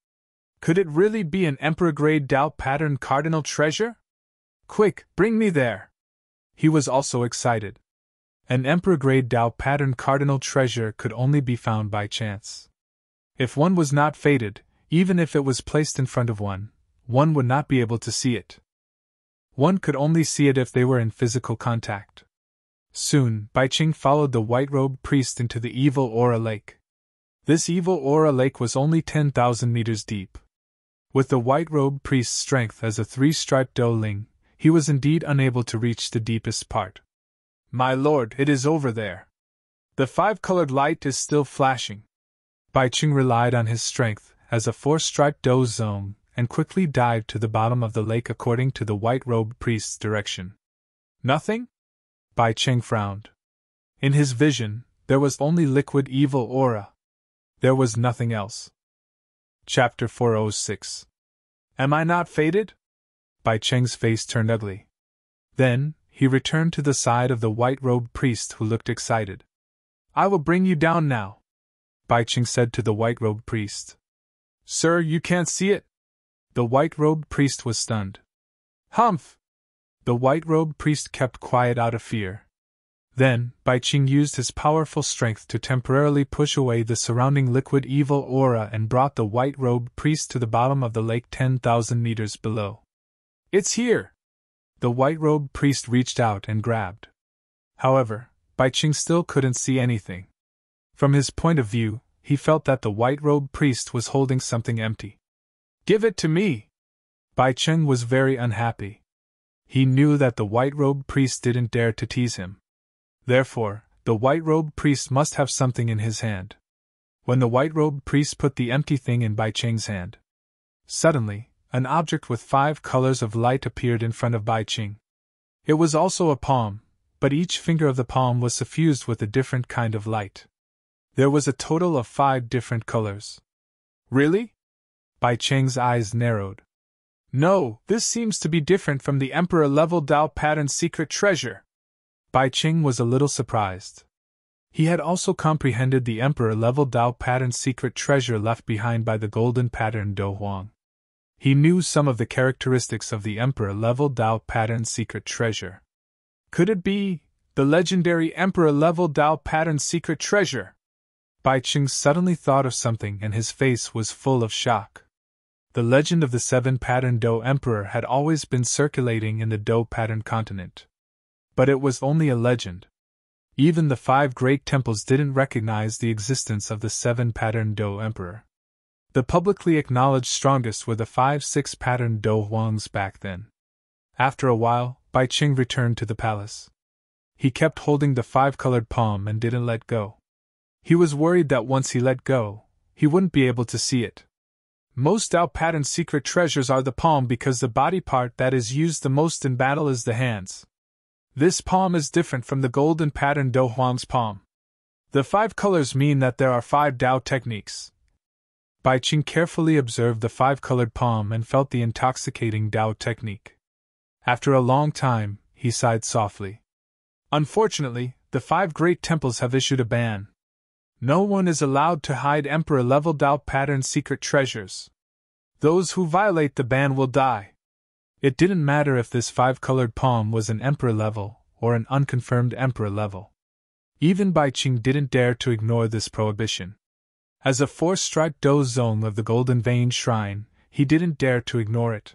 S1: Could it really be an Emperor-grade Dao pattern cardinal treasure? Quick, bring me there! He was also excited. An Emperor-grade Dao pattern cardinal treasure could only be found by chance. If one was not fated, even if it was placed in front of one would not be able to see it. One could only see it if they were in physical contact. Soon, Baiqing followed the white-robed priest into the evil aura lake. This evil aura lake was only 10,000 meters deep. With the white-robed priest's strength as a 3-striped Do Ling, he was indeed unable to reach the deepest part. My lord, it is over there. The 5-colored light is still flashing. Baiqing relied on his strength as a 4-striped Do Zong and quickly dived to the bottom of the lake according to the white-robed priest's direction. Nothing? Baiqing frowned. In his vision, there was only liquid evil aura. There was nothing else. Chapter 406. Am I not fated? Baiqing's face turned ugly. Then, he returned to the side of the white-robed priest who looked excited. I will bring you down now, Baiqing said to the white-robed priest. Sir, you can't see it? The white-robed priest was stunned. Humph! The white-robed priest kept quiet out of fear. Then, Baiqing used his powerful strength to temporarily push away the surrounding liquid evil aura and brought the white-robed priest to the bottom of the lake 10,000 meters below. It's here! The white-robed priest reached out and grabbed. However, Baiqing still couldn't see anything. From his point of view, he felt that the white-robed priest was holding something empty. "Give it to me!" Bai Cheng was very unhappy. He knew that the white-robed priest didn't dare to tease him. Therefore, the white-robed priest must have something in his hand. When the white-robed priest put the empty thing in Bai Cheng's hand, suddenly, an object with 5 colors of light appeared in front of Bai Cheng. It was also a palm, but each finger of the palm was suffused with a different kind of light. There was a total of 5 different colors. Really? Bai Cheng's eyes narrowed. No, this seems to be different from the Emperor-level Tao pattern secret treasure. Bai Cheng was a little surprised. He had also comprehended the Emperor-level Tao pattern secret treasure left behind by the golden pattern Do Huang. He knew some of the characteristics of the Emperor-level Tao pattern secret treasure. Could it be the legendary Emperor-level Tao pattern secret treasure? Bai Cheng suddenly thought of something and his face was full of shock. The legend of the 7 pattern Do Emperor had always been circulating in the Do pattern continent. But it was only a legend. Even the 5 great temples didn't recognize the existence of the 7 pattern Do Emperor. The publicly acknowledged strongest were the 5-6 pattern Do Huangs back then. After a while, Bai Cheng returned to the palace. He kept holding the 5-colored palm and didn't let go. He was worried that once he let go, he wouldn't be able to see it. Most Tao pattern secret treasures are the palm because the body part that is used the most in battle is the hands. This palm is different from the golden pattern Do Huang's palm. The 5 colors mean that there are 5 Tao techniques. Bai Cheng carefully observed the 5-colored palm and felt the intoxicating Tao technique. After a long time, he sighed softly. Unfortunately, the 5 great temples have issued a ban. No one is allowed to hide Emperor-level Tao pattern secret treasures. Those who violate the ban will die. It didn't matter if this 5-colored palm was an Emperor level or an unconfirmed Emperor level. Even Bai Cheng didn't dare to ignore this prohibition. As a 4-striped Do Zong of the Golden Vein Shrine, he didn't dare to ignore it.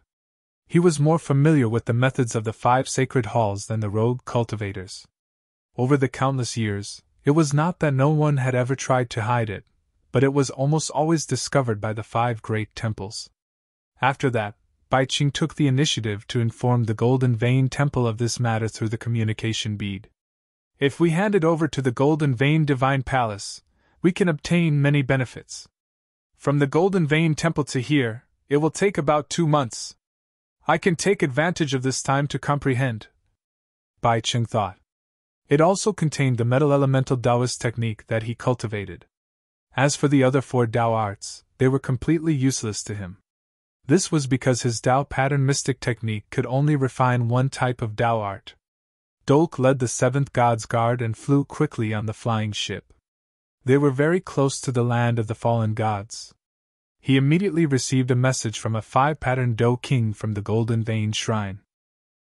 S1: He was more familiar with the methods of the 5 sacred halls than the rogue cultivators. Over the countless years, it was not that no one had ever tried to hide it, but it was almost always discovered by the 5 great temples. After that, Bai Cheng took the initiative to inform the Golden Vein Temple of this matter through the communication bead. If we hand it over to the Golden Vein Divine Palace, we can obtain many benefits. From the Golden Vein Temple to here, it will take about 2 months. I can take advantage of this time to comprehend, Bai Cheng thought. It also contained the metal elemental Taoist technique that he cultivated. As for the other 4 Tao arts, they were completely useless to him. This was because his Tao pattern mystic technique could only refine one type of Tao art. Dolk led the 7th God's Guard and flew quickly on the flying ship. They were very close to the land of the fallen gods. He immediately received a message from a 5-pattern Do King from the Golden Vein Shrine.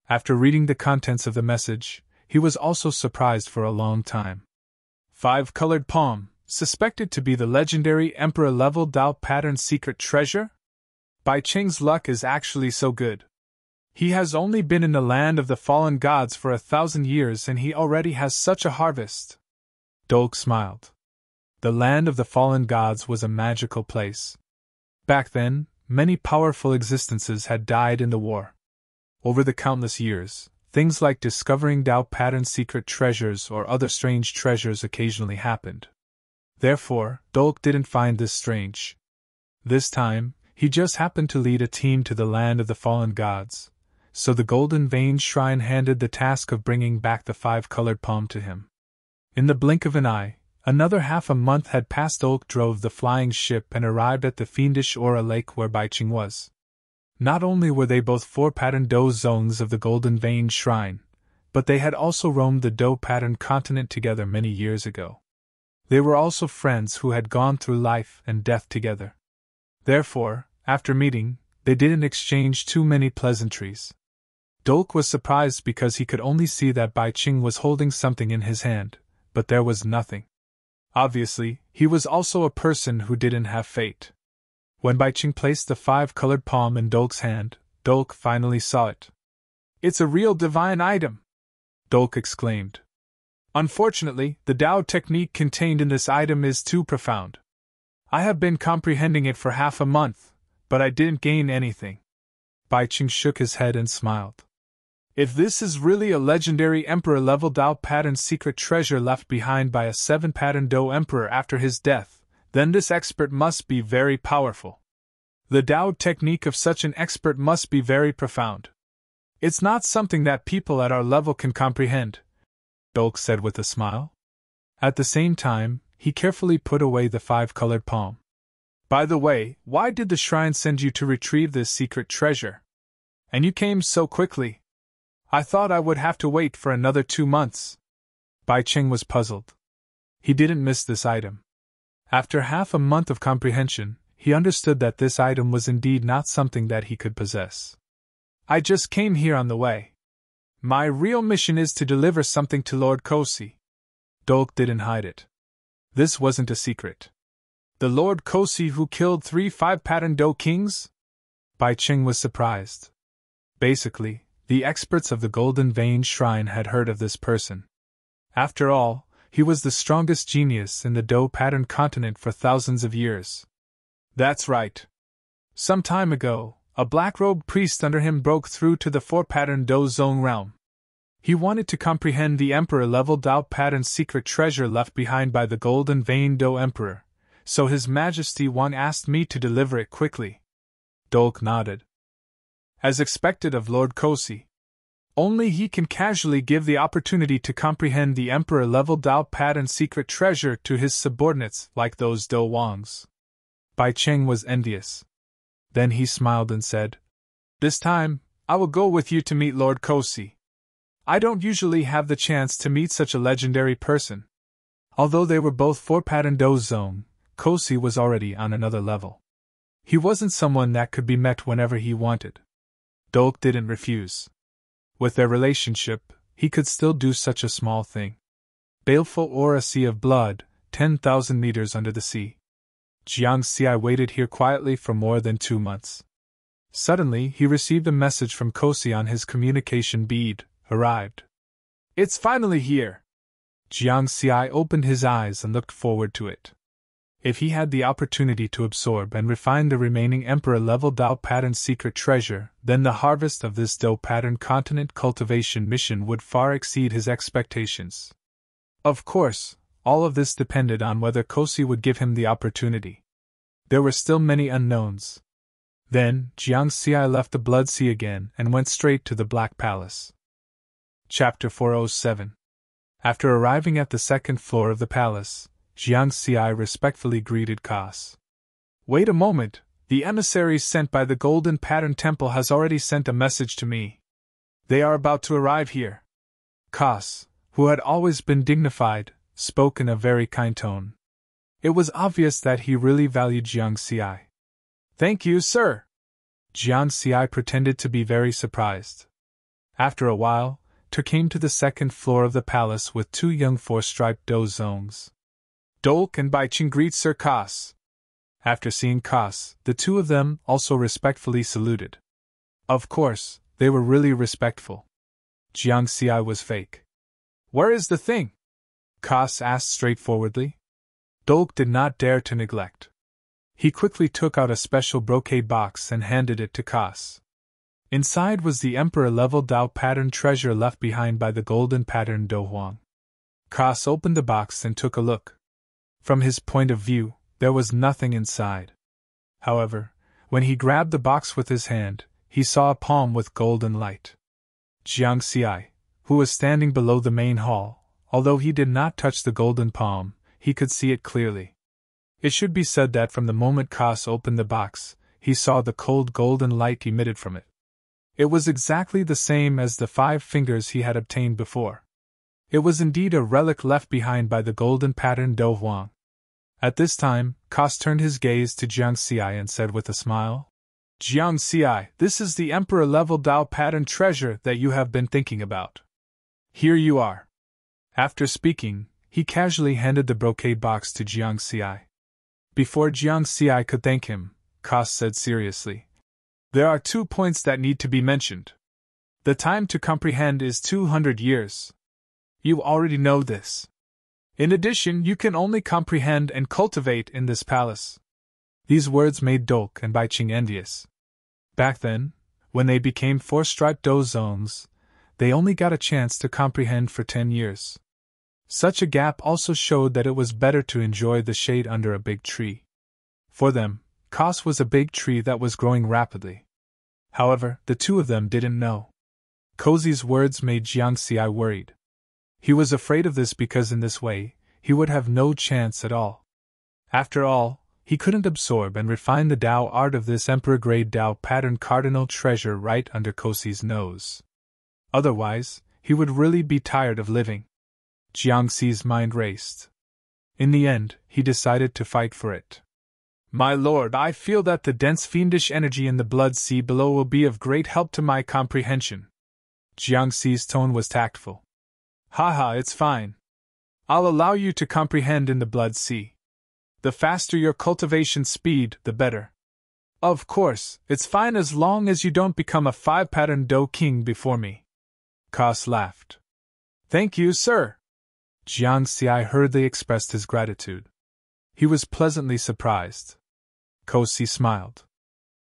S1: After reading the contents of the message, he was also surprised for a long time. 5-colored palm, suspected to be the legendary Emperor-level Tao pattern secret treasure? Bai Cheng's luck is actually so good. He has only been in the land of the fallen gods for 1,000 years and he already has such a harvest. Dolk smiled. The land of the fallen gods was a magical place. Back then, many powerful existences had died in the war. Over the countless years, things like discovering Tao pattern secret treasures or other strange treasures occasionally happened. Therefore, Dolk didn't find this strange. This time, he just happened to lead a team to the land of the fallen gods, so the Golden Vein Shrine handed the task of bringing back the 5-colored palm to him. In the blink of an eye, another half a month had passed. Dolk drove the flying ship and arrived at the fiendish Aura Lake where Bai Cheng was. Not only were they both 4-pattern Do Zongs of the Golden Vein Shrine, but they had also roamed the Do pattern continent together many years ago. They were also friends who had gone through life and death together. Therefore, after meeting, they didn't exchange too many pleasantries. Dolk was surprised because he could only see that Bai Cheng was holding something in his hand, but there was nothing. Obviously, he was also a person who didn't have fate. When Bai Cheng placed the 5-colored palm in Dolk's hand, Dolk finally saw it. "It's a real divine item!" Dolk exclaimed. Unfortunately, the Tao technique contained in this item is too profound. I have been comprehending it for half a month, but I didn't gain anything. Bai Qing shook his head and smiled. If this is really a legendary emperor-level Tao pattern secret treasure left behind by a 7-pattern Dou emperor after his death, then this expert must be very powerful. The Tao technique of such an expert must be very profound. It's not something that people at our level can comprehend, Dolk said with a smile. At the same time, he carefully put away the 5-colored palm. By the way, why did the shrine send you to retrieve this secret treasure? And you came so quickly. I thought I would have to wait for another 2 months. Bai Qing was puzzled. He didn't miss this item. After half a month of comprehension, he understood that this item was indeed not something that he could possess. I just came here on the way. My real mission is to deliver something to Lord Kosi. Dolk didn't hide it. This wasn't a secret. The Lord Kosi who killed 3 5-pattern Dou kings? Bai Qing was surprised. Basically, the experts of the Golden Vein Shrine had heard of this person. After all, he was the strongest genius in the Dou pattern continent for thousands of years. That's right. Some time ago, a black-robed priest under him broke through to the 4-pattern Dou zone realm. He wanted to comprehend the emperor-level Dao pattern secret treasure left behind by the Golden Vein Dou Emperor, so His Majesty Wan asked me to deliver it quickly. Dolk nodded. As expected of Lord Kosi. Only he can casually give the opportunity to comprehend the emperor-level Dao pattern secret treasure to his subordinates like those Dou Wangs. Bai Qing was envious. Then he smiled and said, This time, I will go with you to meet Lord Kosi. I don't usually have the chance to meet such a legendary person. Although they were both 4-pattern Dou zone, Kosi was already on another level. He wasn't someone that could be met whenever he wanted. Dolk didn't refuse. With their relationship, he could still do such a small thing. Baleful or a sea of blood, 10,000 meters under the sea. Jiang Xi waited here quietly for more than 2 months. Suddenly, he received a message from Kosi on his communication bead. Arrived. It's finally here! Jiang Xi opened his eyes and looked forward to it. If he had the opportunity to absorb and refine the remaining Emperor-level Dao pattern secret treasure, then the harvest of this Dou pattern continent cultivation mission would far exceed his expectations. Of course, all of this depended on whether Kosi would give him the opportunity. There were still many unknowns. Then, Jiang Xi left the Blood Sea again and went straight to the Black Palace. Chapter 407. After arriving at the 2nd floor of the palace, Jiang Xi respectfully greeted Kas. Wait a moment, the emissary sent by the Golden Pattern Temple has already sent a message to me. They are about to arrive here. Kas, who had always been dignified, spoke in a very kind tone. It was obvious that he really valued Jiang Xi. Thank you, sir. Jiang Xi pretended to be very surprised. After a while, Ter came to the 2nd floor of the palace with 2 young 4-striped Dou zongs. Dolk and Bai Qing greet Sir Kas. After seeing Kas, the 2 of them also respectfully saluted. Of course, they were really respectful. Jiang Xi was fake. Where is the thing? Kas asked straightforwardly. Dolk did not dare to neglect. He quickly took out a special brocade box and handed it to Kas. Inside was the Emperor-level Dao pattern treasure left behind by the Golden Pattern Dou Huang. Kas opened the box and took a look. From his point of view, there was nothing inside. However, when he grabbed the box with his hand, he saw a palm with golden light. Jiang Xi, who was standing below the main hall, although he did not touch the golden palm, he could see it clearly. It should be said that from the moment Kas opened the box, he saw the cold golden light emitted from it. It was exactly the same as the 5 fingers he had obtained before. It was indeed a relic left behind by the Golden Pattern Dou Huang. At this time, Kas turned his gaze to Jiang Xi and said with a smile, Jiang Xi, this is the Emperor-level Dao pattern treasure that you have been thinking about. Here you are. After speaking, he casually handed the brocade box to Jiang Xi. Before Jiang Xi could thank him, Kas said seriously, There are 2 points that need to be mentioned. The time to comprehend is 200 years. You already know this. In addition, you can only comprehend and cultivate in this palace. These words made Dolk and Bai Qing envious. Back then, when they became four-striped dough zones, they only got a chance to comprehend for 10 years. Such a gap also showed that it was better to enjoy the shade under a big tree. For them, Kos was a big tree that was growing rapidly. However, the two of them didn't know. Cozy's words made Jiang Xi worried. He was afraid of this because in this way, he would have no chance at all. After all, he couldn't absorb and refine the Tao art of this emperor-grade Tao pattern cardinal treasure right under Cozy's nose. Otherwise, he would really be tired of living. Jiang Xi's mind raced. In the end, he decided to fight for it. My lord, I feel that the dense fiendish energy in the blood sea below will be of great help to my comprehension. Jiang Xi's tone was tactful. Haha, it's fine. I'll allow you to comprehend in the blood sea. The faster your cultivation speed, the better. Of course, it's fine as long as you don't become a 5-pattern dough king before me. Kos laughed. Thank you, sir. Jiang Xi hurriedly expressed his gratitude. He was pleasantly surprised. Cozy smiled.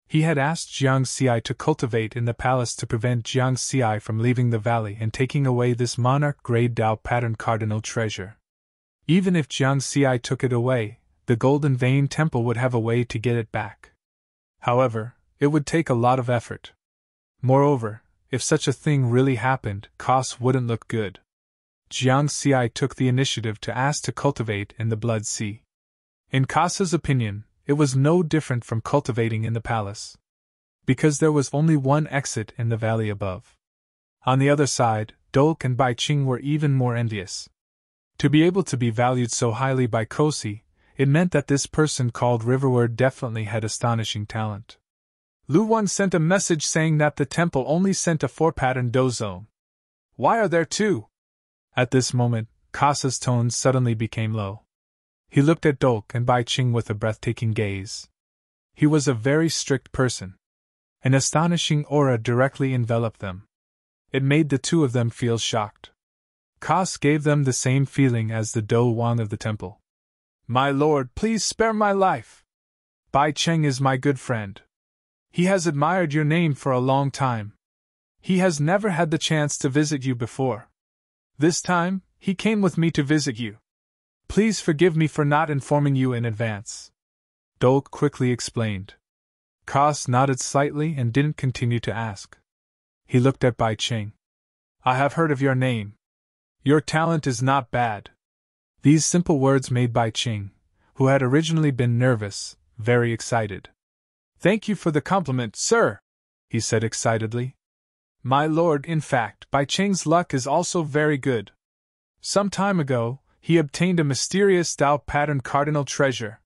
S1: He had asked Jiang Xi to cultivate in the palace to prevent Jiang Xi from leaving the valley and taking away this monarch-grade Tao pattern cardinal treasure. Even if Jiang Xi took it away, the Golden Vein Temple would have a way to get it back. However, it would take a lot of effort. Moreover, if such a thing really happened, Kos wouldn't look good. Jiang Xi took the initiative to ask to cultivate in the Blood Sea. In Kos's opinion, it was no different from cultivating in the palace, because there was only one exit in the valley above. On the other side, Dolk and Bai Qing were even more envious. To be able to be valued so highly by Cozy, it meant that this person called Riverward definitely had astonishing talent. Lu Wan sent a message saying that the temple only sent a 4-pattern dough zone. Why are there 2? At this moment, Kos's tone suddenly became low. He looked at Dolk and Bai Qing with a breathtaking gaze. He was a very strict person. An astonishing aura directly enveloped them. It made the two of them feel shocked. Kos gave them the same feeling as the Do Wang of the temple. My lord, please spare my life. Bai Qing is my good friend. He has admired your name for a long time. He has never had the chance to visit you before. This time, he came with me to visit you. Please forgive me for not informing you in advance. Dolk quickly explained. Kos nodded slightly and didn't continue to ask. He looked at Bai Qing. I have heard of your name. Your talent is not bad. These simple words made Bai Qing, who had originally been nervous, very excited. Thank you for the compliment, sir, he said excitedly. My lord, in fact, Bai Qing's luck is also very good. Some time ago, he obtained a mysterious Tao pattern cardinal treasure.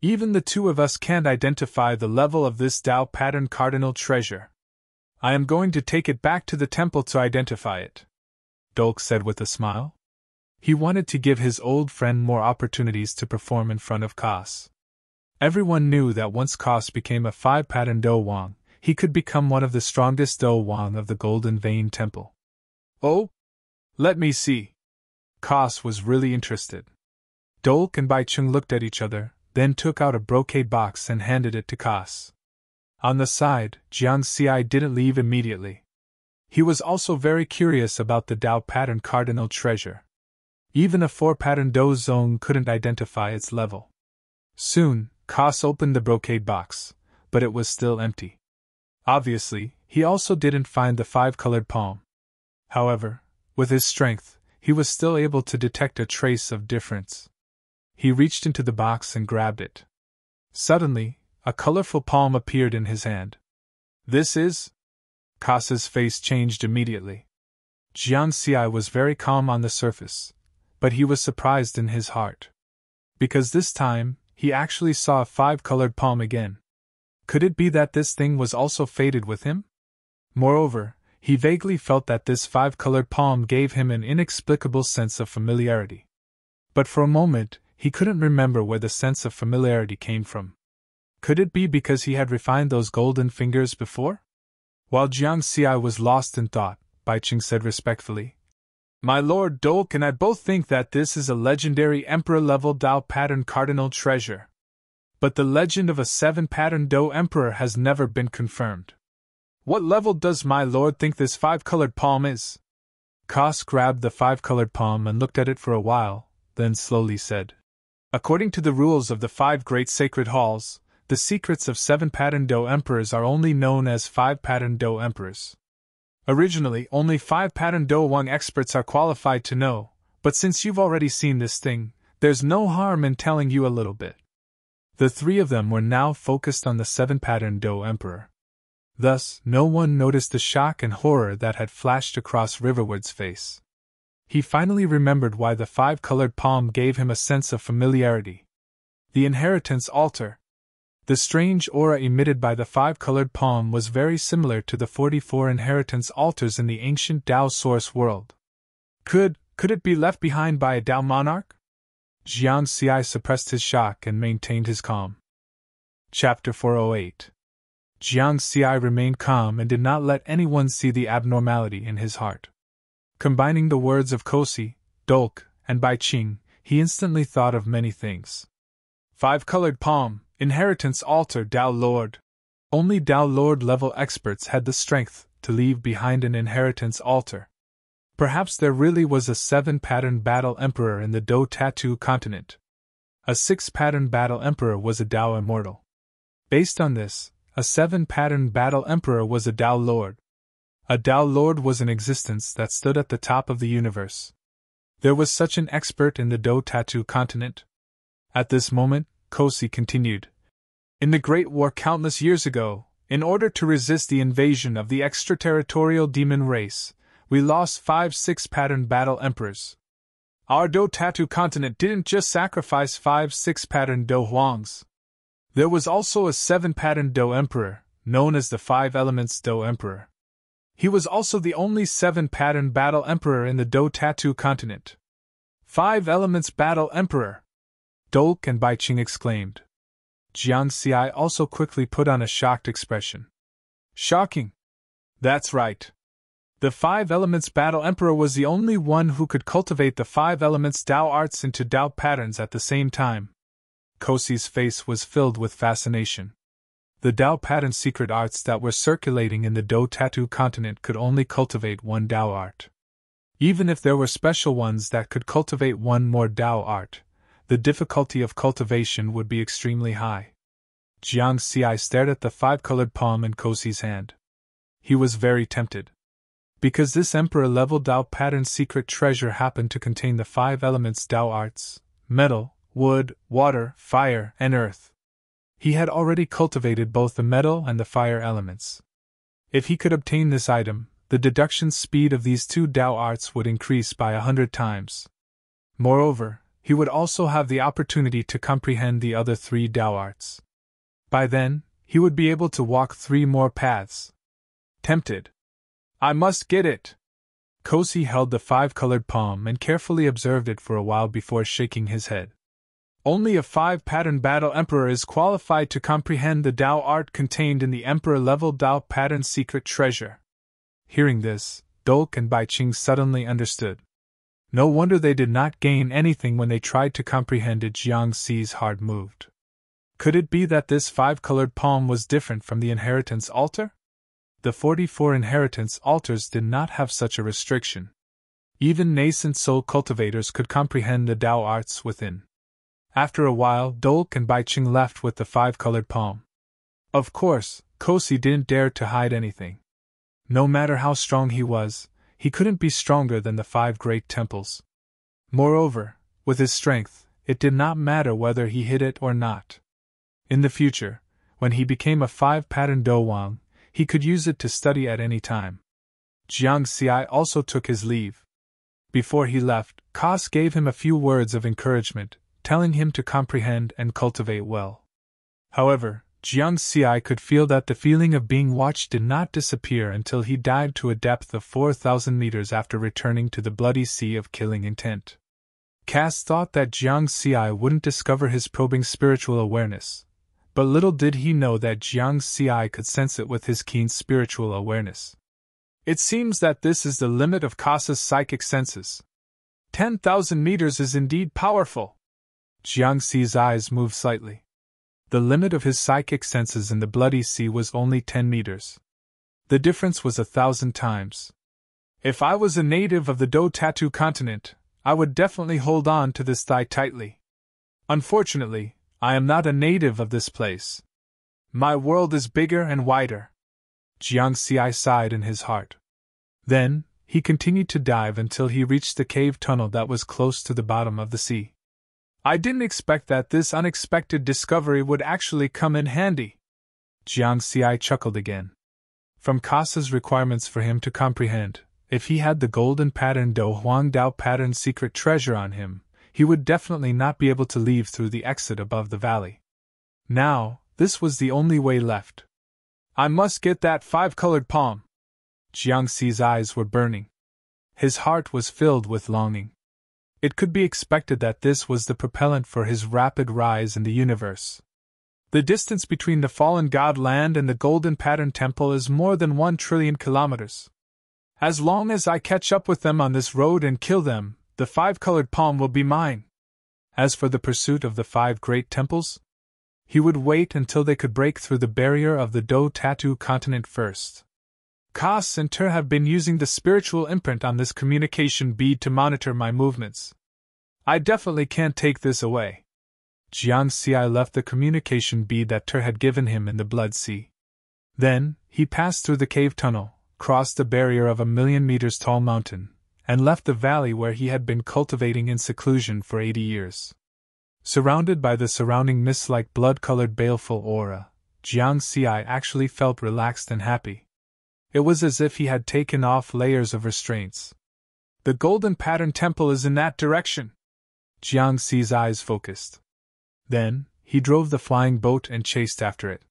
S1: Even the two of us can't identify the level of this Tao pattern cardinal treasure. I am going to take it back to the temple to identify it. Dolk said with a smile. He wanted to give his old friend more opportunities to perform in front of Kos. Everyone knew that once Kos became a 5-pattern Do Wang, he could become one of the strongest Do Wang of the Golden Vein Temple. Oh? Let me see. Kos was really interested. Dolk and Bai Qing looked at each other, then took out a brocade box and handed it to Kos. On the side, Jiang Xi didn't leave immediately. He was also very curious about the Tao pattern cardinal treasure. Even a 4-pattern Do zone couldn't identify its level. Soon, Kos opened the brocade box, but it was still empty. Obviously, he also didn't find the 5-colored palm. However, with his strength, he was still able to detect a trace of difference. He reached into the box and grabbed it. Suddenly, a colorful palm appeared in his hand. This is? Kos's face changed immediately. Jiang Xi was very calm on the surface, but he was surprised in his heart. Because this time, he actually saw a 5-colored palm again. Could it be that this thing was also fated with him? Moreover, he vaguely felt that this 5-colored palm gave him an inexplicable sense of familiarity. But for a moment, he couldn't remember where the sense of familiarity came from. Could it be because he had refined those golden fingers before? While Jiang Xi was lost in thought, Bai Qing said respectfully, My Lord Dolk and I both think that this is a legendary Emperor-level Dao pattern cardinal treasure. But the legend of a 7-pattern Dao Emperor has never been confirmed. What level does my lord think this 5-colored palm is? Koss grabbed the 5-colored palm and looked at it for a while, then slowly said, According to the rules of the 5 great sacred halls, the secrets of 7-pattern Dao Emperors are only known as 5-pattern Dao Emperors. Originally, only 5-pattern Dao Wang experts are qualified to know, but since you've already seen this thing, there's no harm in telling you a little bit. The 3 of them were now focused on the 7-pattern Dao Emperor. Thus, no one noticed the shock and horror that had flashed across Riverwood's face. He finally remembered why the 5-colored palm gave him a sense of familiarity. The inheritance altar. The strange aura emitted by the 5-colored palm was very similar to the 44 inheritance altars in the ancient Dao source world. Could it be left behind by a Dao monarch? Jiang Xi suppressed his shock and maintained his calm. Chapter 408. Jiang Xi remained calm and did not let anyone see the abnormality in his heart. Combining the words of Kosi, Dolk, and Bai Qing, he instantly thought of many things. 5-colored palm, inheritance altar Dao Lord. Only Dao Lord level experts had the strength to leave behind an inheritance altar. Perhaps there really was a 7-pattern battle emperor in the Dao Tattoo continent. A 6-pattern battle emperor was a Dao immortal. Based on this, a 7-pattern battle emperor was a Dao Lord. A Dao Lord was an existence that stood at the top of the universe. There was such an expert in the Dao Tattoo continent. At this moment, Kosi continued. In the Great War countless years ago, in order to resist the invasion of the extraterritorial demon race, we lost 5 6-pattern battle emperors. Our Dao Tattoo continent didn't just sacrifice 5 6-pattern Dao Huangs. There was also a 7-pattern Dao Emperor, known as the 5 Elements Dao Emperor. He was also the only 7-pattern battle emperor in the Dao Tattoo continent. 5 Elements Battle Emperor! Dolk and Bai Qing exclaimed. Jiang Xi also quickly put on a shocked expression. Shocking! That's right. The 5 Elements Battle Emperor was the only one who could cultivate the 5 Elements Dao arts into Dao patterns at the same time. Kosi's face was filled with fascination. The Dao pattern secret arts that were circulating in the Dao Tattoo continent could only cultivate one Dao art. Even if there were special ones that could cultivate one more Dao art, the difficulty of cultivation would be extremely high. Jiang Xi stared at the 5-colored palm in Kosi's hand. He was very tempted. Because this Emperor-level Dao pattern secret treasure happened to contain the 5 elements Dao arts, metal, wood, water, fire, and earth. He had already cultivated both the metal and the fire elements. If he could obtain this item, the deduction speed of these 2 Dao arts would increase by 100 times. Moreover, he would also have the opportunity to comprehend the other 3 Dao arts. By then, he would be able to walk 3 more paths. Tempted. I must get it! Kosi held the 5-colored palm and carefully observed it for a while before shaking his head. Only a 5-pattern battle emperor is qualified to comprehend the Dao art contained in the emperor-level Dao pattern secret treasure. Hearing this, Dolk and Bai Qing suddenly understood. No wonder they did not gain anything when they tried to comprehend it. Jiang Xi's heart moved. Could it be that this 5-colored palm was different from the inheritance altar? The 44 inheritance altars did not have such a restriction. Even nascent soul cultivators could comprehend the Dao arts within. After a while, Dolk and Bai Qing left with the 5-colored palm. Of course, Kosi didn't dare to hide anything. No matter how strong he was, he couldn't be stronger than the 5 great temples. Moreover, with his strength, it did not matter whether he hid it or not. In the future, when he became a 5-pattern Dao Wang, he could use it to study at any time. Jiang Xi also took his leave. Before he left, Koss gave him a few words of encouragement, telling him to comprehend and cultivate well. However, Jiang Xi could feel that the feeling of being watched did not disappear until he dived to a depth of 4,000 meters after returning to the bloody sea of killing intent. Cass thought that Jiang Xi wouldn't discover his probing spiritual awareness, but little did he know that Jiang Xi could sense it with his keen spiritual awareness. It seems that this is the limit of Kasa's psychic senses. 10,000 meters is indeed powerful. Jiangxi's eyes moved slightly. The limit of his psychic senses in the Bloody Sea was only 10 meters. The difference was 1,000 times. If I was a native of the Do Tattoo continent, I would definitely hold on to this thigh tightly. Unfortunately, I am not a native of this place. My world is bigger and wider. Jiangxi sighed in his heart. Then, he continued to dive until he reached the cave tunnel that was close to the bottom of the sea. I didn't expect that this unexpected discovery would actually come in handy. Jiangxi chuckled again. From Kasa's requirements for him to comprehend, if he had the golden pattern Do Huang Dao pattern secret treasure on him, he would definitely not be able to leave through the exit above the valley. Now, this was the only way left. I must get that 5-colored palm. Jiangxi's eyes were burning. His heart was filled with longing. It could be expected that this was the propellant for his rapid rise in the universe. The distance between the fallen god land and the golden pattern temple is more than 1 trillion kilometers. As long as I catch up with them on this road and kill them, the 5-colored palm will be mine. As for the pursuit of the 5 great temples, he would wait until they could break through the barrier of the Do Tattoo continent first. Kas and Ter have been using the spiritual imprint on this communication bead to monitor my movements. I definitely can't take this away. Jiangxi left the communication bead that Ter had given him in the Blood Sea. Then, he passed through the cave tunnel, crossed the barrier of a 1,000,000 meters tall mountain, and left the valley where he had been cultivating in seclusion for 80 years. Surrounded by the surrounding mist-like blood-colored baleful aura, Jiangxi actually felt relaxed and happy. It was as if he had taken off layers of restraints. The golden pattern temple is in that direction. Jiangxi's eyes focused. Then, he drove the flying boat and chased after it.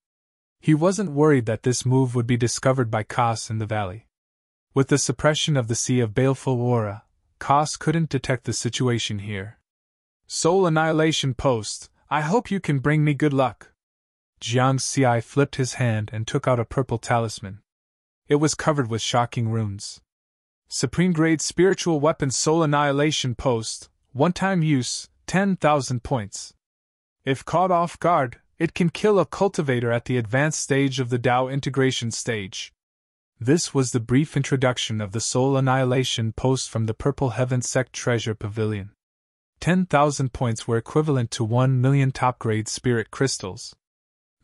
S1: He wasn't worried that this move would be discovered by Kas in the valley. With the suppression of the sea of baleful aura, Kas couldn't detect the situation here. Soul Annihilation Post, I hope you can bring me good luck. Jiangxi flipped his hand and took out a purple talisman. It was covered with shocking runes. Supreme Grade Spiritual Weapon Soul Annihilation Post, one-time use, 10,000 points. If caught off guard, it can kill a cultivator at the advanced stage of the Dao integration stage. This was the brief introduction of the Soul Annihilation Post from the Purple Heaven Sect Treasure Pavilion. 10,000 points were equivalent to 1,000,000 top-grade spirit crystals.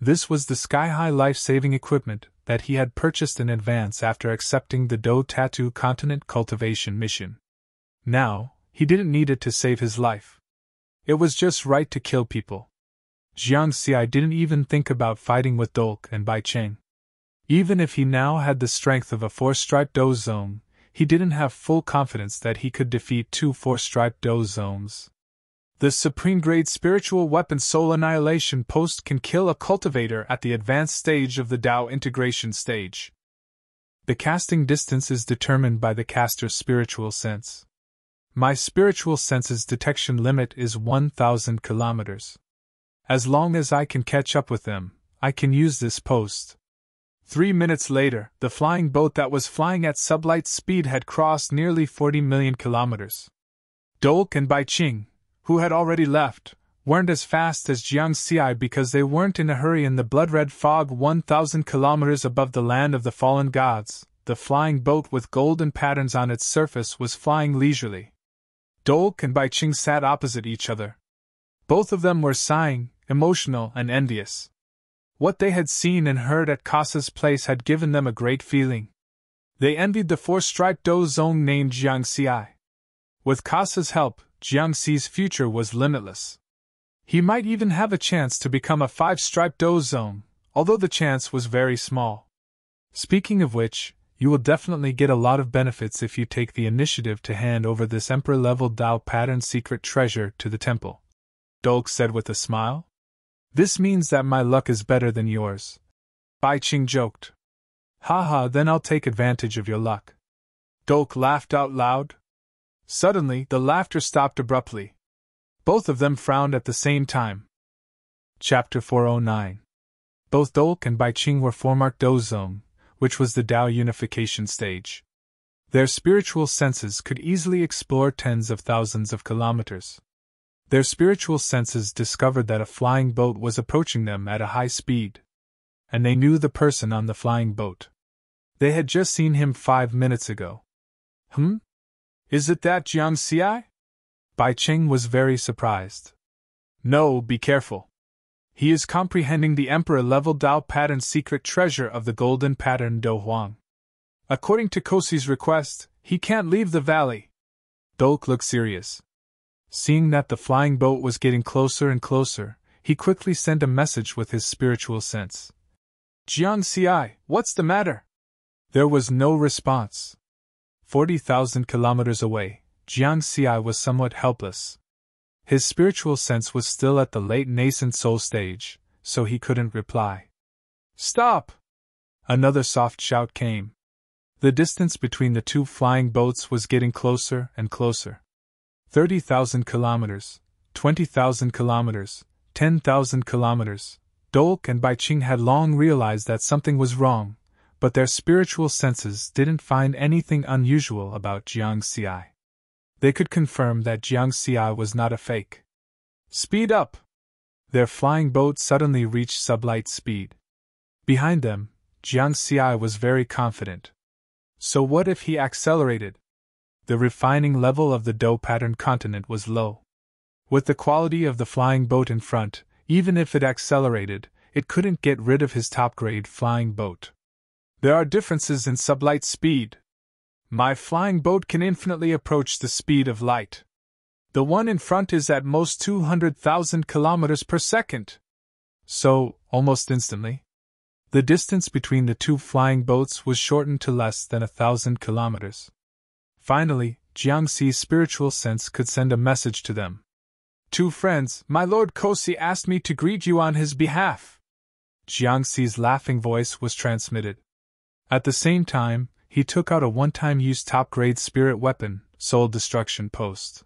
S1: This was the sky-high life-saving equipment that he had purchased in advance after accepting the Do Tattoo Continent cultivation mission. Now, he didn't need it to save his life. It was just right to kill people. Jiangxi didn't even think about fighting with Dolk and Bai Cheng. Even if he now had the strength of a 4-striped Do Zone, he didn't have full confidence that he could defeat 2 4-striped Do Zones. The Supreme Grade Spiritual Weapon Soul Annihilation Post can kill a cultivator at the advanced stage of the Dao integration stage. The casting distance is determined by the caster's spiritual sense. My spiritual sense's detection limit is 1,000 kilometers. As long as I can catch up with them, I can use this post. 3 minutes later, the flying boat that was flying at sublight speed had crossed nearly 40 million kilometers. Dolk and Bai Cheng, who had already left, weren't as fast as Jiangxi because they weren't in a hurry in the blood-red fog 1,000 kilometers above the land of the fallen gods. The flying boat with golden patterns on its surface was flying leisurely. Dolk and Bai Cheng sat opposite each other. Both of them were sighing, emotional and envious. What they had seen and heard at Kasa's place had given them a great feeling. They envied the 4-striped Do Zone named Jiangxi. With Kasa's help, Jiangxi's future was limitless. He might even have a chance to become a 5-striped Do Zone, although the chance was very small. Speaking of which, you will definitely get a lot of benefits if you take the initiative to hand over this Emperor-level Dao pattern secret treasure to the temple, Dolk said with a smile. This means that my luck is better than yours. Bai Cheng joked. Haha, then I'll take advantage of your luck. Dolk laughed out loud. Suddenly, the laughter stopped abruptly. Both of them frowned at the same time. Chapter 409. Both Dolk and Bai Cheng were 4-marked Do Zone, which was the Tao unification stage. Their spiritual senses could easily explore tens of thousands of kilometers. Their spiritual senses discovered that a flying boat was approaching them at a high speed. And they knew the person on the flying boat. They had just seen him 5 minutes ago. Is it that Jiang Xi? Bai Qing was very surprised. No, be careful. He is comprehending the Emperor-level Dao pattern secret treasure of the golden pattern Do Huang. According to Kosi's request, he can't leave the valley. Dolk looked serious. Seeing that the flying boat was getting closer and closer, he quickly sent a message with his spiritual sense. Jiang Xi, what's the matter? There was no response. 40,000 kilometers away, Jiang Xi was somewhat helpless. His spiritual sense was still at the late nascent soul stage, so he couldn't reply. Stop! Another soft shout came. The distance between the two flying boats was getting closer and closer. 30,000 kilometers, 20,000 kilometers, 10,000 kilometers. Dolk and Bai Qing had long realized that something was wrong, but their spiritual senses didn't find anything unusual about Jiang Xi. They could confirm that Jiang Xi was not a fake. Speed up! Their flying boat suddenly reached sublight speed. Behind them, Jiang Xi was very confident. So what if he accelerated? The refining level of the Do pattern continent was low. With the quality of the flying boat in front, even if it accelerated, it couldn't get rid of his top-grade flying boat. There are differences in sublight speed. My flying boat can infinitely approach the speed of light. The one in front is at most 200,000 kilometers per second. So, almost instantly, the distance between the two flying boats was shortened to less than 1,000 kilometers. Finally, Jiang Xi's spiritual sense could send a message to them. Two friends, my Lord Kosi asked me to greet you on his behalf. Jiang Xi's laughing voice was transmitted. At the same time, he took out a one-time use top-grade spirit weapon, Soul Destruction Post.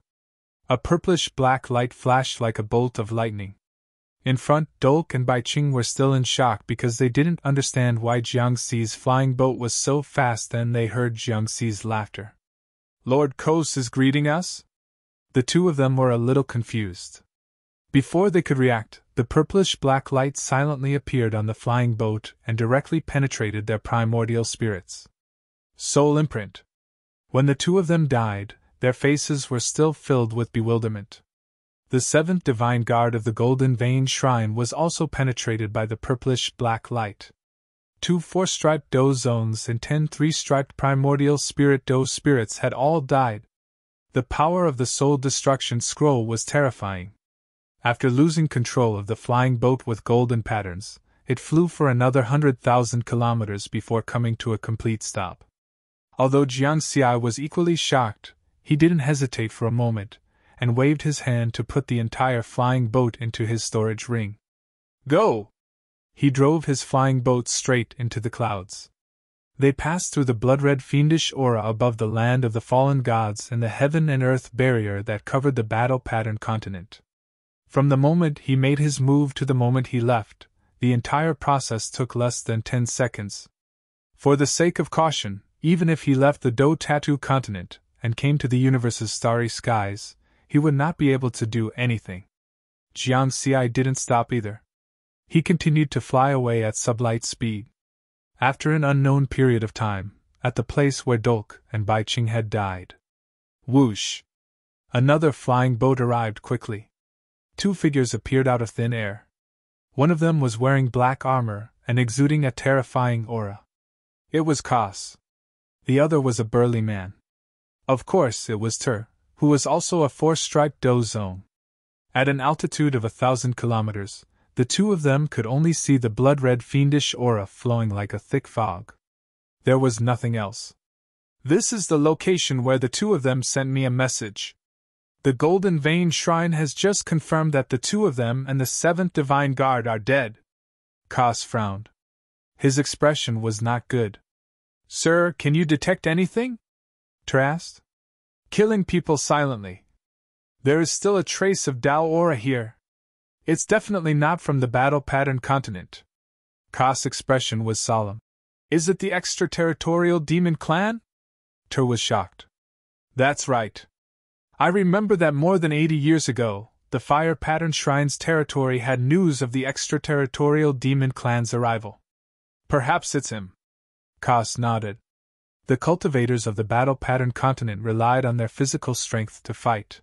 S1: A purplish-black light flashed like a bolt of lightning. In front, Dolk and Bai Qing were still in shock because they didn't understand why Jiang Xi's flying boat was so fast. Then they heard Jiang Xi's laughter. Lord Kos is greeting us? The two of them were a little confused. Before they could react, the purplish-black light silently appeared on the flying boat and directly penetrated their primordial spirits. Soul imprint. When the two of them died, their faces were still filled with bewilderment. The seventh divine guard of the Golden Vein Shrine was also penetrated by the purplish-black light. 2 4-striped Do zones and 10 3-striped primordial spirit Do spirits had all died. The power of the soul destruction scroll was terrifying. After losing control of the flying boat with golden patterns, it flew for another 100,000 kilometers before coming to a complete stop. Although Jiang Xi was equally shocked, he didn't hesitate for a moment, and waved his hand to put the entire flying boat into his storage ring. Go! He drove his flying boat straight into the clouds. They passed through the blood-red fiendish aura above the land of the fallen gods and the heaven and earth barrier that covered the battle pattern continent. From the moment he made his move to the moment he left, the entire process took less than 10 seconds. For the sake of caution, even if he left the Do Tattoo continent and came to the universe's starry skies, he would not be able to do anything. Jiang Xi didn't stop either. He continued to fly away at sublight speed. After an unknown period of time, at the place where Dolk and Bai Qing had died. Whoosh! Another flying boat arrived quickly. 2 figures appeared out of thin air. One of them was wearing black armor and exuding a terrifying aura. It was Kos. The other was a burly man. Of course, it was Tur, who was also a 4-striped Do zone. At an altitude of 1,000 kilometers, the two of them could only see the blood-red fiendish aura flowing like a thick fog. There was nothing else. This is the location where the two of them sent me a message. The Golden Vein Shrine has just confirmed that the two of them and the 7th Divine Guard are dead. Kos frowned. His expression was not good. Sir, can you detect anything? Tur asked. Killing people silently. There is still a trace of Dao aura here. It's definitely not from the battle pattern continent. Kos' expression was solemn. Is it the extraterritorial demon clan? Ter was shocked. That's right. I remember that more than 80 years ago, the Fire Pattern Shrine's territory had news of the extraterritorial demon clan's arrival. Perhaps it's him. Koss nodded. The cultivators of the Battle Pattern continent relied on their physical strength to fight.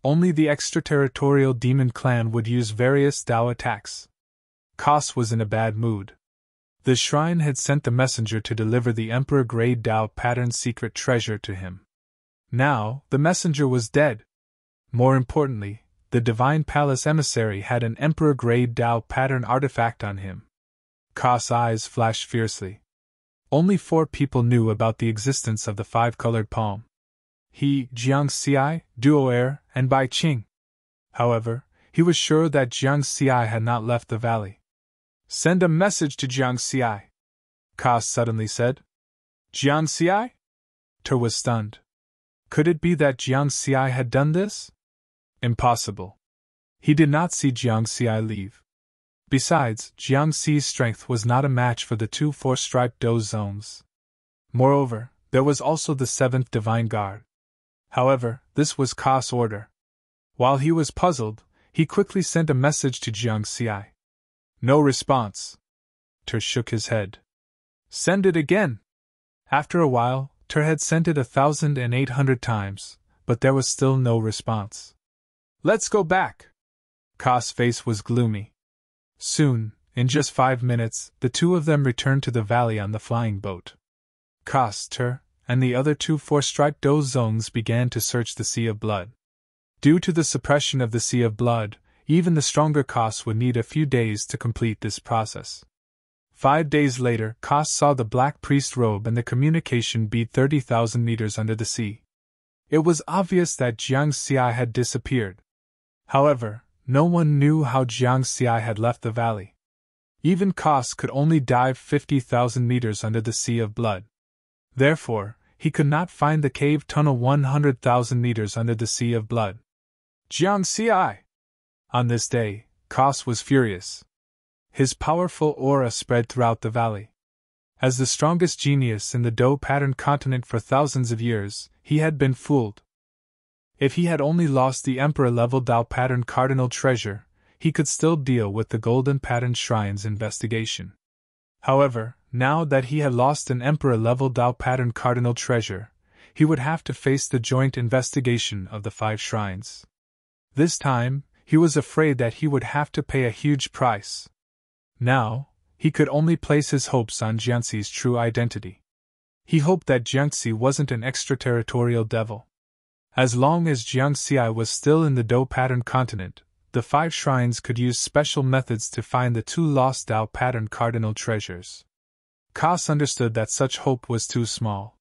S1: Only the extraterritorial demon clan would use various Dao attacks. Koss was in a bad mood. The shrine had sent the messenger to deliver the Emperor-grade Dao pattern secret treasure to him. Now, the messenger was dead. More importantly, the Divine Palace emissary had an Emperor-grade Dao pattern artifact on him. Koss' eyes flashed fiercely. Only 4 people knew about the existence of the 5-colored palm. He, Jiang Xi, Duo Air, and Bai Qing. However, he was sure that Jiang Xi had not left the valley. Send a message to Jiang Xi, Koss suddenly said. Jiang Xi? Ter was stunned. Could it be that Jiang Xi had done this? Impossible. He did not see Jiang Xi leave. Besides, Jiang Xi's strength was not a match for the 2 4-striped Dou zones. Moreover, there was also the 7th Divine Guard. However, this was Koss' order. While he was puzzled, he quickly sent a message to Jiang Xi. No response. Ter shook his head. Send it again. After a while, Ter had sent it 1,800 times, but there was still no response. Let's go back. Koss' face was gloomy. Soon, in just 5 minutes, the 2 of them returned to the valley on the flying boat. Koss, Ter, and the other 2 4-striped Dou zones began to search the Sea of Blood. Due to the suppression of the Sea of Blood, even the stronger Koss would need a few days to complete this process. 5 days later, Koss saw the Black Priest robe and the communication bead 30,000 meters under the sea. It was obvious that Jiang Xi had disappeared. However, no one knew how Jiang Xi had left the valley. Even Koss could only dive 50,000 meters under the Sea of Blood. Therefore, he could not find the cave tunnel 100,000 meters under the Sea of Blood. Jiang Xi! On this day, Koss was furious. His powerful aura spread throughout the valley. As the strongest genius in the Dou pattern continent for thousands of years, he had been fooled. If he had only lost the Emperor-level Dao pattern cardinal treasure, he could still deal with the Golden Pattern Shrine's investigation. However, now that he had lost an Emperor-level Dao pattern cardinal treasure, he would have to face the joint investigation of the 5 shrines. This time, he was afraid that he would have to pay a huge price. Now, he could only place his hopes on Jiangxi's true identity. He hoped that Jiangxi wasn't an extraterritorial devil. As long as Jiangxi was still in the Dou pattern continent, the 5 shrines could use special methods to find the 2 lost Dao pattern cardinal treasures. Koss understood that such hope was too small.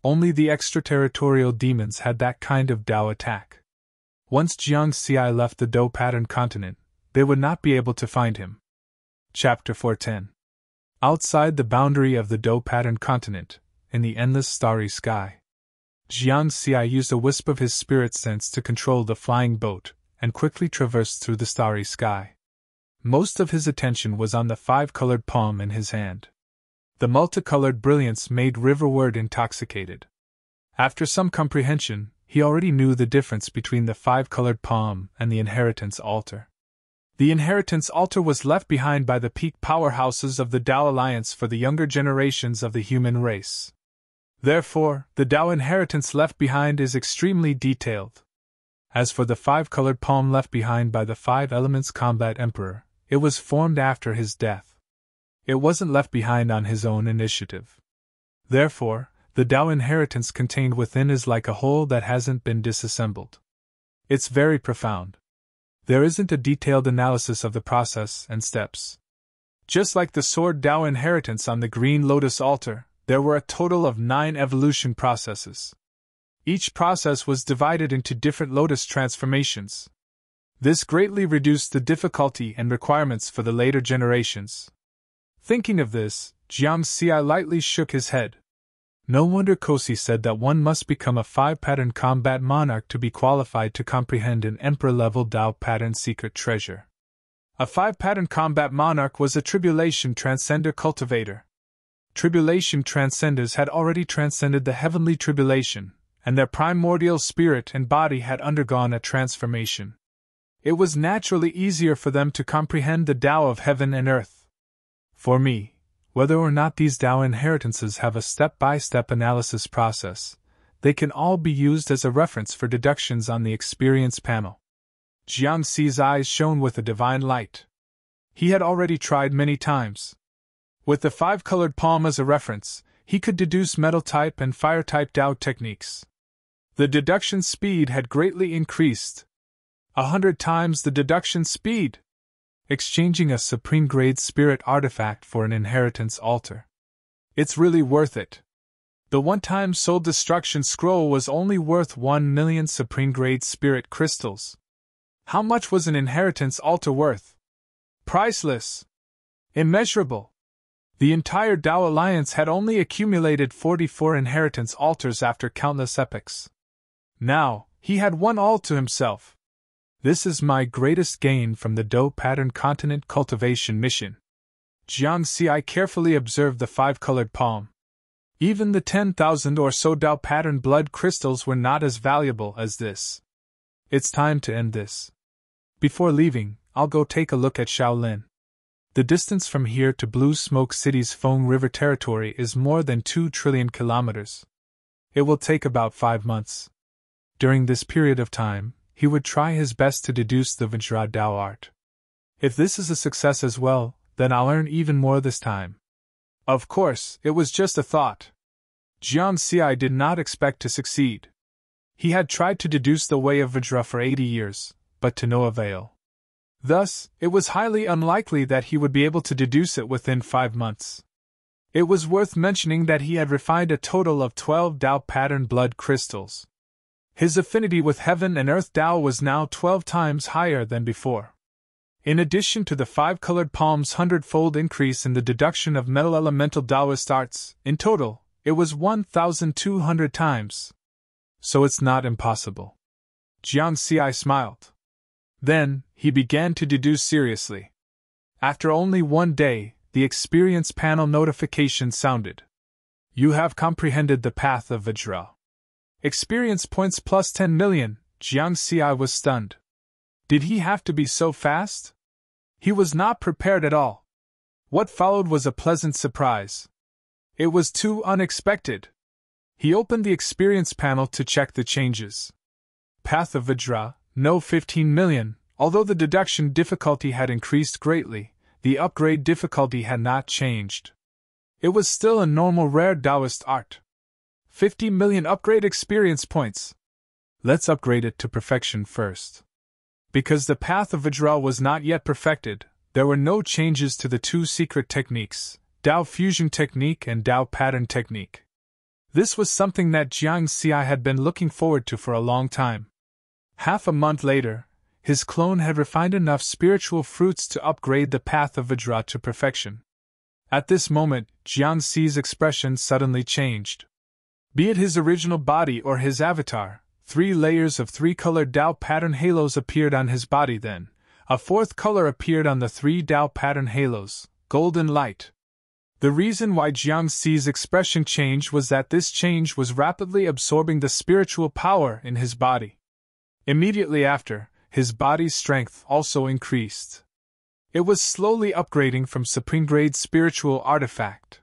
S1: Only the extraterritorial demons had that kind of Dao attack. Once Jiangxi left the Dou pattern continent, they would not be able to find him. Chapter 410. Outside the boundary of the Dou pattern continent, in the endless starry sky, Jiangxi used a wisp of his spirit sense to control the flying boat, and quickly traversed through the starry sky. Most of his attention was on the 5-colored palm in his hand. The multicolored brilliance made Riverward intoxicated. After some comprehension, he already knew the difference between the 5-colored palm and the Inheritance Altar. The Inheritance Altar was left behind by the peak powerhouses of the Dao Alliance for the younger generations of the human race. Therefore, the Dao inheritance left behind is extremely detailed. As for the 5-colored palm left behind by the 5 Elements Combat Emperor, it was formed after his death. It wasn't left behind on his own initiative. Therefore, the Dao inheritance contained within is like a whole that hasn't been disassembled. It's very profound. There isn't a detailed analysis of the process and steps. Just like the Sword Dao inheritance on the Green Lotus altar, there were a total of 9 evolution processes. Each process was divided into different lotus transformations. This greatly reduced the difficulty and requirements for the later generations. Thinking of this, Jiangxi lightly shook his head. No wonder Kosi said that one must become a 5-pattern combat monarch to be qualified to comprehend an Emperor-level Dao pattern secret treasure. A 5-pattern combat monarch was a tribulation transcender cultivator. Tribulation transcenders had already transcended the heavenly tribulation, and their primordial spirit and body had undergone a transformation. It was naturally easier for them to comprehend the Tao of heaven and earth. For me, whether or not these Tao inheritances have a step-by-step analysis process, they can all be used as a reference for deductions on the experience panel. Jiangxi's eyes shone with a divine light. He had already tried many times. With the five-colored palm as a reference, he could deduce metal-type and fire-type Tao techniques. The deduction speed had greatly increased. 100 times the deduction speed! Exchanging a supreme-grade spirit artifact for an inheritance altar. It's really worth it. The one-time soul destruction scroll was only worth 1 million supreme-grade spirit crystals. How much was an inheritance altar worth? Priceless. Immeasurable. The entire Tao Alliance had only accumulated 44 inheritance altars after countless epochs. Now, he had one all to himself. This is my greatest gain from the Tao Pattern Continent Cultivation Mission. Jiangxi carefully observed the five-colored palm. Even the 10,000 or so Tao Pattern blood crystals were not as valuable as this. It's time to end this. Before leaving, I'll go take a look at Shaolin. The distance from here to Blue Smoke City's Feng River territory is more than 2 trillion kilometers. It will take about 5 months. During this period of time, he would try his best to deduce the Vajra Tao art. If this is a success as well, then I'll earn even more this time. Of course, it was just a thought. Jiangxi did not expect to succeed. He had tried to deduce the way of Vajra for 80 years, but to no avail. Thus, it was highly unlikely that he would be able to deduce it within 5 months. It was worth mentioning that he had refined a total of 12 Tao pattern blood crystals. His affinity with heaven and earth Tao was now 12 times higher than before. In addition to the five-colored palm's 100-fold increase in the deduction of metal elemental Taoist arts, in total, it was 1,200 times. So it's not impossible. Jiangxi smiled. Then, he began to deduce seriously. After only 1 day, the experience panel notification sounded. You have comprehended the path of Vajra. Experience points plus 10 million, Jiangxi was stunned. Did he have to be so fast? He was not prepared at all. What followed was a pleasant surprise. It was too unexpected. He opened the experience panel to check the changes. Path of Vajra, no 15 million, although the deduction difficulty had increased greatly, the upgrade difficulty had not changed. It was still a normal rare Taoist art. 50 million upgrade experience points. Let's upgrade it to perfection first. Because the path of Vajra was not yet perfected, there were no changes to the 2 secret techniques, Tao Fusion Technique and Tao Pattern Technique. This was something that Jiangxi had been looking forward to for a long time. Half a month later, his clone had refined enough spiritual fruits to upgrade the path of Vajra to perfection. At this moment, Jiangxi's expression suddenly changed. Be it his original body or his avatar, 3 layers of 3-colored Tao pattern halos appeared on his body then. A 4th color appeared on the 3 Tao pattern halos, golden light. The reason why Jiangxi's expression changed was that this change was rapidly absorbing the spiritual power in his body. Immediately after, his body's strength also increased. It was slowly upgrading from supreme-grade spiritual artifact,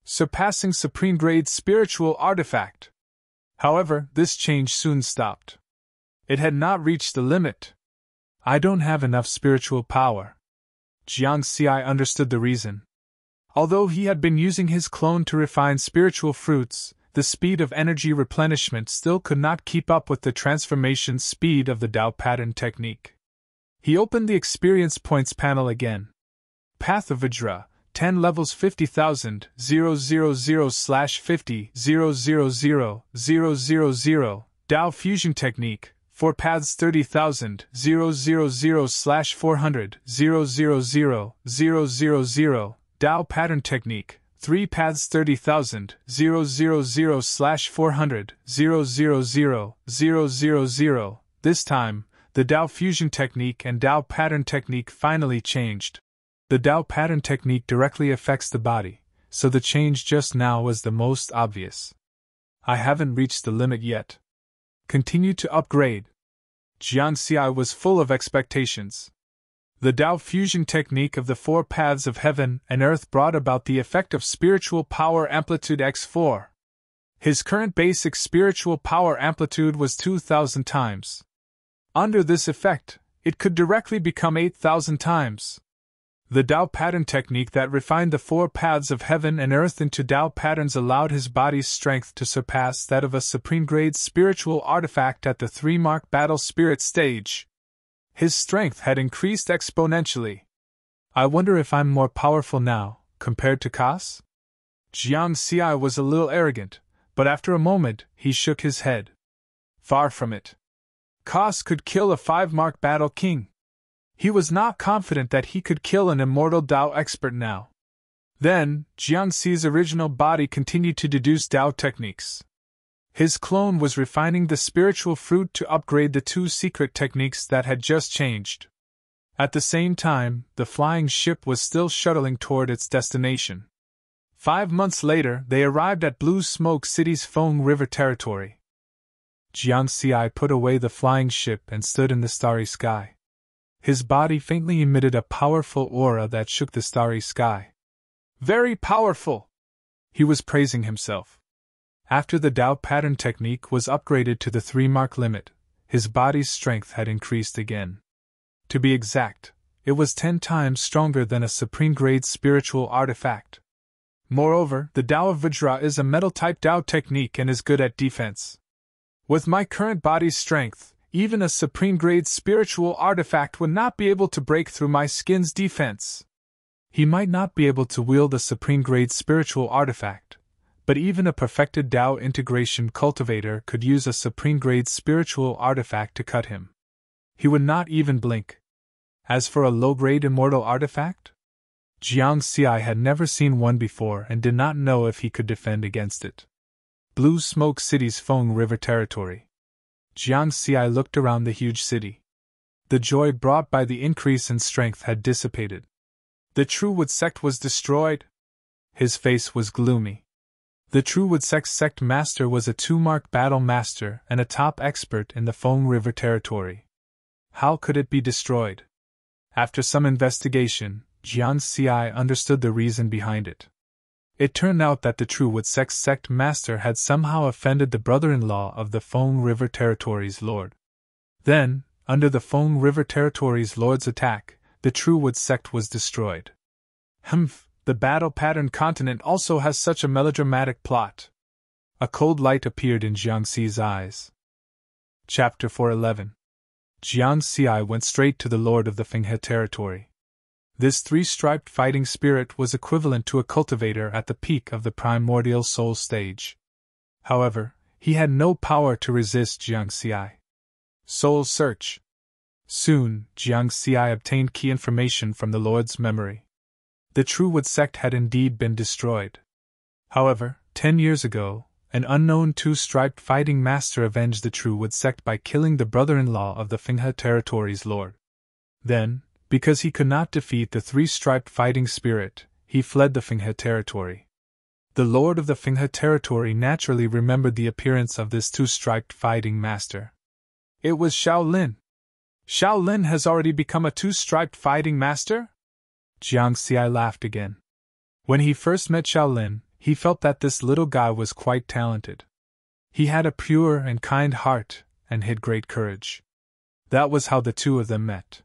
S1: surpassing supreme-grade spiritual artifact. However, this change soon stopped. It had not reached the limit. I don't have enough spiritual power. Jiangxi understood the reason. Although he had been using his clone to refine spiritual fruits, the speed of energy replenishment still could not keep up with the transformation speed of the Tao pattern technique. He opened the experience points panel again. Path of Vajra, 10 levels 50,000, 000/50, 000, Tao Fusion Technique, 4 paths 30,000, 000/400, 000, Tao Pattern Technique, 3 paths 30,000, 000/400, 000. This time, the Tao Fusion Technique and Tao Pattern Technique finally changed. The Tao Pattern Technique directly affects the body, so the change just now was the most obvious. I haven't reached the limit yet. Continue to upgrade. Jiang Xi was full of expectations. The Tao fusion technique of the four paths of heaven and earth brought about the effect of spiritual power amplitude x4. His current basic spiritual power amplitude was 2,000 times. Under this effect, it could directly become 8,000 times. The Tao pattern technique that refined the four paths of heaven and earth into Tao patterns allowed his body's strength to surpass that of a supreme-grade spiritual artifact at the 3-mark battle spirit stage. His strength had increased exponentially. I wonder if I'm more powerful now, compared to Kas? Jiang Xi was a little arrogant, but after a moment, he shook his head. Far from it. Kas could kill a 5-mark battle king. He was not confident that he could kill an immortal Tao expert now. Then, Jiang Xi's original body continued to deduce Tao techniques. His clone was refining the spiritual fruit to upgrade the 2 secret techniques that had just changed. At the same time, the flying ship was still shuttling toward its destination. 5 months later, they arrived at Blue Smoke City's Feng River territory. Jiang Xi put away the flying ship and stood in the starry sky. His body faintly emitted a powerful aura that shook the starry sky. Very powerful! He was praising himself. After the Tao pattern technique was upgraded to the 3-mark limit, his body's strength had increased again. To be exact, it was 10 times stronger than a supreme-grade spiritual artifact. Moreover, the Tao of Vajra is a metal-type Tao technique and is good at defense. With my current body's strength, even a supreme-grade spiritual artifact would not be able to break through my skin's defense. He might not be able to wield a supreme-grade spiritual artifact, but even a perfected Tao integration cultivator could use a supreme-grade spiritual artifact to cut him. He would not even blink. As for a low-grade immortal artifact? Jiang Xi had never seen one before and did not know if he could defend against it. Blue Smoke City's Feng River territory. Jiang Xi looked around the huge city. The joy brought by the increase in strength had dissipated. The Truewood sect was destroyed. His face was gloomy. The Truewood sect master was a 2-mark battle master and a top expert in the Feng River territory. How could it be destroyed? After some investigation, Jiang Xi understood the reason behind it. It turned out that the Truewood sect master had somehow offended the brother-in-law of the Feng River territory's lord. Then, under the Feng River territory's lord's attack, the Truewood sect was destroyed. The battle pattern continent also has such a melodramatic plot. A cold light appeared in Jiang Xi's eyes. Chapter 411. Jiang Xi went straight to the lord of the Fenghe territory. This 3-striped fighting spirit was equivalent to a cultivator at the peak of the primordial soul stage. However, he had no power to resist Jiang Xi. Soul search. Soon, Jiang Xi obtained key information from the lord's memory. The Truewood sect had indeed been destroyed. However, 10 years ago, an unknown 2-striped fighting master avenged the Truewood sect by killing the brother-in-law of the Fenghe territory's lord. Then, because he could not defeat the 3-striped fighting spirit, he fled the Fenghe territory. The lord of the Fenghe territory naturally remembered the appearance of this 2-striped fighting master. It was Shaolin. Shaolin has already become a 2-striped fighting master? Jiang Xi laughed again. When he first met Shaolin, he felt that this little guy was quite talented. He had a pure and kind heart, and had great courage. That was how the two of them met.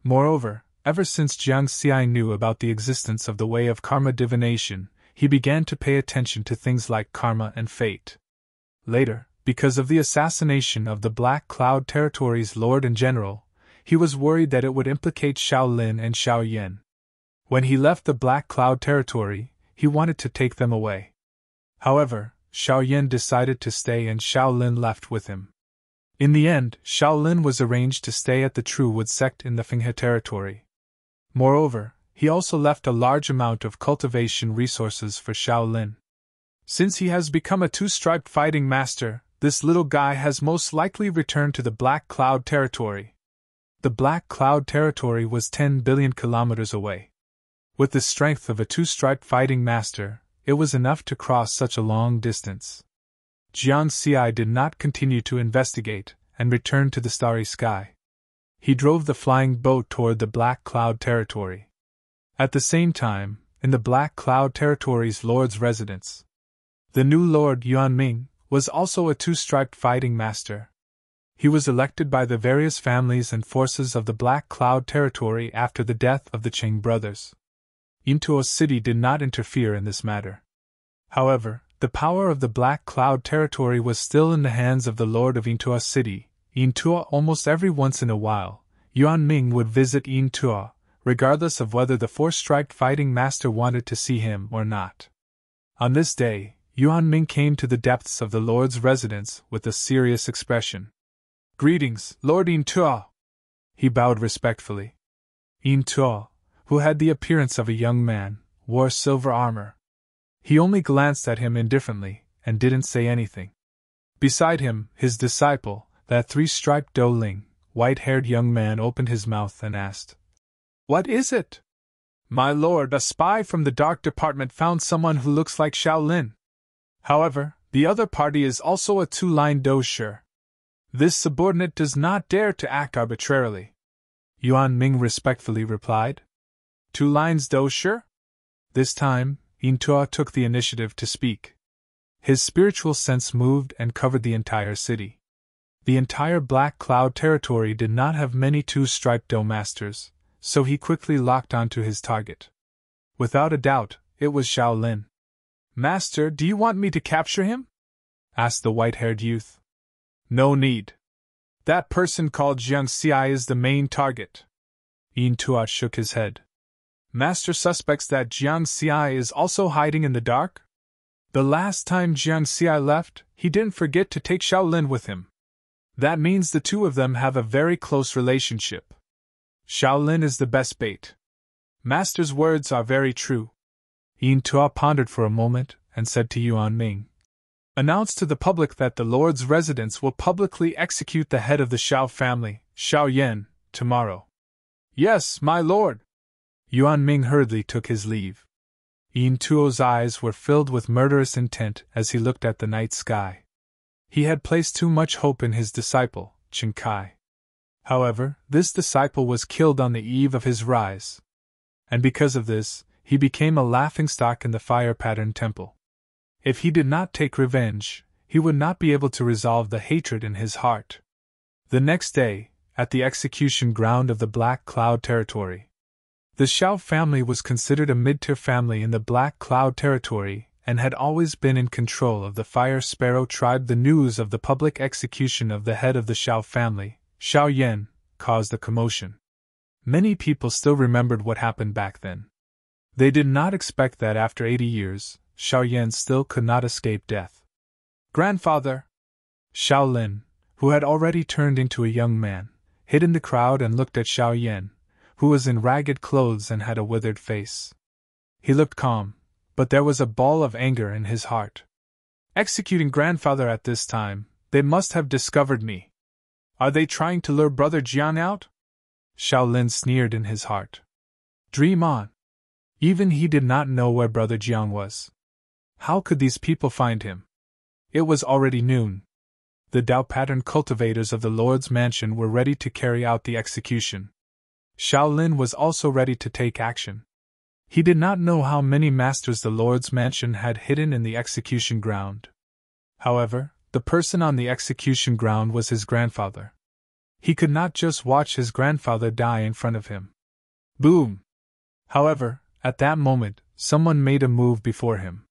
S1: Moreover, ever since Jiang Xi knew about the existence of the way of karma divination, he began to pay attention to things like karma and fate. Later, because of the assassination of the Black Cloud Territory's Lord and General, he was worried that it would implicate Shaolin and Xiaoyan. When he left the Black Cloud Territory, he wanted to take them away. However, Xiaoyan decided to stay and Shaolin left with him. In the end, Shaolin was arranged to stay at the Truewood sect in the Fenghe territory. Moreover, he also left a large amount of cultivation resources for Shaolin. Since he has become a 2-striped fighting master, this little guy has most likely returned to the Black Cloud Territory. The Black Cloud Territory was 10 billion kilometers away. With the strength of a two-striped fighting master, it was enough to cross such a long distance. Jiang Xi did not continue to investigate, and returned to the starry sky. He drove the flying boat toward the Black Cloud territory. At the same time, in the Black Cloud territory's lord's residence, the new Lord Yuanming was also a two-striped fighting master. He was elected by the various families and forces of the Black Cloud territory after the death of the Qing brothers. Yintuo City did not interfere in this matter. However, the power of the Black Cloud territory was still in the hands of the Lord of Yintuo City. Yintuo almost every once in a while, Yuanming would visit Yintuo, regardless of whether the four-striped fighting master wanted to see him or not. On this day, Yuanming came to the depths of the Lord's residence with a serious expression. "Greetings, Lord Yintuo." He bowed respectfully. Yintuo, who had the appearance of a young man, wore silver armor. He only glanced at him indifferently, and didn't say anything. Beside him, his disciple, that three-striped Douling, white-haired young man, opened his mouth and asked, "What is it?" "My lord, a spy from the Dark Department found someone who looks like Shaolin. However, the other party is also a two-line dosher. This subordinate does not dare to act arbitrarily," Yuanming respectfully replied. "Two lines dosher?" This time, Yintuo took the initiative to speak. His spiritual sense moved and covered the entire city. The entire Black Cloud territory did not have many two-striped Do masters, so he quickly locked onto his target. Without a doubt, it was Shaolin. "Master, do you want me to capture him?" asked the white-haired youth. "No need. That person called Jiang Xi is the main target." Yintuo shook his head. "Master suspects that Jiang Xi is also hiding in the dark? The last time Jiang Xi left, he didn't forget to take Shaolin with him. That means the two of them have a very close relationship. Shaolin is the best bait. Master's words are very true." Yintuo pondered for a moment and said to Yuanming, "Announce to the public that the Lord's residence will publicly execute the head of the Shao family, Shao Yan, tomorrow." "Yes, my lord." Yuanming hurriedly took his leave. Yintuo's eyes were filled with murderous intent as he looked at the night sky. He had placed too much hope in his disciple, Chen Kai. However, this disciple was killed on the eve of his rise. And because of this, he became a laughingstock in the Fire Pattern Temple. If he did not take revenge, he would not be able to resolve the hatred in his heart. The next day, at the execution ground of the Black Cloud territory, the Shao family was considered a mid-tier family in the Black Cloud territory and had always been in control of the Fire Sparrow tribe. The news of the public execution of the head of the Shao family, Shao Yan, caused a commotion. Many people still remembered what happened back then. They did not expect that after 80 years, Shao Yan still could not escape death. "Grandfather!" Shaolin, who had already turned into a young man, hid in the crowd and looked at Shao Yan, who was in ragged clothes and had a withered face. He looked calm, but there was a ball of anger in his heart. "Executing grandfather at this time, they must have discovered me. Are they trying to lure Brother Jiang out?" Shaolin sneered in his heart. Dream on. Even he did not know where Brother Jiang was. How could these people find him? It was already noon. The Dao pattern cultivators of the Lord's mansion were ready to carry out the execution. Shaolin was also ready to take action. He did not know how many masters the Lord's mansion had hidden in the execution ground. However, the person on the execution ground was his grandfather. He could not just watch his grandfather die in front of him. Boom! However, at that moment, someone made a move before him.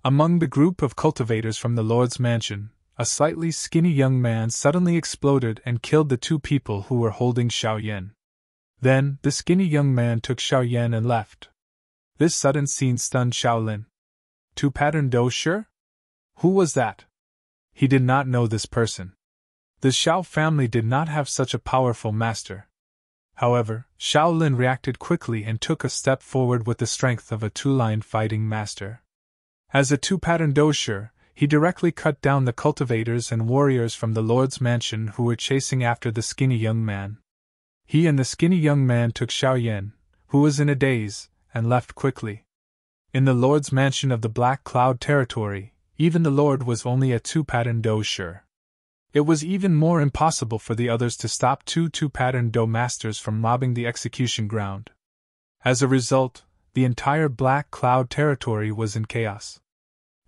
S1: Among the group of cultivators from the Lord's mansion, a slightly skinny young man suddenly exploded and killed the two people who were holding Shao Yan. Then, the skinny young man took Shao Yan and left. This sudden scene stunned Shaolin. Two-pattern dosher? Who was that? He did not know this person. The Shao family did not have such a powerful master. However, Shaolin reacted quickly and took a step forward with the strength of a two-line fighting master. As a two-pattern dosher, he directly cut down the cultivators and warriors from the Lord's mansion who were chasing after the skinny young man. He and the skinny young man took Shao Yan, who was in a daze, and left quickly. In the Lord's mansion of the Black Cloud territory, even the Lord was only a two-pattern do sure. It was even more impossible for the others to stop two-pattern do masters from mobbing the execution ground. As a result, the entire Black Cloud territory was in chaos.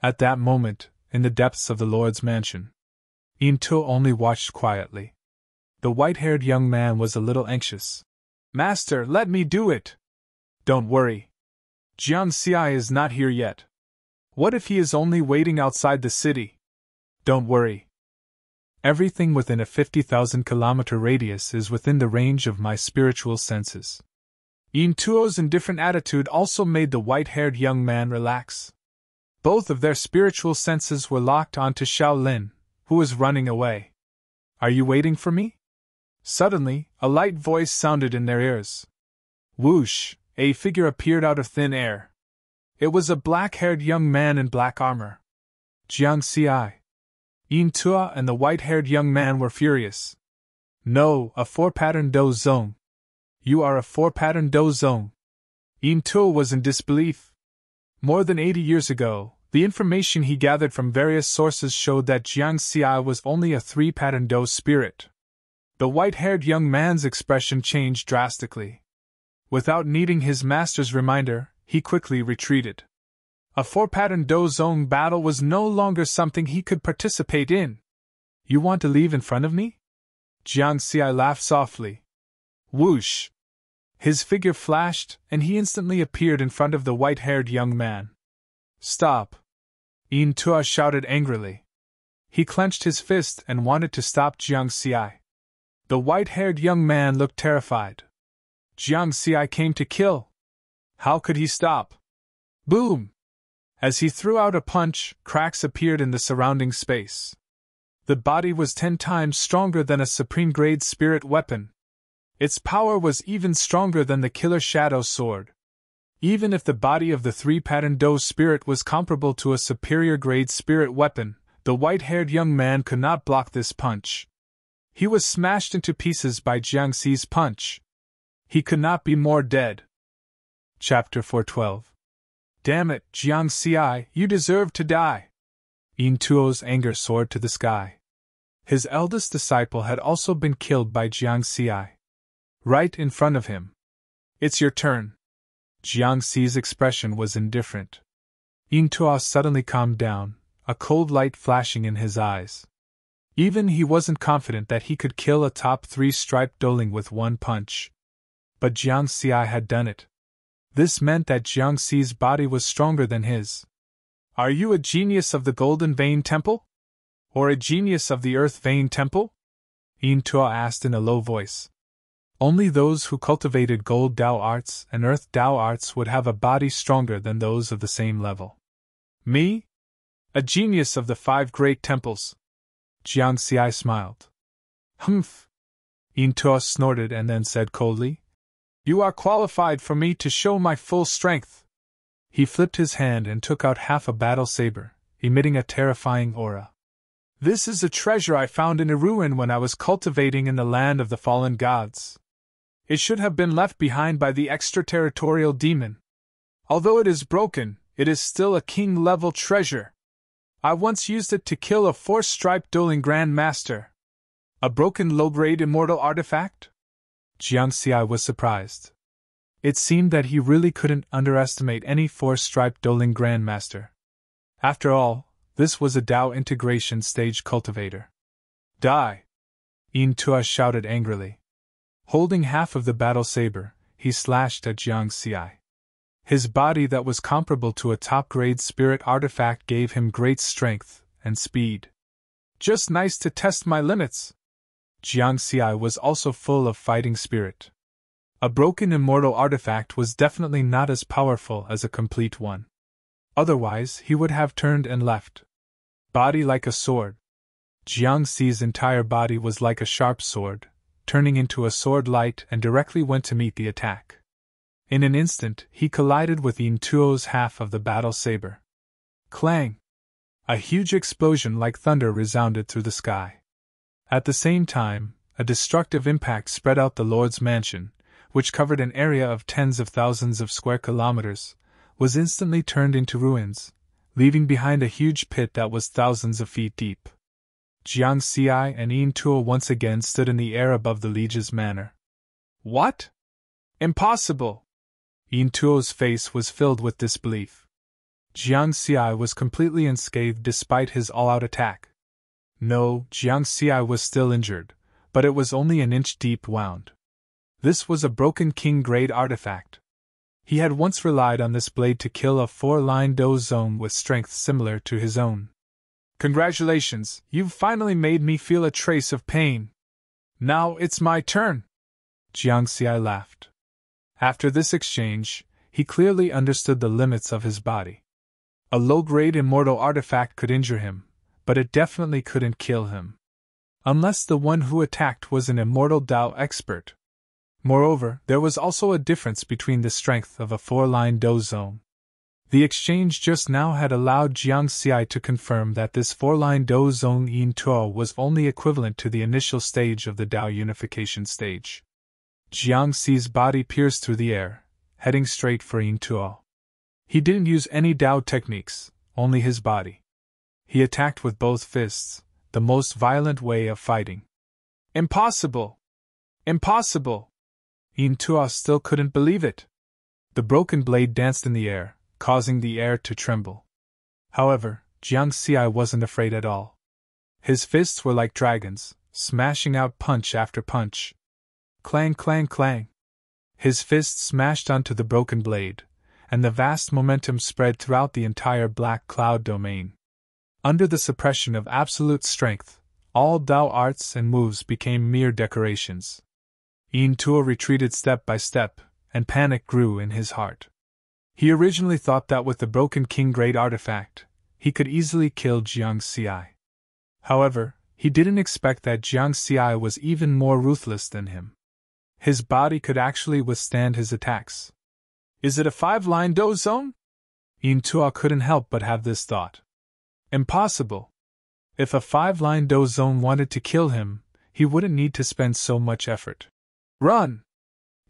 S1: At that moment, in the depths of the Lord's mansion, Into only watched quietly. The white-haired young man was a little anxious. "Master, let me do it!" "Don't worry. Jiang Xi is not here yet. What if he is only waiting outside the city?" "Don't worry. Everything within a 50,000-kilometer radius is within the range of my spiritual senses." Yin Tuo's indifferent attitude also made the white-haired young man relax. Both of their spiritual senses were locked onto Shaolin, who was running away. "Are you waiting for me?" Suddenly, a light voice sounded in their ears. Whoosh! A figure appeared out of thin air. It was a black-haired young man in black armor. Jiang Xi. Yin Tuo and the white-haired young man were furious. "No, a four-pattern do zone. You are a four-pattern do zone." Yin Tuo was in disbelief. More than 80 years ago, the information he gathered from various sources showed that Jiang Xi was only a three-pattern do spirit. The white-haired young man's expression changed drastically. Without needing his master's reminder, he quickly retreated. A four-pattern do zone battle was no longer something he could participate in. "You want to leave in front of me?" Jiang Xi laughed softly. Whoosh! His figure flashed, and he instantly appeared in front of the white-haired young man. "Stop!" Yin Tuo shouted angrily. He clenched his fist and wanted to stop Jiang Xi. The white-haired young man looked terrified. Jiang Xi came to kill. How could he stop? Boom! As he threw out a punch, cracks appeared in the surrounding space. The body was 10 times stronger than a supreme-grade spirit weapon. Its power was even stronger than the Killer Shadow Sword. Even if the body of the three-pattern do spirit was comparable to a superior-grade spirit weapon, the white-haired young man could not block this punch. He was smashed into pieces by Jiang Xi's punch. He could not be more dead. Chapter 412. "Damn it, Jiang Xi, you deserve to die!" Yin Tuo's anger soared to the sky. His eldest disciple had also been killed by Jiang Xi. Right in front of him. "It's your turn." Jiang Xi's expression was indifferent. Yin Tuo suddenly calmed down, a cold light flashing in his eyes. Even he wasn't confident that he could kill a top 3 striped doling with one punch. But Jiang Xi had done it. This meant that Jiang Xi's body was stronger than his. "Are you a genius of the Golden Vein Temple? Or a genius of the Earth Vein Temple?" Yin Tuo asked in a low voice. Only those who cultivated Gold Dao arts and Earth Dao arts would have a body stronger than those of the same level. "Me? A genius of the 5 great temples." Jiang Xi smiled. "Humph!" Yin Tuo snorted and then said coldly, "You are qualified for me to show my full strength." He flipped his hand and took out half a battle saber, emitting a terrifying aura. "This is a treasure I found in a ruin when I was cultivating in the land of the fallen gods. It should have been left behind by the extraterritorial demon. Although it is broken, it is still a king-level treasure. I once used it to kill a 4-striped dueling Grand Master." "A broken low-grade immortal artifact?" Jiang Xi was surprised. It seemed that he really couldn't underestimate any 4-striped dueling Grandmaster. After all, this was a Dao integration stage cultivator. "Die!" Yin Tuo shouted angrily. Holding half of the battle saber, he slashed at Jiang Xi. His body that was comparable to a top-grade spirit artifact gave him great strength and speed. "Just nice to test my limits." Jiang Xi was also full of fighting spirit. A broken immortal artifact was definitely not as powerful as a complete one. Otherwise, he would have turned and left. Body like a sword. Jiang Xi's entire body was like a sharp sword, turning into a sword light and directly went to meet the attack. In an instant, he collided with Yin Tuo's half of the battle saber. Clang! A huge explosion like thunder resounded through the sky. At the same time, a destructive impact spread out the Lord's mansion, which covered an area of tens of thousands of square kilometers, was instantly turned into ruins, leaving behind a huge pit that was thousands of feet deep. Jiang Xi and Yin Tuo once again stood in the air above the liege's manor. What? Impossible! Yin Tuo's face was filled with disbelief. Jiang Xi was completely unscathed despite his all-out attack. No, Jiang Xi was still injured, but it was only an inch deep wound. This was a broken king-grade artifact. He had once relied on this blade to kill a 4-line Do zone with strength similar to his own. Congratulations, you've finally made me feel a trace of pain. Now it's my turn. Jiang Xi laughed. After this exchange, he clearly understood the limits of his body. A low-grade immortal artifact could injure him, but it definitely couldn't kill him. Unless the one who attacked was an immortal Dao expert. Moreover, there was also a difference between the strength of a 4-line Do zone. The exchange just now had allowed Jiang Xi to confirm that this 4-line Do zone Yin Tuo was only equivalent to the initial stage of the Dao unification stage. Jiang Xi's body pierced through the air, heading straight for Yin Tuo. He didn't use any Dao techniques, only his body. He attacked with both fists, the most violent way of fighting. Impossible! Impossible! Yin Tuo still couldn't believe it. The broken blade danced in the air, causing the air to tremble. However, Jiang Xi wasn't afraid at all. His fists were like dragons, smashing out punch after punch. Clang, clang, clang. His fists smashed onto the broken blade, and the vast momentum spread throughout the entire black cloud domain. Under the suppression of absolute strength, all Dao arts and moves became mere decorations. Yin Tuo retreated step by step, and panic grew in his heart. He originally thought that with the broken king-grade artifact, he could easily kill Jiang Xi. However, he didn't expect that Jiang Xi was even more ruthless than him. His body could actually withstand his attacks. Is it a 5-line Do zone? Yin Tuo couldn't help but have this thought. Impossible. If a 5-line Do zone wanted to kill him, he wouldn't need to spend so much effort. Run!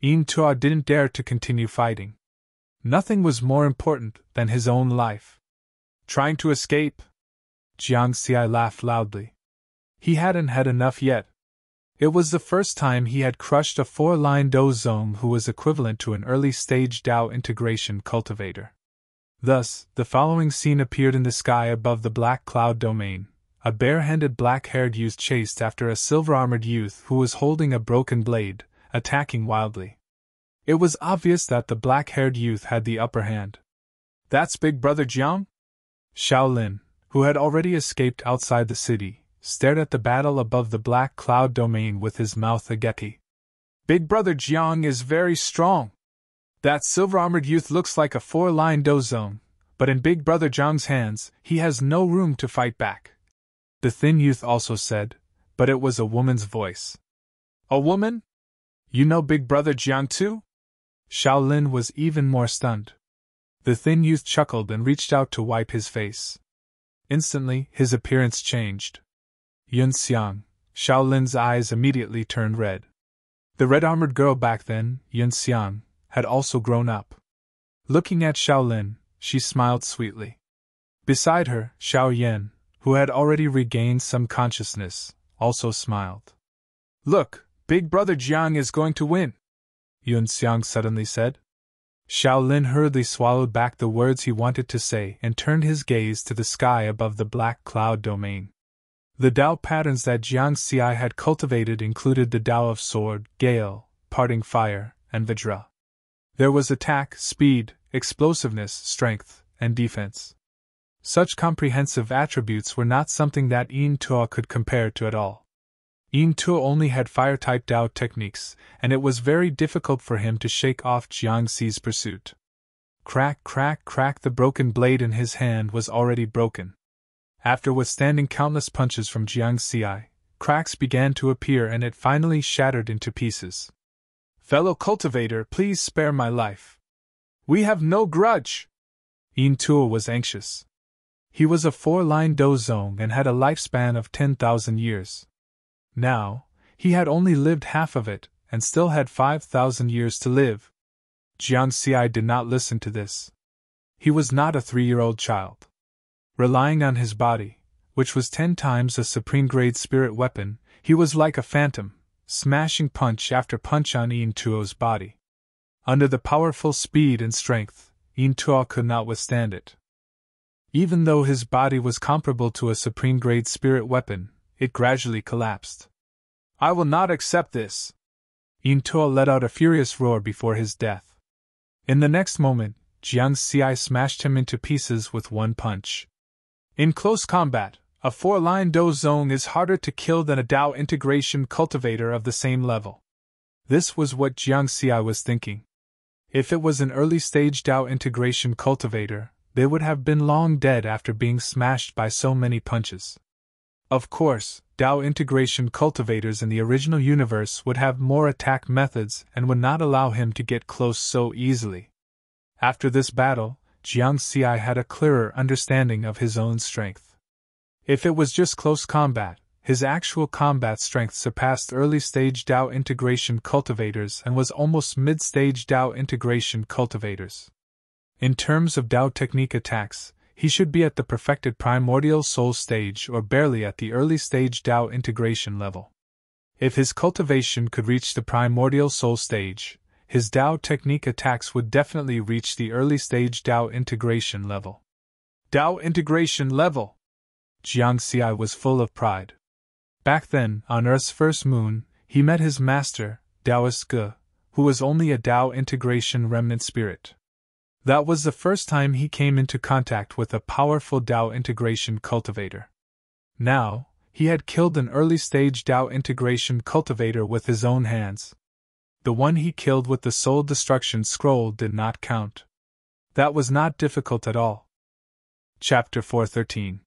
S1: Yin Tuo didn't dare to continue fighting. Nothing was more important than his own life. Trying to escape? Jiang Xi laughed loudly. He hadn't had enough yet. It was the first time he had crushed a 4-line Do zone who was equivalent to an early-stage Dao integration cultivator. Thus, the following scene appeared in the sky above the black cloud domain. A bare-handed black-haired youth chased after a silver-armored youth who was holding a broken blade, attacking wildly. It was obvious that the black-haired youth had the upper hand. That's Big Brother Jiang? Shaolin, who had already escaped outside the city, stared at the battle above the black cloud domain with his mouth agape. Big Brother Jiang is very strong. That silver-armored youth looks like a 4-line Do zone, but in Big Brother Jiang's hands, he has no room to fight back. The thin youth also said, but it was a woman's voice. A woman? You know Big Brother Jiang too? Shaolin was even more stunned. The thin youth chuckled and reached out to wipe his face. Instantly, his appearance changed. Yun Xiang, Shaolin's eyes immediately turned red. The red-armored girl back then, Yun Xiang, had also grown up. Looking at Shaolin, she smiled sweetly. Beside her, Xiao Yan, who had already regained some consciousness, also smiled. Look, Big Brother Jiang is going to win, Yun Xiang suddenly said. Shaolin hurriedly swallowed back the words he wanted to say and turned his gaze to the sky above the black cloud domain. The Dao patterns that Jiang Xi had cultivated included the Dao of Sword, Gale, Parting Fire, and Vajra. There was attack, speed, explosiveness, strength, and defense. Such comprehensive attributes were not something that Yin Tuo could compare to at all. Yin Tuo only had fire-type Dao techniques, and it was very difficult for him to shake off Jiang Xi's pursuit. Crack, crack, crack, the broken blade in his hand was already broken. After withstanding countless punches from Jiang Xi, cracks began to appear and it finally shattered into pieces. Fellow cultivator, please spare my life. We have no grudge. Yin Tuo was anxious. He was a 4-line Do zone and had a lifespan of 10,000 years. Now, he had only lived half of it, and still had 5,000 years to live. Jiang Xi did not listen to this. He was not a 3-year-old child. Relying on his body, which was 10 times a supreme-grade spirit weapon, he was like a phantom, smashing punch after punch on Yin Tuo's body. Under the powerful speed and strength, Yin Tuo could not withstand it. Even though his body was comparable to a supreme-grade spirit weapon, it gradually collapsed. "I will not accept this!" Yin Tuo let out a furious roar before his death. In the next moment, Jiang Xi smashed him into pieces with one punch. In close combat, a 4-line Do Zong is harder to kill than a Dao integration cultivator of the same level. This was what Jiang Xi was thinking. If it was an early-stage Dao integration cultivator, they would have been long dead after being smashed by so many punches. Of course, Dao integration cultivators in the original universe would have more attack methods and would not allow him to get close so easily. After this battle, Jiang Xi had a clearer understanding of his own strength. If it was just close combat, his actual combat strength surpassed early-stage Dao integration cultivators and was almost mid-stage Dao integration cultivators. In terms of Dao technique attacks, he should be at the perfected primordial soul stage or barely at the early-stage Dao integration level. If his cultivation could reach the primordial soul stage, his Dao technique attacks would definitely reach the early-stage Dao integration level. Dao integration level! Jiang Xi was full of pride. Back then, on Earth's first moon, he met his master, Taoist Ge, who was only a Dao integration remnant spirit. That was the first time he came into contact with a powerful Dao integration cultivator. Now, he had killed an early-stage Dao integration cultivator with his own hands. The one he killed with the Soul Destruction Scroll did not count. That was not difficult at all. Chapter 413.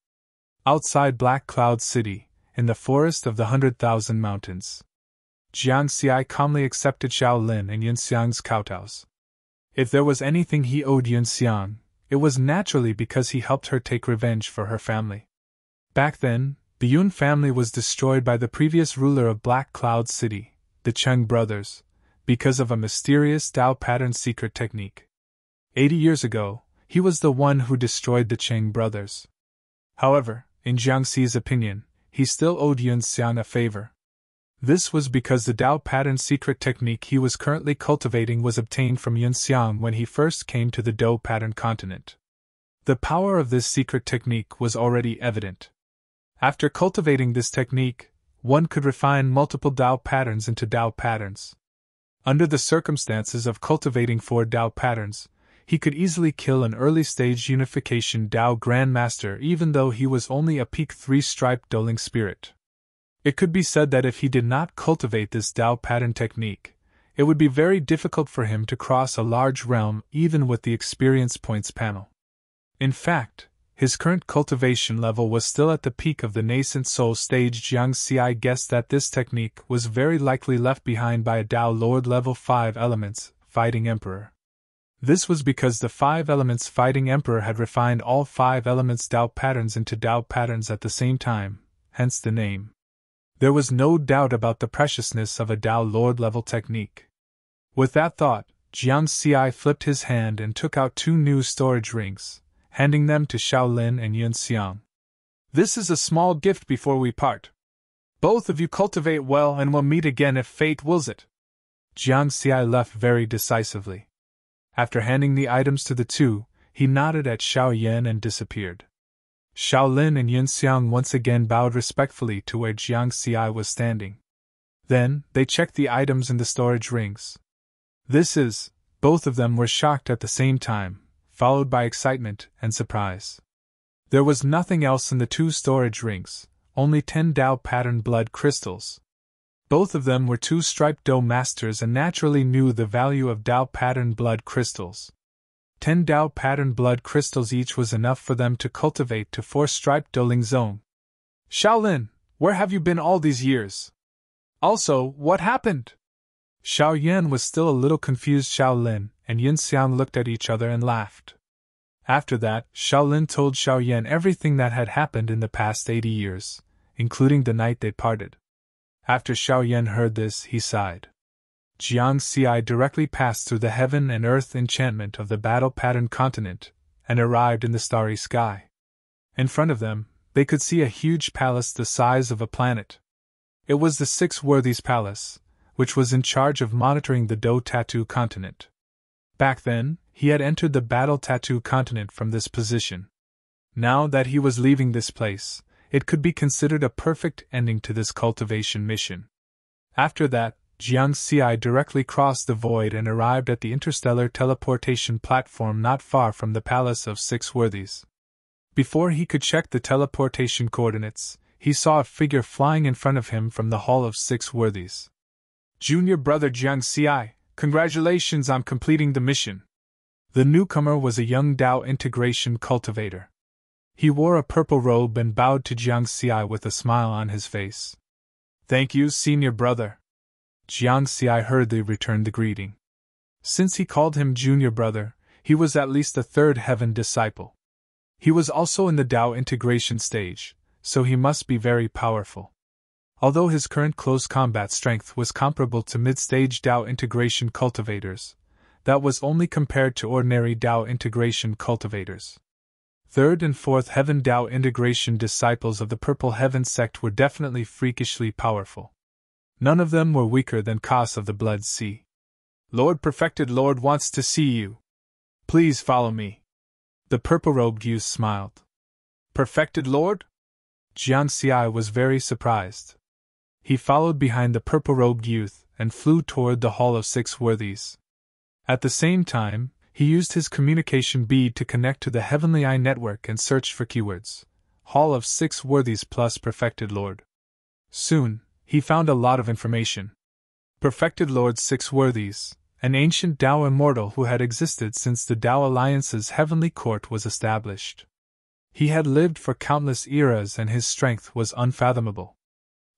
S1: Outside Black Cloud City, in the forest of the 100,000 mountains. Jiang Xi calmly accepted Shaolin and Yunxiang's kowtows. If there was anything he owed Yunxiang, it was naturally because he helped her take revenge for her family. Back then, the Yun family was destroyed by the previous ruler of Black Cloud City, the Cheng brothers, because of a mysterious Dao pattern secret technique. 80 years ago, he was the one who destroyed the Cheng brothers. However, in Jiang Xi's opinion, he still owed Yunxiang a favor. This was because the Dao pattern secret technique he was currently cultivating was obtained from Yunxiang when he first came to the Dao pattern continent. The power of this secret technique was already evident. After cultivating this technique, one could refine multiple Dao patterns into Dao patterns. Under the circumstances of cultivating 4 Dao patterns, he could easily kill an early-stage unification Dao Grandmaster even though he was only a peak 3-striped dueling spirit. It could be said that if he did not cultivate this Dao pattern technique, it would be very difficult for him to cross a large realm even with the experience points panel. In fact, his current cultivation level was still at the peak of the nascent soul stage. Jiang Xi guessed that this technique was very likely left behind by a Dao Lord level 5 elements, Fighting Emperor. This was because the 5 elements Fighting Emperor had refined all 5 elements Dao patterns into Dao patterns at the same time, hence the name. There was no doubt about the preciousness of a Dao Lord level technique. With that thought, Jiang Xi flipped his hand and took out 2 new storage rings, handing them to Shaolin and Yunxiang. "This is a small gift before we part. Both of you cultivate well and will meet again if fate wills it." Jiang Xi left very decisively. After handing the items to the 2, he nodded at Shaoyan and disappeared. Shaolin and Yunxiang once again bowed respectfully to where Jiang Xi was standing. Then, they checked the items in the storage rings. Both of them were shocked at the same time, followed by excitement and surprise. There was nothing else in the 2 storage rings, only 10 Dao pattern blood crystals. Both of them were 2-striped Dao masters and naturally knew the value of Dao pattern blood crystals. 10 Dao pattern blood crystals each was enough for them to cultivate to 4-striped Doling Zone. "Shaolin, where have you been all these years? Also, what happened?" Shaoyan was still a little confused. Shaolin and Yunxiang looked at each other and laughed. After that, Shaolin told Shaoyan everything that had happened in the past 80 years, including the night they parted. After Shaoyan heard this, he sighed. Jiang Xi directly passed through the heaven and earth enchantment of the battle-patterned continent, and arrived in the starry sky. In front of them, they could see a huge palace the size of a planet. It was the Six Worthies Palace, which was in charge of monitoring the Do Tattoo continent. Back then, he had entered the Battle Tattoo continent from this position. Now that he was leaving this place, it could be considered a perfect ending to this cultivation mission. After that, Jiang Xi directly crossed the void and arrived at the interstellar teleportation platform not far from the Palace of Six Worthies. Before he could check the teleportation coordinates, he saw a figure flying in front of him from the Hall of Six Worthies. "Junior brother Jiang Xi, congratulations on completing the mission." The newcomer was a young Dao integration cultivator. He wore a purple robe and bowed to Jiang Xi with a smile on his face. "Thank you, senior brother." Jiang Xi hurriedly returned the greeting. Since he called him junior brother, he was at least a third heaven disciple. He was also in the Dao integration stage, so he must be very powerful. Although his current close combat strength was comparable to mid-stage Dao integration cultivators, that was only compared to ordinary Dao integration cultivators. Third and fourth heaven Dao integration disciples of the Purple Heaven sect were definitely freakishly powerful. None of them were weaker than Kas of the Blood Sea. "Lord Perfected Lord wants to see you. Please follow me." The purple-robed youth smiled. "Perfected Lord?" Jiang Xi was very surprised. He followed behind the purple-robed youth and flew toward the Hall of Six Worthies. At the same time, he used his communication bead to connect to the Heavenly Eye network and search for keywords: Hall of Six Worthies plus Perfected Lord. Soon, he found a lot of information. Perfected Lord Six Worthies, an ancient Dao immortal who had existed since the Dao Alliance's heavenly court was established. He had lived for countless eras and his strength was unfathomable.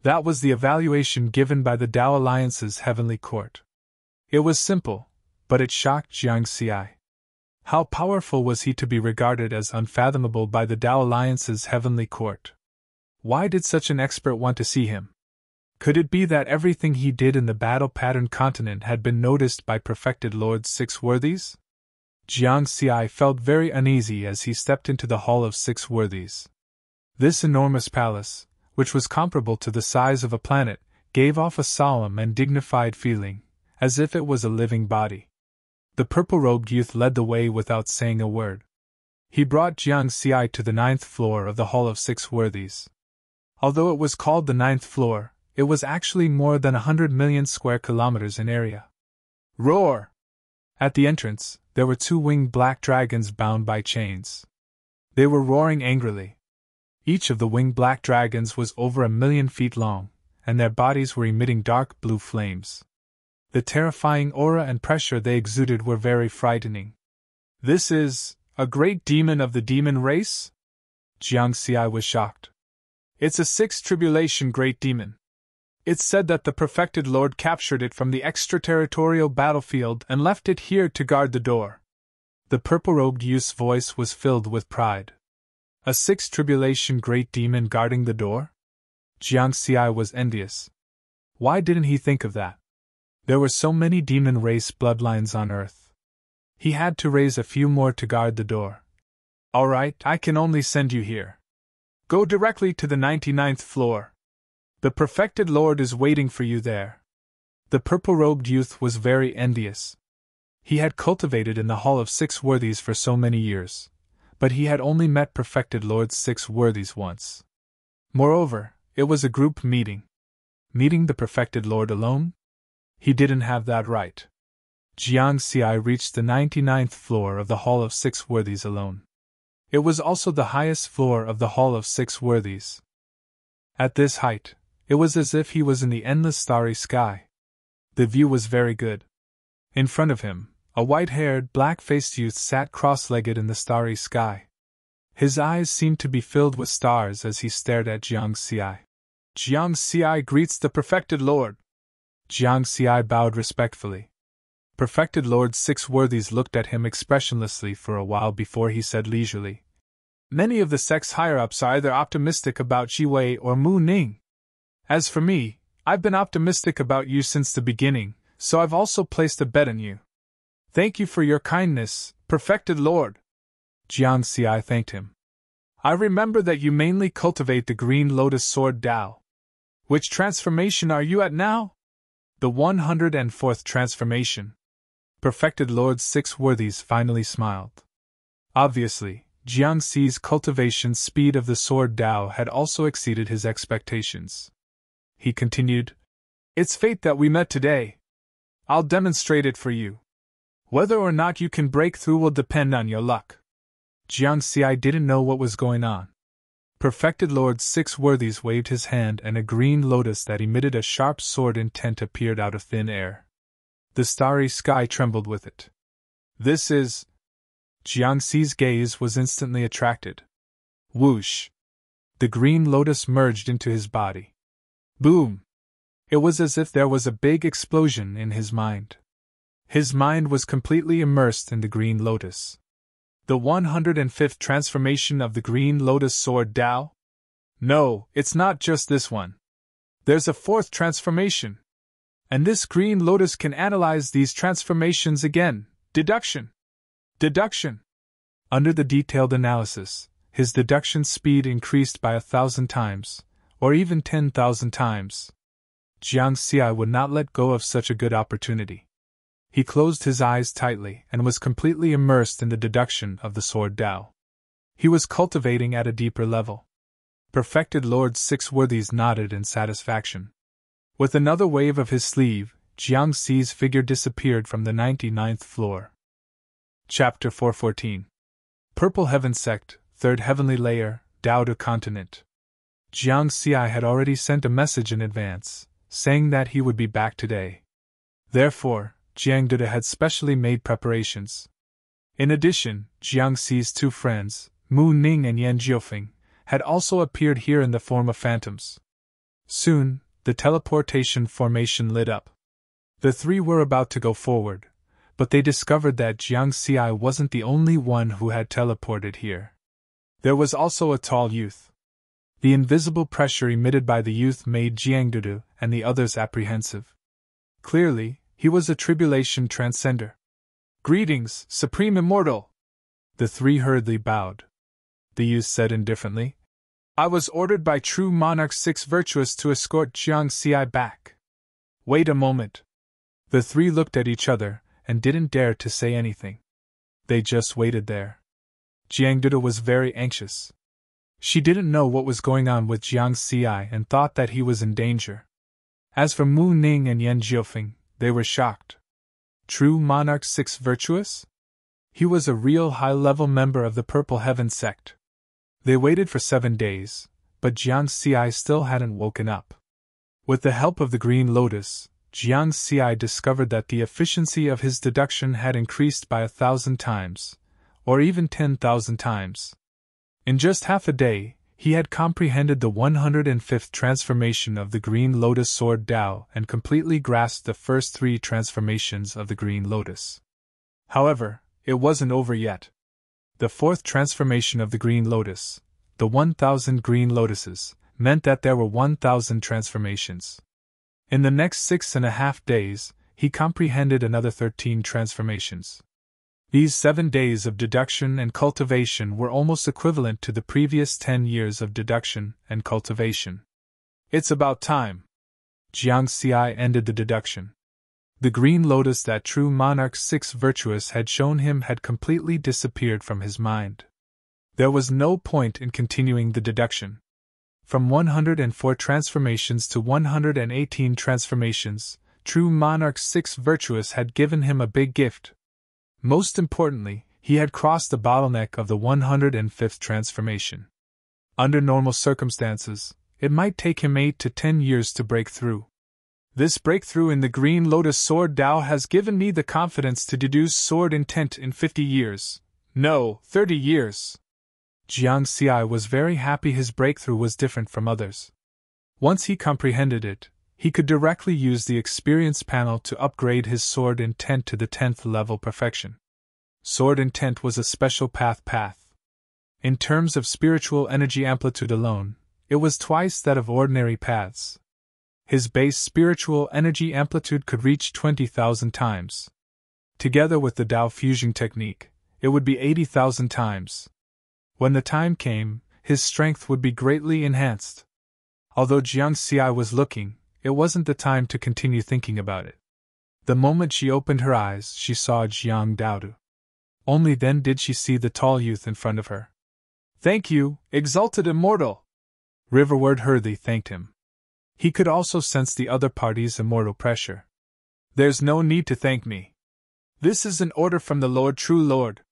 S1: That was the evaluation given by the Dao Alliance's heavenly court. It was simple, but it shocked Jiang Xi. How powerful was he to be regarded as unfathomable by the Dao Alliance's heavenly court? Why did such an expert want to see him? Could it be that everything he did in the battle-patterned continent had been noticed by Perfected Lord Six Worthies? Jiang Xi felt very uneasy as he stepped into the Hall of Six Worthies. This enormous palace, which was comparable to the size of a planet, gave off a solemn and dignified feeling, as if it was a living body. The purple-robed youth led the way without saying a word. He brought Jiang Xi to the 9th floor of the Hall of Six Worthies. Although it was called the 9th floor, it was actually more than 100 million square kilometers in area. Roar! At the entrance, there were two winged black dragons bound by chains. They were roaring angrily. Each of the winged black dragons was over 1,000,000 feet long, and their bodies were emitting dark blue flames. The terrifying aura and pressure they exuded were very frightening. "This is a great demon of the demon race?" Jiang Xi was shocked. "It's a sixth tribulation great demon. It's said that the Perfected Lord captured it from the extraterritorial battlefield and left it here to guard the door." The purple-robed youth's voice was filled with pride. A sixth tribulation great demon guarding the door? Jiang Xi was envious. Why didn't he think of that? There were so many demon race bloodlines on Earth. He had to raise a few more to guard the door. "All right, I can only send you here. Go directly to the 99th floor. The Perfected Lord is waiting for you there." The purple-robed youth was very envious. He had cultivated in the Hall of Six Worthies for so many years, but he had only met Perfected Lord Six Worthies once. Moreover, it was a group meeting. Meeting the Perfected Lord alone? He didn't have that right. Jiang Xi reached the 99th floor of the Hall of Six Worthies alone. It was also the highest floor of the Hall of Six Worthies. At this height, it was as if he was in the endless starry sky. The view was very good. In front of him, a white-haired, black-faced youth sat cross-legged in the starry sky. His eyes seemed to be filled with stars as he stared at Jiang Xi. "Jiang Xi greets the Perfected Lord." Jiang Xi bowed respectfully. Perfected Lord Six Worthies looked at him expressionlessly for a while before he said leisurely, "Many of the sect's higher-ups are either optimistic about Jiwei or Mu Ning. As for me, I've been optimistic about you since the beginning, so I've also placed a bet on you. Thank you for your kindness, perfected lord. Jiang Xi thanked him. I remember that you mainly cultivate the green lotus sword Dao. Which transformation are you at now? The 104th transformation. Perfected Lord Six Worthies finally smiled. Obviously, Jiang Xi's cultivation speed of the sword Dao had also exceeded his expectations. He continued, It's fate that we met today. I'll demonstrate it for you. Whether or not you can break through will depend on your luck. Jiang Xi didn't know what was going on. Perfected Lord Six Worthies waved his hand and a green lotus that emitted a sharp sword intent appeared out of thin air. The starry sky trembled with it. This is... Jiang Xi's gaze was instantly attracted. Whoosh! The green lotus merged into his body. Boom! It was as if there was a big explosion in his mind. His mind was completely immersed in the green lotus. The 105th transformation of the green lotus sword Dao? No, it's not just this one. There's a 4th transformation. And this green lotus can analyze these transformations again. Deduction. Deduction. Under the detailed analysis, his deduction speed increased by 1,000 times, or even 10,000 times. Jiang Xi would not let go of such a good opportunity. He closed his eyes tightly and was completely immersed in the deduction of the sword Dao. He was cultivating at a deeper level. Perfected Lord Six Worthies nodded in satisfaction. With another wave of his sleeve, Jiang Xi's figure disappeared from the 99th floor. Chapter 414. Purple Heaven Sect, 3rd Heavenly Layer, Dao to Continent. Jiang Xi had already sent a message in advance, saying that he would be back today. Therefore, Jiang Duda had specially made preparations. In addition, Jiang Xi's 2 friends, Mu Ning and Yan Jiufeng, had also appeared here in the form of phantoms. Soon, the teleportation formation lit up. The 3 were about to go forward, but they discovered that Jiang Xi wasn't the only one who had teleported here. There was also a tall youth. The invisible pressure emitted by the youth made Jiang Dudu and the others apprehensive. Clearly, he was a tribulation transcender. Greetings, Supreme Immortal! The 3 hurriedly bowed. The youth said indifferently, I was ordered by True Monarch Six Virtuous to escort Jiang Xi back. Wait a moment. The 3 looked at each other and didn't dare to say anything. They just waited there. Jiang Duda was very anxious. She didn't know what was going on with Jiang Xi and thought that he was in danger. As for Mu Ning and Yan Jiufeng, they were shocked. True Monarch Six Virtuous? He was a real high-level member of the Purple Heaven sect. They waited for 7 days, but Jiang Xi still hadn't woken up. With the help of the Green Lotus, Jiang Xi discovered that the efficiency of his deduction had increased by 1,000 times, or even 10,000 times. In just half a day, he had comprehended the 105th transformation of the Green Lotus Sword Dao and completely grasped the first 3 transformations of the Green Lotus. However, it wasn't over yet. The 4th transformation of the Green Lotus, the 1,000 Green Lotuses, meant that there were 1,000 transformations. In the next 6.5 days, he comprehended another 13 transformations. These 7 days of deduction and cultivation were almost equivalent to the previous 10 years of deduction and cultivation. It's about time. Jiang Xi ended the deduction. The green lotus that True Monarch Six Virtuous had shown him had completely disappeared from his mind. There was no point in continuing the deduction. From 104 transformations to 118 transformations, True Monarch Six Virtuous had given him a big gift. Most importantly, he had crossed the bottleneck of the 105th transformation. Under normal circumstances, it might take him 8 to 10 years to break through. This breakthrough in the Green Lotus Sword Dao has given me the confidence to deduce sword intent in 50 years. No, 30 years. Jiang Xi was very happy his breakthrough was different from others. Once he comprehended it, he could directly use the experience panel to upgrade his sword intent to the 10th level perfection. Sword intent was a special path. In terms of spiritual energy amplitude alone, it was twice that of ordinary paths. His base spiritual energy amplitude could reach 20,000 times. Together with the Tao fusion technique, it would be 80,000 times. When the time came, his strength would be greatly enhanced. Although Jiang Xi was looking, it wasn't the time to continue thinking about it. The moment she opened her eyes, she saw Jiang Daodu. Only then did she see the tall youth in front of her. "Thank you, exalted immortal!" Riverward hurriedly thanked him. He could also sense the other party's immortal pressure. "There's no need to thank me. This is an order from the Lord, true Lord."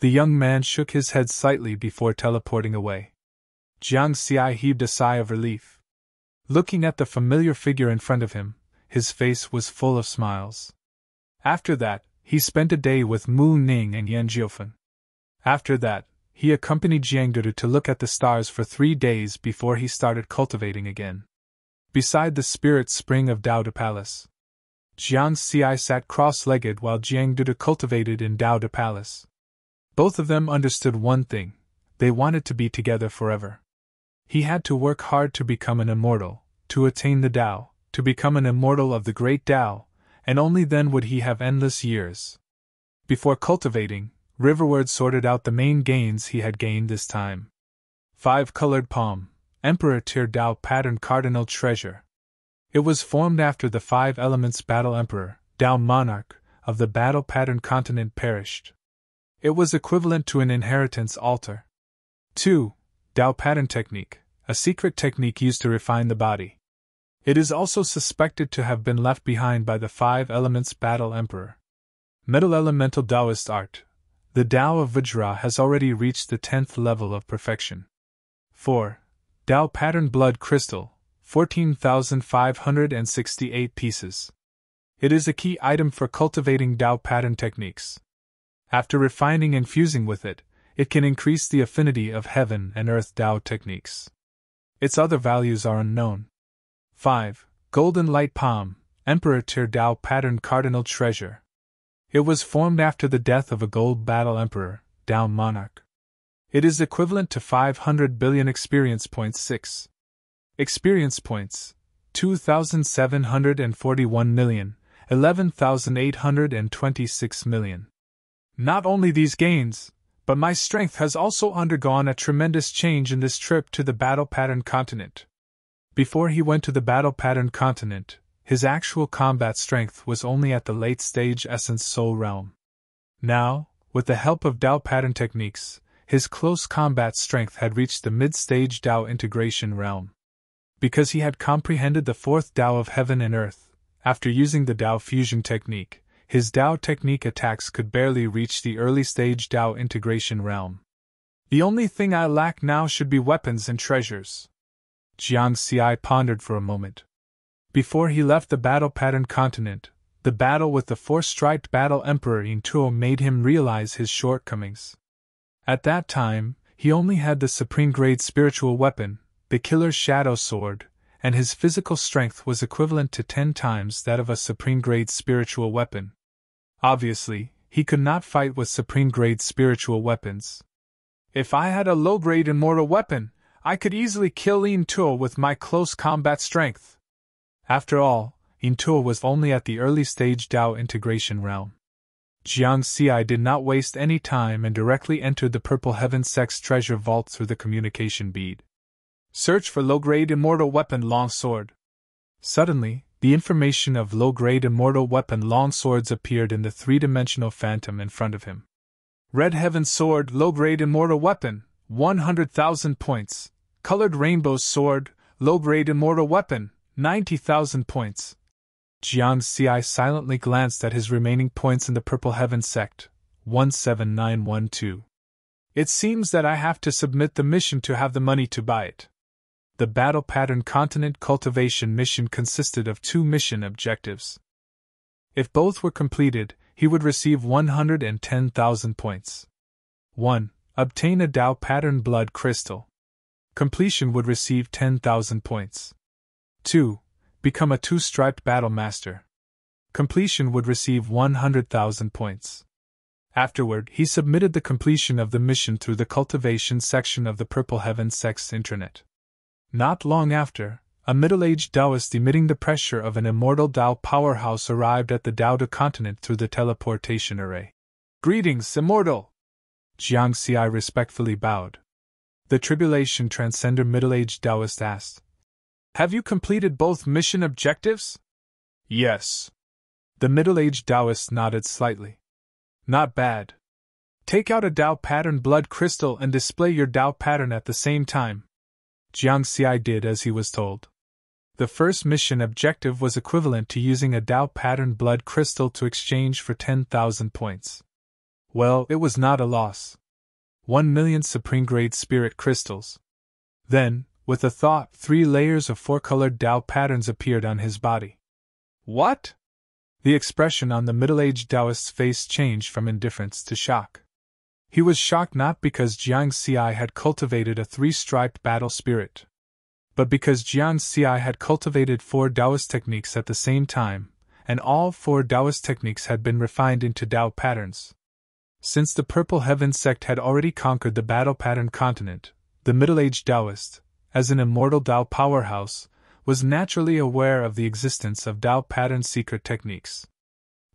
S1: The young man shook his head slightly before teleporting away. Jiang Xi heaved a sigh of relief. Looking at the familiar figure in front of him, his face was full of smiles. After that, he spent a day with Mu Ning and Yan Jiufen. After that, he accompanied Jiang Dudu to look at the stars for 3 days before he started cultivating again. Beside the spirit spring of Dao De Palace, Jiang Xi sat cross-legged while Jiang Dudu cultivated in Dao De Palace. Both of them understood one thing: they wanted to be together forever. He had to work hard to become an immortal, to attain the Tao, to become an immortal of the great Tao, and only then would he have endless years. Before cultivating, Riverward sorted out the main gains he had gained this time. 5-colored palm, Emperor Tier Dao Pattern Cardinal Treasure. It was formed after the 5 elements Battle Emperor, Dao Monarch, of the Battle Pattern Continent perished. It was equivalent to an inheritance altar. 2. Dao Pattern Technique, a secret technique used to refine the body. It is also suspected to have been left behind by the 5 elements Battle Emperor. Metal Elemental Taoist Art. The Tao of Vajra has already reached the 10th level of perfection. 4. Tao Pattern Blood Crystal, 14,568 pieces. It is a key item for cultivating Tao pattern techniques. After refining and fusing with it, it can increase the affinity of heaven and earth Tao techniques. Its other values are unknown. 5. Golden Light Palm, Emperor Tier Tao Pattern Cardinal Treasure. It was formed after the death of a gold battle emperor, Tao Monarch. It is equivalent to 500 billion experience points. 6. Experience points, 2,741 million, 11,826 million. Not only these gains, but my strength has also undergone a tremendous change in this trip to the Battle Pattern Continent. Before he went to the Battle Pattern Continent, his actual combat strength was only at the late stage Essence Soul realm. Now, with the help of Tao pattern techniques, his close combat strength had reached the mid-stage Tao integration realm. Because he had comprehended the 4th Tao of heaven and earth, after using the Tao fusion technique, his Tao technique attacks could barely reach the early stage Tao integration realm. The only thing I lack now should be weapons and treasures. Jiang Xi pondered for a moment. Before he left the Battle Pattern Continent, the battle with the 4-striped Battle Emperor Yin Tuo made him realize his shortcomings. At that time, he only had the supreme-grade spiritual weapon, the Killer's Shadow Sword, and his physical strength was equivalent to 10 times that of a supreme-grade spiritual weapon. Obviously, he could not fight with supreme-grade spiritual weapons. If I had a low-grade immortal weapon, I could easily kill Yin Tuo with my close combat strength. After all, Yin Tuo was only at the early stage Tao integration realm. Jiang Xi did not waste any time and directly entered the Purple Heaven Sex treasure vault through the communication bead. Search for low-grade immortal weapon longsword. Suddenly, the information of low-grade immortal weapon longswords appeared in the 3-dimensional phantom in front of him. Red Heaven Sword, low-grade immortal weapon, 100,000 points. Colored Rainbow Sword, low-grade immortal weapon, 90,000 points. Jiang Xi silently glanced at his remaining points in the Purple Heaven Sect, 17912. It seems that I have to submit the mission to have the money to buy it. The Battle Pattern Continent cultivation mission consisted of 2 mission objectives. If both were completed, he would receive 110,000 points. 1. Obtain a Tao Pattern Blood Crystal. Completion would receive 10,000 points. 2. Become a 2-striped Battle Master. Completion would receive 100,000 points. Afterward, he submitted the completion of the mission through the cultivation section of the Purple Heaven Sect's intranet. Not long after, a middle-aged Taoist emitting the pressure of an immortal Tao powerhouse arrived at the Taoda continent through the teleportation array. "Greetings, immortal!" Jiang Xi respectfully bowed. The tribulation transcender middle-aged Taoist asked, "Have you completed both mission objectives?" "Yes." The middle-aged Taoist nodded slightly. "Not bad. Take out a Tao pattern blood crystal and display your Tao pattern at the same time." Jiang Xi did as he was told. The first mission objective was equivalent to using a Tao pattern blood crystal to exchange for 10,000 points. Well, it was not a loss. 1,000,000 supreme-grade spirit crystals. Then, with a thought, 3 layers of 4-colored Tao patterns appeared on his body. "What?" The expression on the middle-aged Taoist's face changed from indifference to shock. He was shocked not because Jiang Xi had cultivated a 3-striped battle spirit, but because Jiang Xi had cultivated 4 Taoist techniques at the same time, and all 4 Taoist techniques had been refined into Tao patterns. Since the Purple Heaven sect had already conquered the battle pattern continent, the middle-aged Taoist, as an immortal Tao powerhouse, was naturally aware of the existence of Tao pattern secret techniques.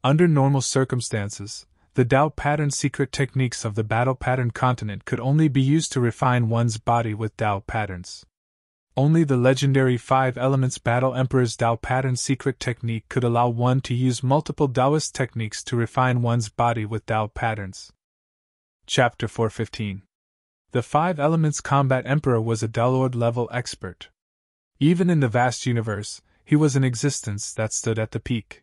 S1: Under normal circumstances, the Tao pattern secret techniques of the battle pattern continent could only be used to refine one's body with Tao patterns. Only the legendary 5 Elements Battle Emperor's Tao pattern secret technique could allow one to use multiple Taoist techniques to refine one's body with Tao patterns. Chapter 415. The 5 Elements Combat Emperor was a Taolord-level expert. Even in the vast universe, he was an existence that stood at the peak.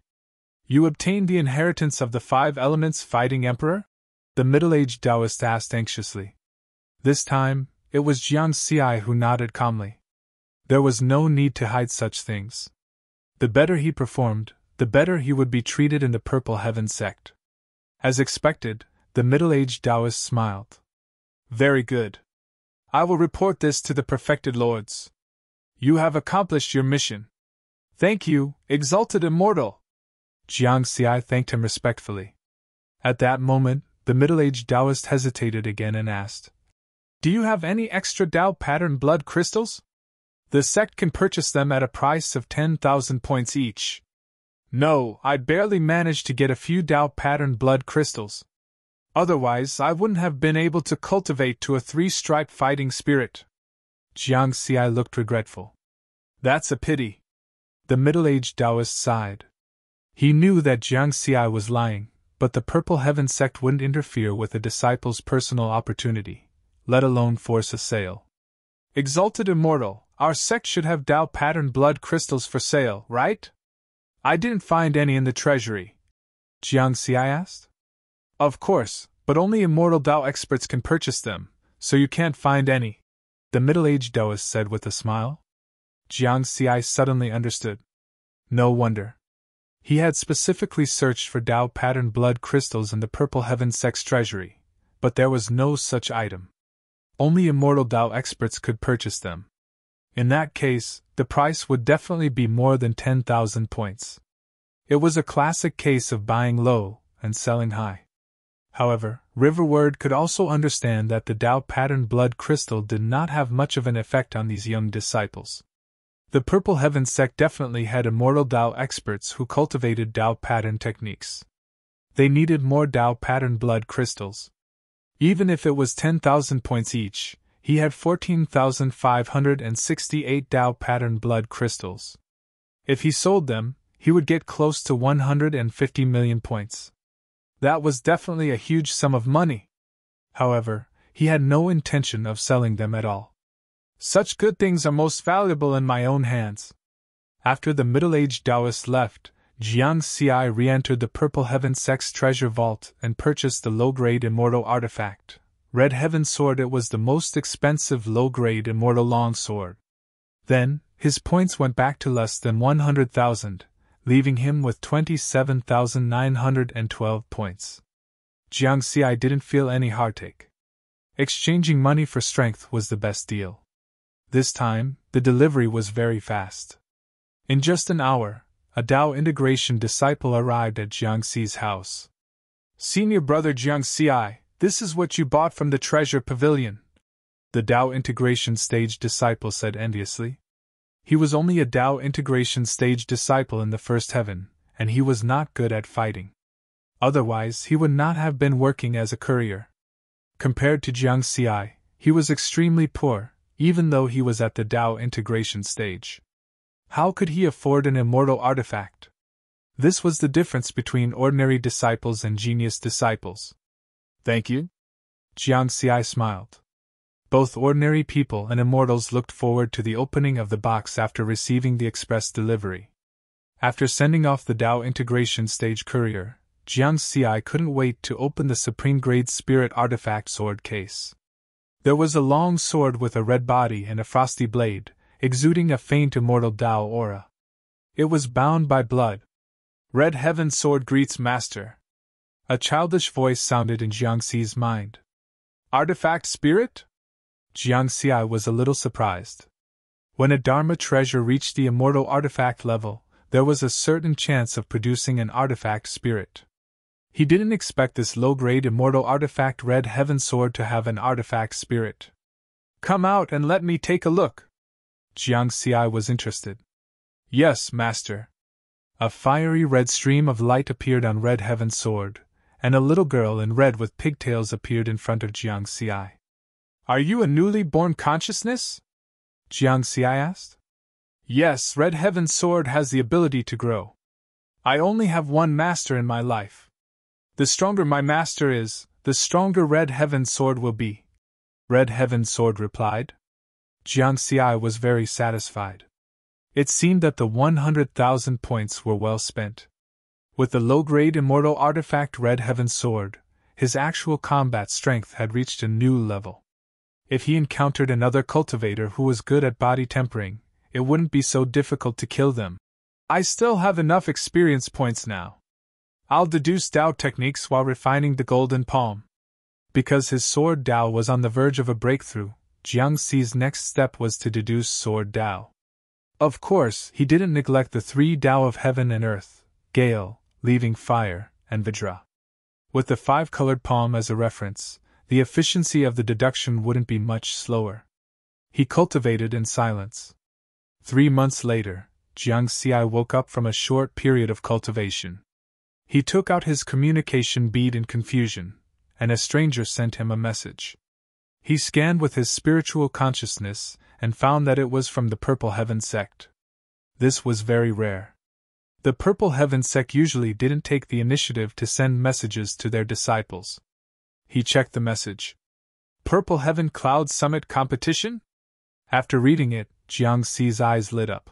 S1: "You obtained the inheritance of the 5 Elements Fighting Emperor?" the middle-aged Taoist asked anxiously. This time, it was Jiang Xi who nodded calmly. There was no need to hide such things. The better he performed, the better he would be treated in the Purple Heaven sect. As expected, the middle-aged Taoist smiled. "Very good. I will report this to the perfected lords. You have accomplished your mission." "Thank you, exalted immortal!" Jiang Xi thanked him respectfully. At that moment, the middle-aged Taoist hesitated again and asked, "Do you have any extra Tao pattern blood crystals? The sect can purchase them at a price of 10,000 points each." "No, I barely managed to get a few Tao pattern blood crystals. Otherwise, I wouldn't have been able to cultivate to a 3-striped fighting spirit." Jiang Xi looked regretful. "That's a pity." The middle-aged Taoist sighed. He knew that Jiang Xi was lying, but the Purple Heaven sect wouldn't interfere with a disciple's personal opportunity, let alone force a sale. "Exalted immortal, our sect should have Tao pattern blood crystals for sale, right? I didn't find any in the treasury." Jiang Xi asked. "Of course, but only immortal Tao experts can purchase them, so you can't find any," the middle-aged Taoist said with a smile. Jiang Xi suddenly understood. No wonder. He had specifically searched for Tao pattern blood crystals in the Purple Heaven sect's treasury, but there was no such item. Only immortal Tao experts could purchase them. In that case, the price would definitely be more than 10,000 points. It was a classic case of buying low and selling high. However, Riverward could also understand that the Tao pattern blood crystal did not have much of an effect on these young disciples. The Purple Heaven sect definitely had immortal Tao experts who cultivated Tao pattern techniques. They needed more Tao pattern blood crystals. Even if it was 10,000 points each, he had 14,568 Tao pattern blood crystals. If he sold them, he would get close to 150 million points. That was definitely a huge sum of money. However, he had no intention of selling them at all. "Such good things are most valuable in my own hands." After the middle-aged Taoist left, Jiang Xi re-entered the Purple Heaven sect's treasure vault and purchased the low-grade immortal artifact, Red Heaven Sword. It was the most expensive low-grade immortal longsword. Then, his points went back to less than 100,000, leaving him with 27,912 points. Jiang Xi didn't feel any heartache. Exchanging money for strength was the best deal. This time, the delivery was very fast. In just an hour, a Tao integration disciple arrived at Jiang Xi's house. "Senior brother Jiang Xi, this is what you bought from the treasure pavilion," the Tao integration stage disciple said enviously. He was only a Tao integration stage disciple in the first heaven, and he was not good at fighting. Otherwise, he would not have been working as a courier. Compared to Jiang Xi, he was extremely poor, even though he was at the Tao integration stage. How could he afford an immortal artifact? This was the difference between ordinary disciples and genius disciples. Thank you? Jiang Xi smiled. Both ordinary people and immortals looked forward to the opening of the box after receiving the express delivery. After sending off the Tao integration stage courier, Jiang Xi couldn't wait to open the supreme-grade spirit artifact sword case. There was a long sword with a red body and a frosty blade, exuding a faint immortal Tao aura. It was bound by blood. Red Heaven Sword greets Master. A childish voice sounded in Jiang Xi's mind. Artifact spirit? Jiang Xi was a little surprised. When a Dharma treasure reached the immortal artifact level, there was a certain chance of producing an artifact spirit. He didn't expect this low-grade immortal artifact Red Heaven Sword to have an artifact spirit. Come out and let me take a look. Jiang Xi was interested. Yes, Master. A fiery red stream of light appeared on Red Heaven Sword, and a little girl in red with pigtails appeared in front of Jiang Xi. Are you a newly born consciousness? Jiang Xi asked. Yes, Red Heaven Sword has the ability to grow. I only have one master in my life. The stronger my master is, the stronger Red Heaven Sword will be. Red Heaven Sword replied. Jiang Xi was very satisfied. It seemed that the 100,000 points were well spent. With the low-grade immortal artifact Red Heaven Sword, his actual combat strength had reached a new level. If he encountered another cultivator who was good at body tempering, it wouldn't be so difficult to kill them. I still have enough experience points now. I'll deduce Tao techniques while refining the Golden Palm. Because his Sword Tao was on the verge of a breakthrough, Jiang Xi's next step was to deduce Sword Tao. Of course, he didn't neglect the 3 Tao of heaven and earth, gale, leaving fire, and Vajra. With the 5-colored palm as a reference, the efficiency of the deduction wouldn't be much slower. He cultivated in silence. 3 months later, Jiang Xi woke up from a short period of cultivation. He took out his communication bead in confusion, and a stranger sent him a message. He scanned with his spiritual consciousness and found that it was from the Purple Heaven sect. This was very rare. The Purple Heaven sect usually didn't take the initiative to send messages to their disciples. He checked the message. Purple Heaven Cloud Summit Competition? After reading it, Jiang Xi's eyes lit up.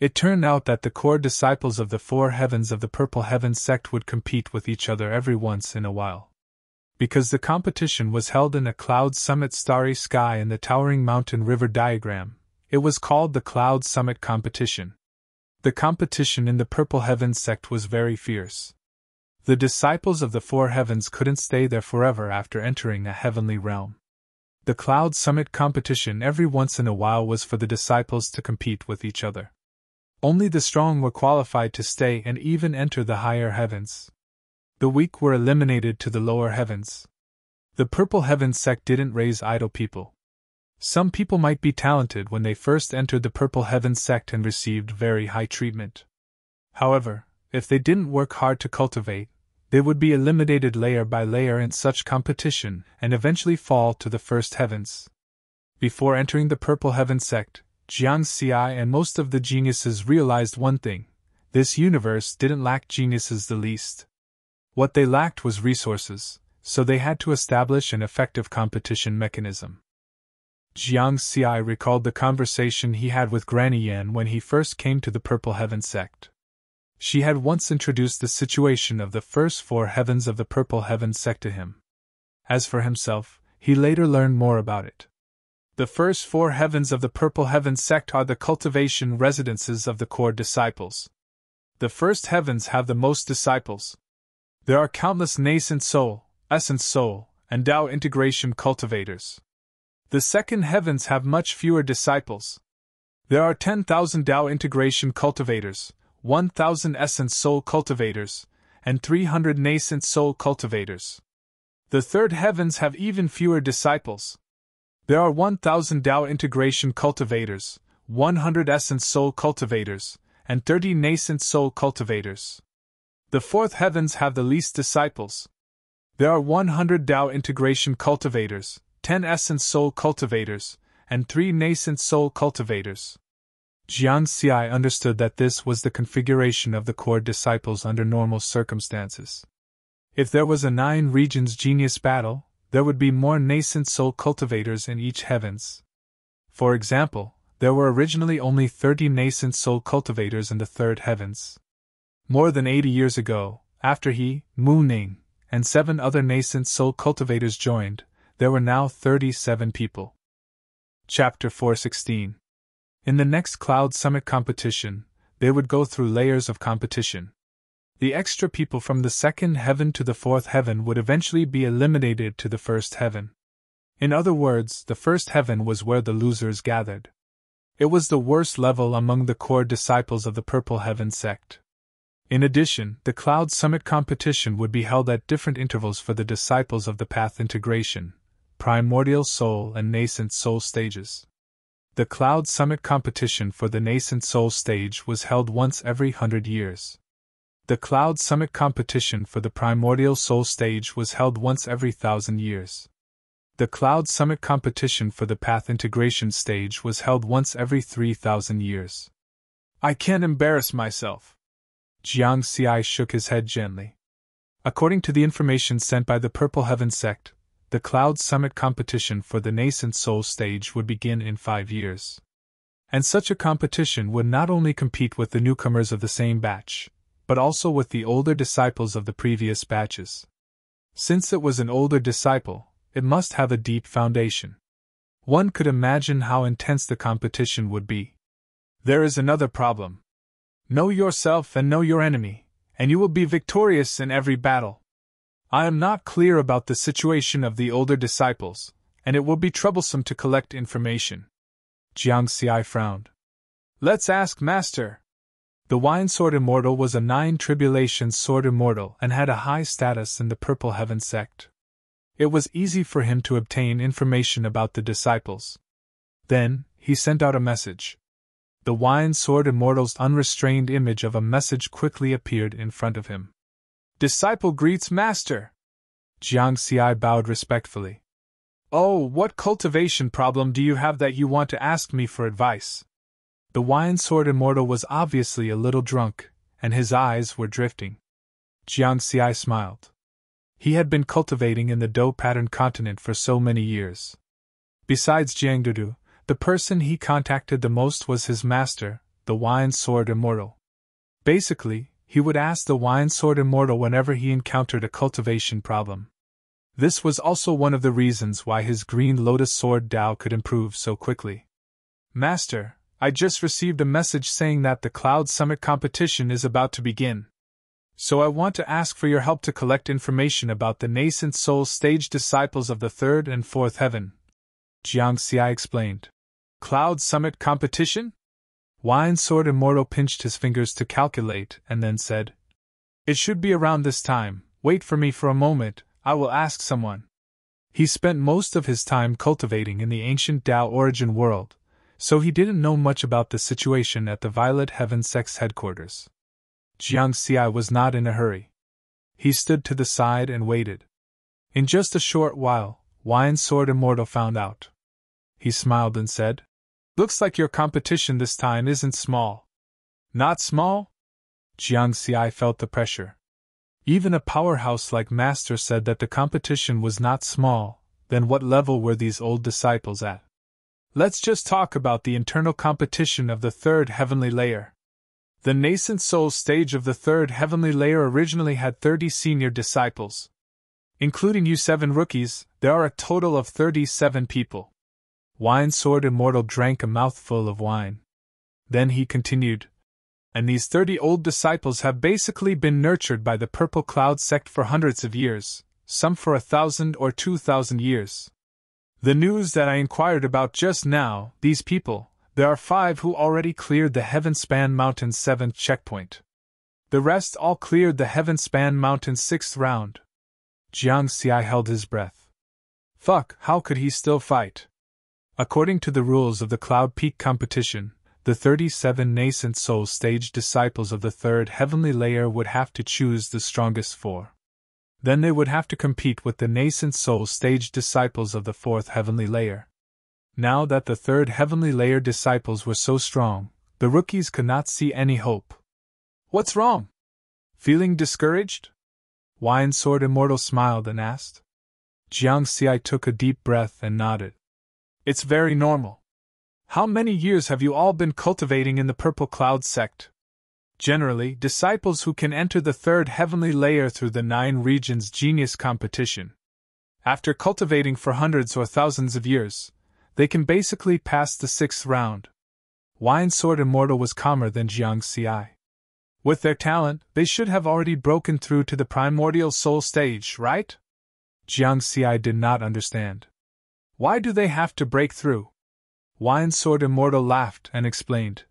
S1: It turned out that the core disciples of the 4 heavens of the Purple Heaven sect would compete with each other every once in a while. Because the competition was held in a cloud summit starry sky in the towering mountain river diagram, it was called the Cloud Summit Competition. The competition in the Purple Heaven sect was very fierce. The disciples of the 4 heavens couldn't stay there forever after entering a heavenly realm. The Cloud Summit competition every once in a while was for the disciples to compete with each other. Only the strong were qualified to stay and even enter the higher heavens. The weak were eliminated to the lower heavens. The Purple Heaven sect didn't raise idle people. Some people might be talented when they first entered the Purple Heaven sect and received very high treatment. However, if they didn't work hard to cultivate, they would be eliminated layer by layer in such competition and eventually fall to the first heavens. Before entering the Purple Heaven sect, Jiang Xi and most of the geniuses realized one thing: this universe didn't lack geniuses the least. What they lacked was resources, so they had to establish an effective competition mechanism. Jiang Xi recalled the conversation he had with Granny Yan when he first came to the Purple Heaven sect. She had once introduced the situation of the first 4 heavens of the Purple Heaven sect to him. As for himself, he later learned more about it. The first 4 heavens of the Purple Heaven sect are the cultivation residences of the core disciples. The first heavens have the most disciples. There are countless nascent soul, essence soul, and Tao integration cultivators. The second heavens have much fewer disciples. There are 10,000 Tao integration cultivators, 1,000 essence soul cultivators, and 300 nascent soul cultivators. The third heavens have even fewer disciples. There are 1,000 Tao integration cultivators, 100 essence soul cultivators, and 30 nascent soul cultivators. The fourth heavens have the least disciples. There are 100 Tao integration cultivators, 10 essence soul cultivators, and 3 nascent soul cultivators. Jiang Xi understood that this was the configuration of the core disciples under normal circumstances. If there was a 9 regions genius battle, there would be more nascent soul cultivators in each heavens. For example, there were originally only 30 nascent soul cultivators in the third heavens. More than 80 years ago, after he, Mu Ning, and 7 other nascent soul cultivators joined, there were now 37 people. Chapter 416. In the next Cloud Summit competition, they would go through layers of competition. The extra people from the second heaven to the fourth heaven would eventually be eliminated to the first heaven. In other words, the first heaven was where the losers gathered. It was the worst level among the core disciples of the Purple Heaven sect. In addition, the Cloud Summit competition would be held at different intervals for the disciples of the Path Integration, Primordial Soul and Nascent Soul stages. The Cloud Summit competition for the Nascent Soul stage was held once every 100 years. The Cloud Summit competition for the Primordial Soul stage was held once every 1,000 years. The Cloud Summit competition for the Path Integration stage was held once every 3,000 years. I can't embarrass myself. Jiang Xi shook his head gently. According to the information sent by the Purple Heaven sect, the Cloud Summit competition for the Nascent Soul stage would begin in 5 years. And such a competition would not only compete with the newcomers of the same batch, but also with the older disciples of the previous batches. Since it was an older disciple, it must have a deep foundation. One could imagine how intense the competition would be. There is another problem. Know yourself and know your enemy, and you will be victorious in every battle. I am not clear about the situation of the older disciples, and it will be troublesome to collect information. Jiang Xi frowned. Let's ask Master. The Wine Sword Immortal was a 9 Tribulations Sword Immortal and had a high status in the Purple Heaven sect. It was easy for him to obtain information about the disciples. Then, he sent out a message. The Wine Sword Immortal's unrestrained image of a message quickly appeared in front of him. Disciple greets Master. Jiang Xi bowed respectfully. Oh, what cultivation problem do you have that you want to ask me for advice? The Wine Sword Immortal was obviously a little drunk, and his eyes were drifting. Jiang Xi smiled. He had been cultivating in the dough-patterned continent for so many years. Besides Jiangdudu, the person he contacted the most was his master, the Wine Sword Immortal. Basically, he would ask the Wine Sword Immortal whenever he encountered a cultivation problem. This was also one of the reasons why his Green Lotus Sword Dao could improve so quickly. Master, I just received a message saying that the Cloud Summit competition is about to begin. So I want to ask for your help to collect information about the nascent soul stage disciples of the third and fourth heaven. Jiang Xi explained. Cloud Summit competition? Wine Sword Immortal pinched his fingers to calculate and then said, It should be around this time, wait for me for a moment, I will ask someone. He spent most of his time cultivating in the ancient Tao origin world, so he didn't know much about the situation at the Violet Heaven sect's headquarters. Jiang Xi was not in a hurry. He stood to the side and waited. In just a short while, Wine Sword Immortal found out. He smiled and said, Looks like your competition this time isn't small. Not small? Jiang Xi felt the pressure. Even a powerhouse like Master said that the competition was not small, then what level were these old disciples at? Let's just talk about the internal competition of the third heavenly layer. The nascent soul stage of the third heavenly layer originally had 30 senior disciples. Including you 7 rookies, there are a total of 37 people. Wine Sword Immortal drank a mouthful of wine. Then he continued, And these 30 old disciples have basically been nurtured by the Purple Cloud sect for hundreds of years, some for 1,000 or 2,000 years. The news that I inquired about just now, these people, there are 5 who already cleared the Heavenspan Mountain's 7th checkpoint. The rest all cleared the Heavenspan Mountain's 6th round. Jiang Xi held his breath. Fuck, how could he still fight? According to the rules of the Cloud Peak competition, the 37 nascent soul stage disciples of the third heavenly layer would have to choose the strongest four. Then they would have to compete with the nascent soul stage disciples of the fourth heavenly layer. Now that the third heavenly layer disciples were so strong, the rookies could not see any hope. What's wrong? Feeling discouraged? Wine Sword Immortal smiled and asked. Jiang Xi took a deep breath and nodded. It's very normal. How many years have you all been cultivating in the Purple Cloud sect? Generally, disciples who can enter the third heavenly layer through the 9 regions genius competition. After cultivating for hundreds or thousands of years, they can basically pass the 6th round. Wine Sword Immortal was calmer than Jiang Xi. With their talent, they should have already broken through to the primordial soul stage, right? Jiang Xi did not understand. Why do they have to break through? Wine Sword Immortal laughed and explained.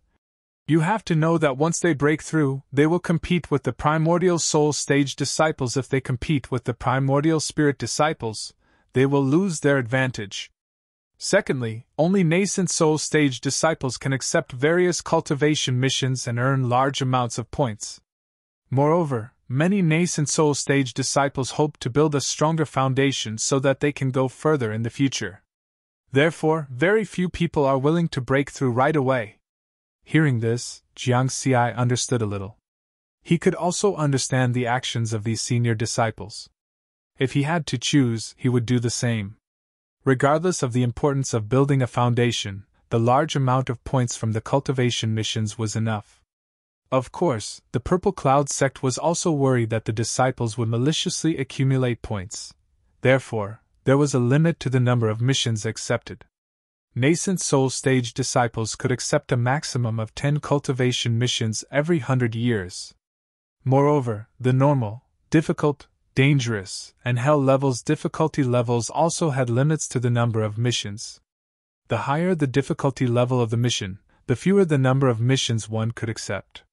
S1: You have to know that once they break through, they will compete with the primordial soul stage disciples. If they compete with the primordial spirit disciples, they will lose their advantage. Secondly, only nascent soul stage disciples can accept various cultivation missions and earn large amounts of points. Moreover, many nascent soul stage disciples hope to build a stronger foundation so that they can go further in the future. Therefore, very few people are willing to break through right away. Hearing this, Jiang Xi understood a little. He could also understand the actions of these senior disciples. If he had to choose, he would do the same. Regardless of the importance of building a foundation, the large amount of points from the cultivation missions was enough. Of course, the Purple Cloud sect was also worried that the disciples would maliciously accumulate points. Therefore, there was a limit to the number of missions accepted. Nascent soul stage disciples could accept a maximum of 10 cultivation missions every 100 years. Moreover, the normal, difficult, dangerous, and hell levels difficulty levels also had limits to the number of missions. The higher the difficulty level of the mission, the fewer the number of missions one could accept.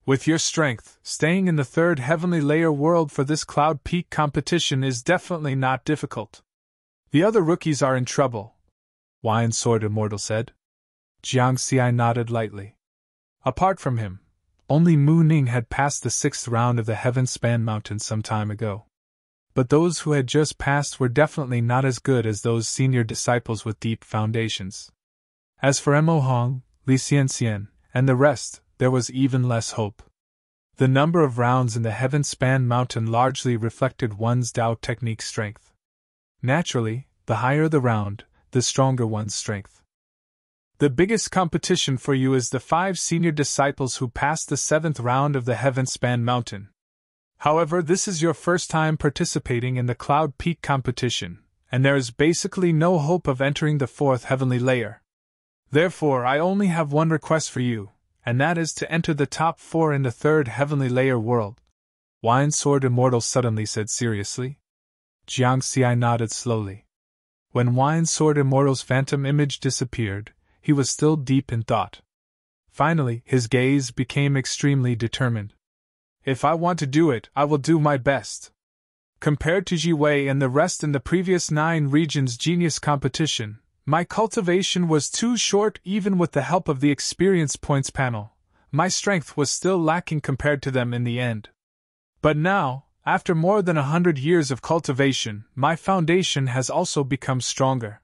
S1: With your strength, staying in the third heavenly layer world for this Cloud Peak competition is definitely not difficult. The other rookies are in trouble, Wine Sword Immortal said. Jiang Xi nodded lightly. Apart from him, only Mu Ning had passed the 6th round of the Heaven Span Mountain some time ago. But those who had just passed were definitely not as good as those senior disciples with deep foundations. As for Mo Hong, Li Xianxian, and the rest, there was even less hope. The number of rounds in the Heaven Span Mountain largely reflected one's Dao technique strength. Naturally, the higher the round, the stronger one's strength. The biggest competition for you is the 5 senior disciples who passed the 7th round of the Heaven Span Mountain. However, this is your first time participating in the Cloud Peak competition, and there is basically no hope of entering the 4th heavenly layer. Therefore, I only have one request for you, and that is to enter the top 4 in the 3rd heavenly layer world. Wine Sword Immortal suddenly said seriously. Jiang Xi nodded slowly. When Wine Sword Immortal's phantom image disappeared, he was still deep in thought. Finally, his gaze became extremely determined. If I want to do it, I will do my best. Compared to Ji Wei and the rest in the previous 9 regions genius competition, my cultivation was too short. Even with the help of the experience points panel, my strength was still lacking compared to them in the end. But now, after more than 100 years of cultivation, my foundation has also become stronger.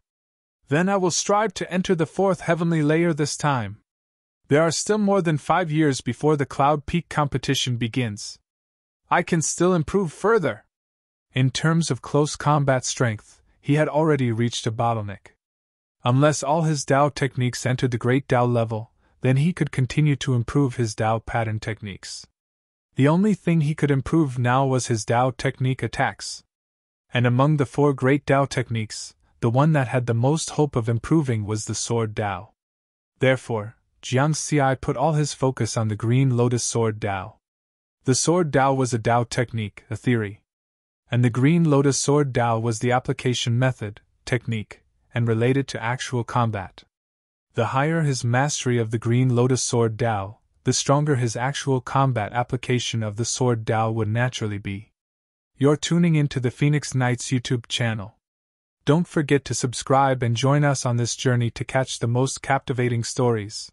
S1: Then I will strive to enter the 4th heavenly layer this time. There are still more than 5 years before the Cloud Peak competition begins. I can still improve further. In terms of close combat strength, he had already reached a bottleneck. Unless all his Dao techniques entered the Great Dao level, then he could continue to improve his Dao pattern techniques. The only thing he could improve now was his Dao technique attacks. And among the 4 great Dao techniques, the one that had the most hope of improving was the Sword Dao. Therefore, Jiang Xi put all his focus on the Green Lotus Sword Dao. The Sword Dao was a Dao technique, a theory. And the Green Lotus Sword Dao was the application method, technique, and related to actual combat. The higher his mastery of the Green Lotus Sword Dao, the stronger his actual combat application of the Sword Dao would naturally be. You're tuning into the Phoenix Knights YouTube channel. Don't forget to subscribe and join us on this journey to catch the most captivating stories.